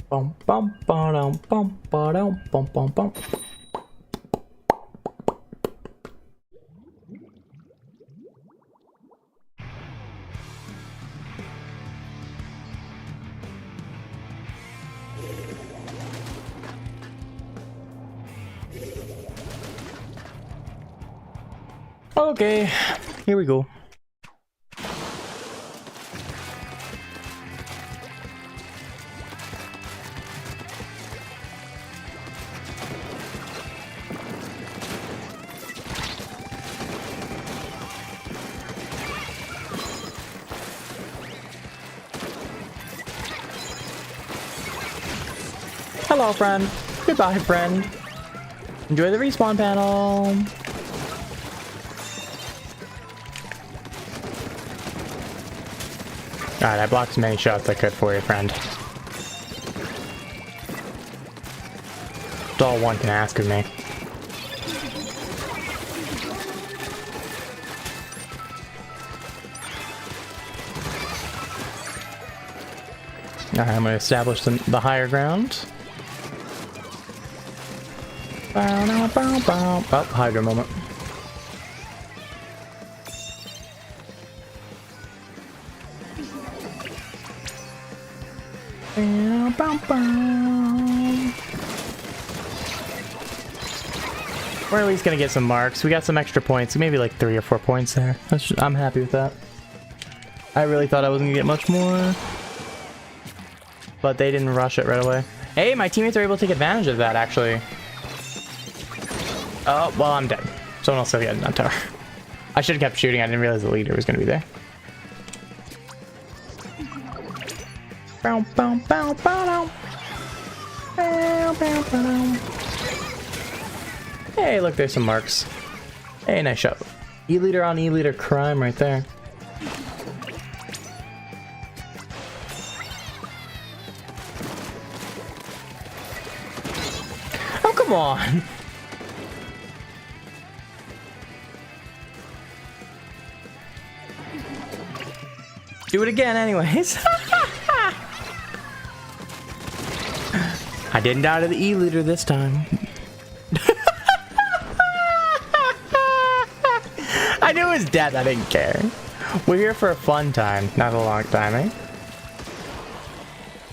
Bum bum ba-dum bum ba-dum bum bum bum. Okay, here we go. Hello, friend. Goodbye, friend. Enjoy the respawn panel. Alright, I blocked as many shots as I could for you, friend. That's all one can ask of me. Alright, I'm going to establish the higher ground. Oh, Hydra moment. We're at least gonna get some marks. We got some extra points, maybe like 3 or 4 points there. I'm happy with that. I really thought I wasn't gonna get much more, but they didn't rush it right away. Hey, my teammates are able to take advantage of that, actually. Oh, well, I'm dead. Someone else still got that tower. I should have kept shooting. I didn't realize the leader was going to be there. Bow, bow, bow, bow, bow, bow, bow. Hey, look, there's some marks. Hey, nice shot. E-leader on E-leader crime right there. Oh, come on. Do it again anyways. I didn't die to the E-leader this time. I knew it was dead, I didn't care. We're here for a fun time, not a long time, eh?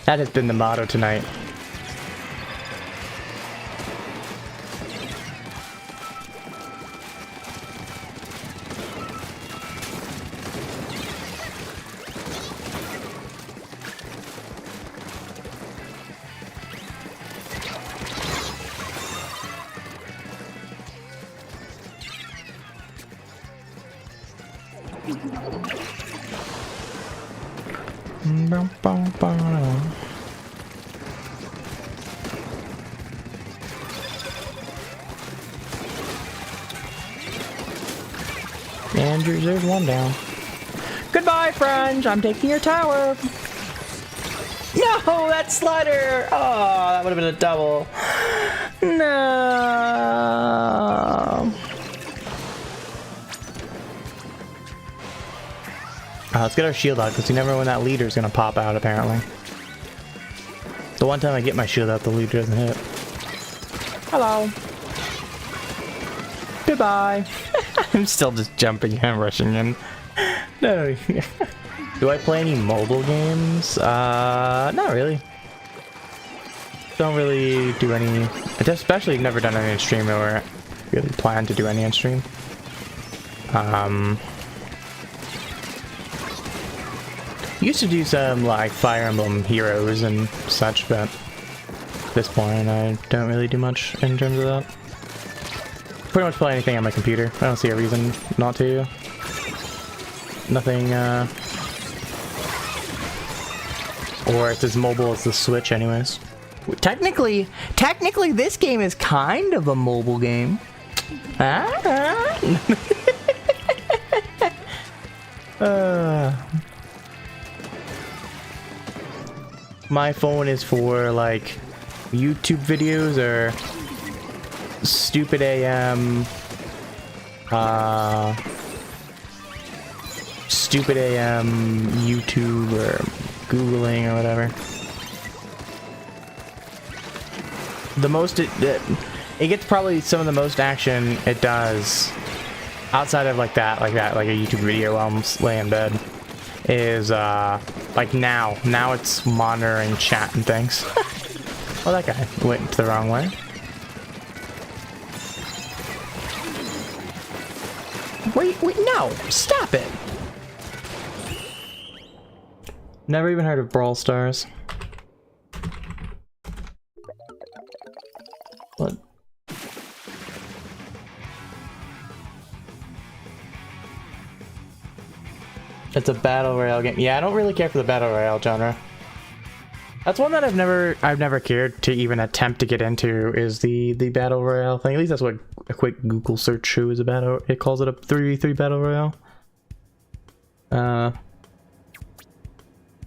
That has been the motto tonight. Andrews, there's one down. Goodbye, friend. I'm taking your tower. No, that slider. Oh, that would have been a double. No. Let's get our shield out, because you never know when that leader's gonna pop out, apparently. The one time I get my shield out, the leader doesn't hit. Hello. Goodbye. I'm still just jumping and rushing in. No. Do I play any mobile games? Not really. Don't really do any... Especially never done any in stream or really plan to do any in stream. Used to do some like Fire Emblem Heroes and such, but at this point I don't really do much in terms of that. Pretty much play anything on my computer. I don't see a reason not to. Nothing, or it's as mobile as the Switch anyways. Technically this game is kind of a mobile game. My phone is for like YouTube videos or stupid AM YouTube or Googling or whatever. The most it gets probably some of the most action it does outside of like a YouTube video while I'm laying in bed is like now it's monitoring chat and things. Well, that guy went the wrong way. Wait, no! Stop it! Never even heard of Brawl Stars. What? It's a battle royale game. Yeah, I don't really care for the battle royale genre. That's one that I've never cared to even attempt to get into, is the battle royale thing. At least that's what a quick Google search shows about it. It calls it a 3v3 battle royale.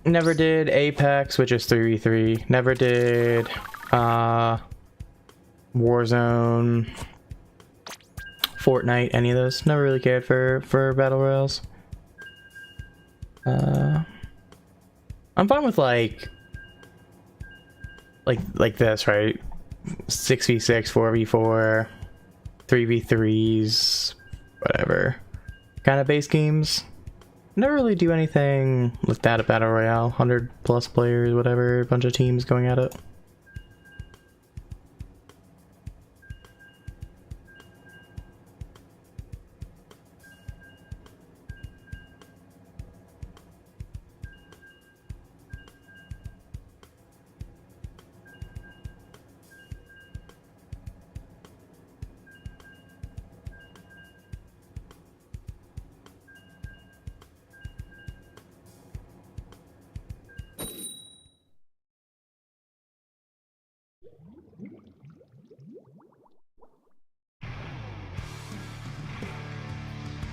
Never did Apex, which is 3v3. Never did Warzone, Fortnite, any of those. Never really cared for battle royales. I'm fine with like this, right? 6v6, 4v4, 3v3s, whatever kind of base games. Never really do anything like that at battle royale. 100+ players, whatever, a bunch of teams going at it.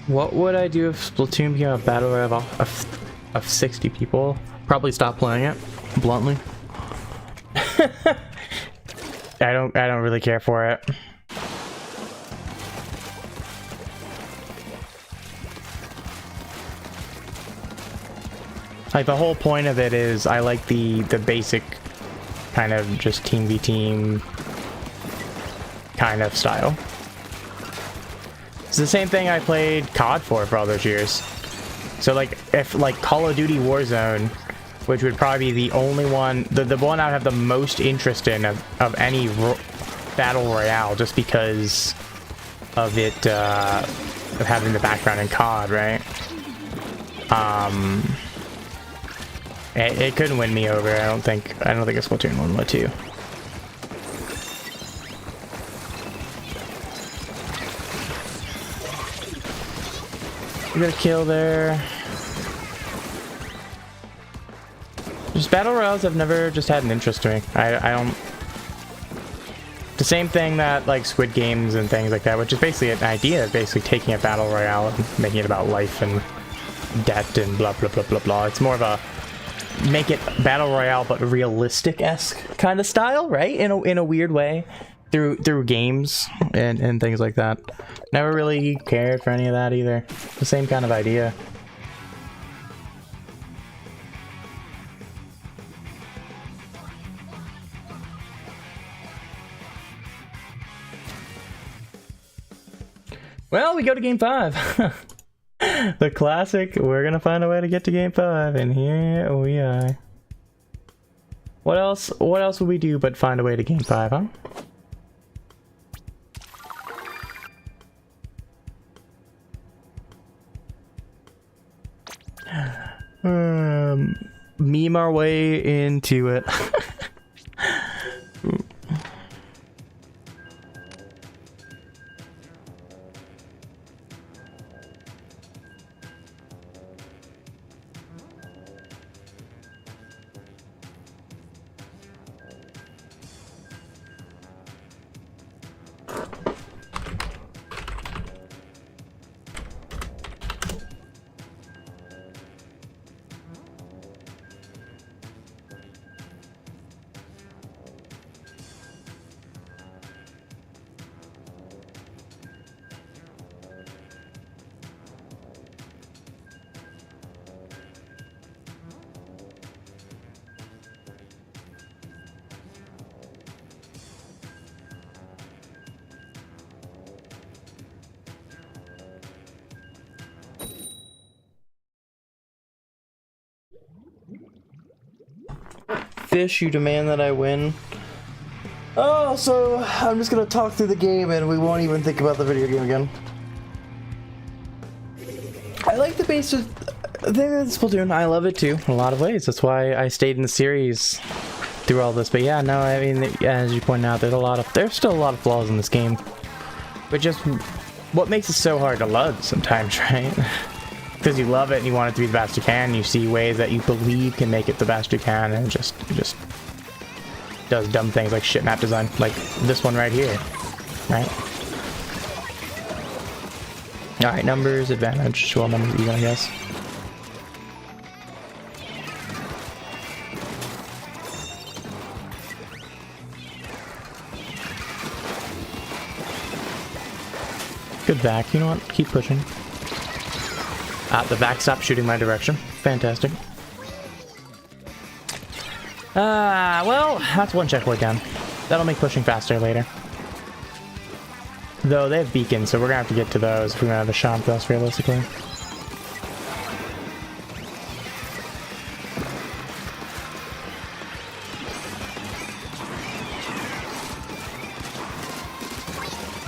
What would I do if Splatoon became a battle royale of 60 people? Probably stop playing it, bluntly. I don't really care for it. Like, the whole point of it is I like the basic kind of just team v team kind of style. It's the same thing I played COD for all those years. So like, if like Call of Duty Warzone, which would probably be the only one, the one I'd have the most interest in of any battle royale, just because of it, of having the background in COD, right? It couldn't win me over. I don't think a Splatoon 1 would too. We got a kill there. Just battle royales have never just had an interest to me. I don't. The same thing that like Squid Games and things like that, which is basically an idea of basically taking a battle royale and making it about life and death and blah blah blah blah blah. It's more of a make it battle royale but realistic-esque kind of style, right? In a weird way, through games and things like that. Never really cared for any of that either. The same kind of idea. Well, we go to game 5. The classic, we're gonna find a way to get to game 5, and here we are. What else would we do but find a way to game 5, huh? Meme our way into it. Fish, you demand that I win. Oh, so I'm just gonna talk through the game and we won't even think about the video game again. I like the base of Splatoon. I love it too in a lot of ways. That's why I stayed in the series through all this. But yeah, no, I mean, as you point out, there's still a lot of flaws in this game. But just what makes it so hard to love sometimes, right? Because you love it and you want it to be the best you can. You see ways that you believe can make it the best you can, and it just does dumb things like shit map design, like this one right here, right? All right, numbers advantage. Well, numbers even, I guess. Good back. You know what? Keep pushing. The back stopped shooting my direction. Fantastic. Well, that's one checkpoint down. That'll make pushing faster later. Though they have beacons, so we're gonna have to get to those if we're gonna have a shot at those realistically.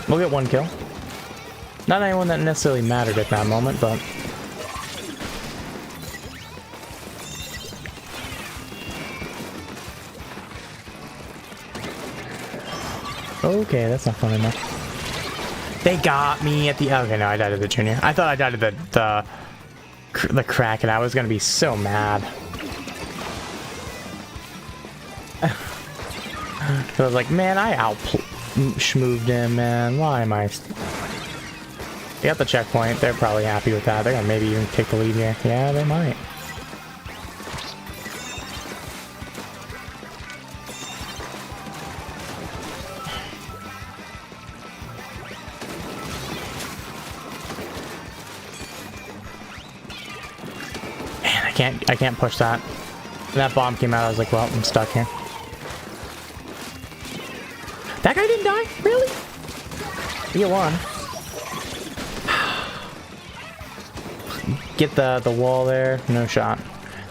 We'll get one kill. Not anyone that necessarily mattered at that moment, but... Okay, that's not fun enough. They got me at the... Okay, no, I died at the junior. I thought I died at the crack, and I was gonna be so mad. I was like, man, I out-schmooved him, man. Why am I... They got the checkpoint. They're probably happy with that. They're gonna maybe even take the lead here. Yeah, they might. I can't push that. When that bomb came out, I was like, well, I'm stuck here. That guy didn't die? Really? You won. Get the wall there. No shot.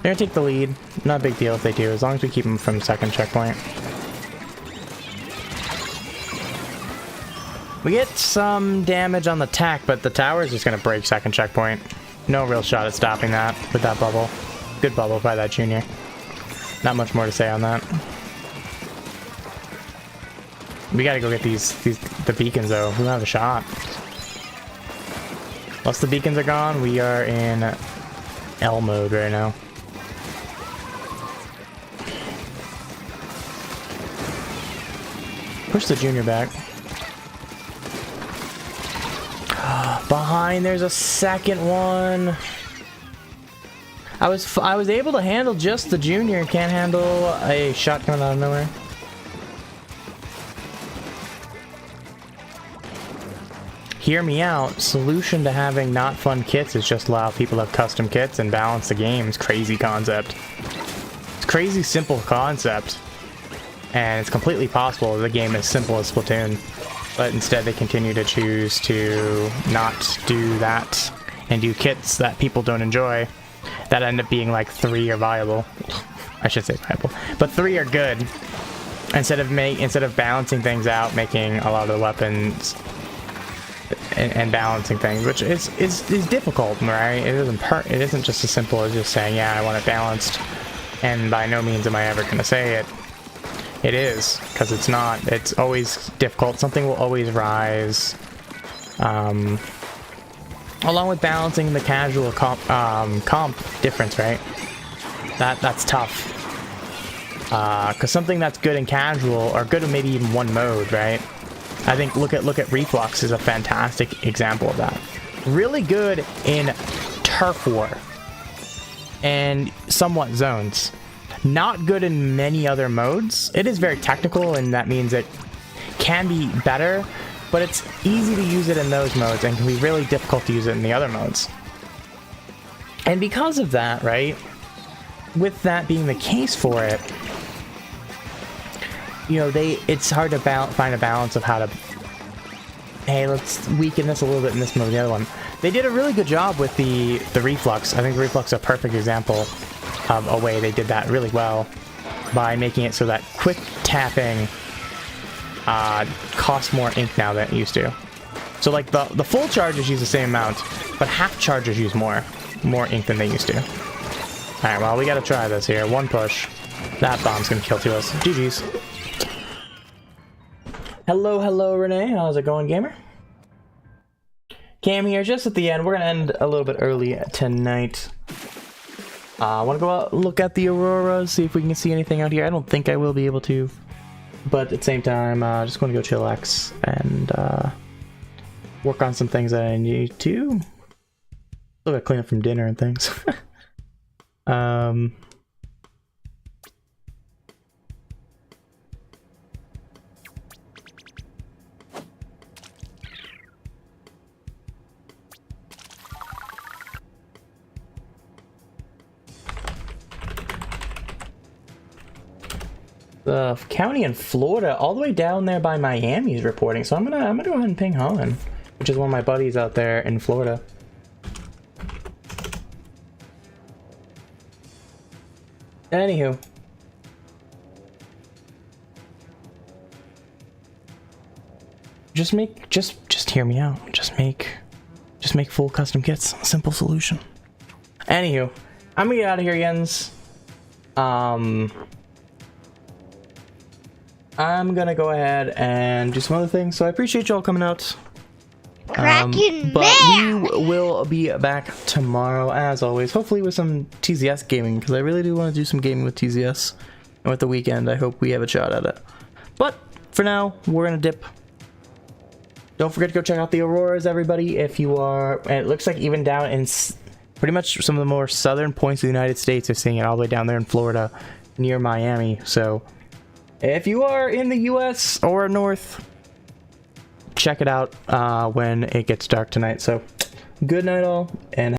They're gonna take the lead. Not a big deal if they do, as long as we keep them from second checkpoint. We get some damage on the tack, but the tower is just gonna break second checkpoint. No real shot at stopping that with that bubble. Good bubble by that junior. Not much more to say on that. We gotta go get the beacons though. We don't have a shot. Once the beacons are gone, we are in L mode right now. Push the junior back. Behind, there's a second one. I was able to handle just the junior. Can't handle a shot coming out of nowhere. Hear me out. Solution to having not fun kits is just allow people to have custom kits and balance the game. It's crazy concept. It's crazy simple concept. And it's completely possible with a game as simple as Splatoon. but instead they continue to choose to not do that and do kits that people don't enjoy that end up being like 3 are viable. I should say viable, but 3 are good. Instead of balancing things out, making a lot of the weapons and balancing things, which is difficult, right? It isn't just as simple as just saying, yeah, I want it balanced, and by no means am I ever gonna say it. It is, because it's not. It's always difficult. Something will always rise. Along with balancing the casual comp difference, right? That's tough. Because something that's good in casual, or good in maybe even one mode, right? I think look at Reflux is a fantastic example of that. Really good in Turf War and somewhat zones. Not good in many other modes. It is very technical, and that means it can be better, but it's easy to use it in those modes and can be really difficult to use it in the other modes. And because of that, right, with that being the case for it, you know, it's hard to find a balance of how to, hey, let's weaken this a little bit in this mode and the other one. They did a really good job with the Reflux. I think the Reflux is a perfect example of a way they did that really well by making it so that quick tapping costs more ink now than it used to. So like the full charges use the same amount, but half charges use more ink than they used to. Alright, well, we gotta try this here. One push. That bomb's gonna kill 2 of us. GG's. Hello, Renee. How's it going, gamer? Cam here, just at the end. We're gonna end a little bit early tonight. I want to go out and look at the auroras, see if we can see anything out here. I don't think I will be able to, but at the same time, just going to go chillax and work on some things that I need to. Still gotta clean up from dinner and things. The county in Florida, all the way down there by Miami, is reporting. So I'm gonna go ahead and ping Holland, which is one of my buddies out there in Florida. Anywho, just hear me out. Just make full custom kits. Simple solution. Anywho, I'm gonna get out of here, Jens. I'm gonna go ahead and do some other things, so I appreciate y'all coming out. But we will be back tomorrow, as always, hopefully with some TZS gaming, because I really do want to do some gaming with TZS. And with the weekend, I hope we have a shot at it. But for now, we're gonna dip. Don't forget to go check out the auroras, everybody, if you are. And it looks like even down in pretty much some of the more southern points of the United States are seeing it all the way down there in Florida, near Miami, so if you are in the US or north, check it out when it gets dark tonight. So good night all, and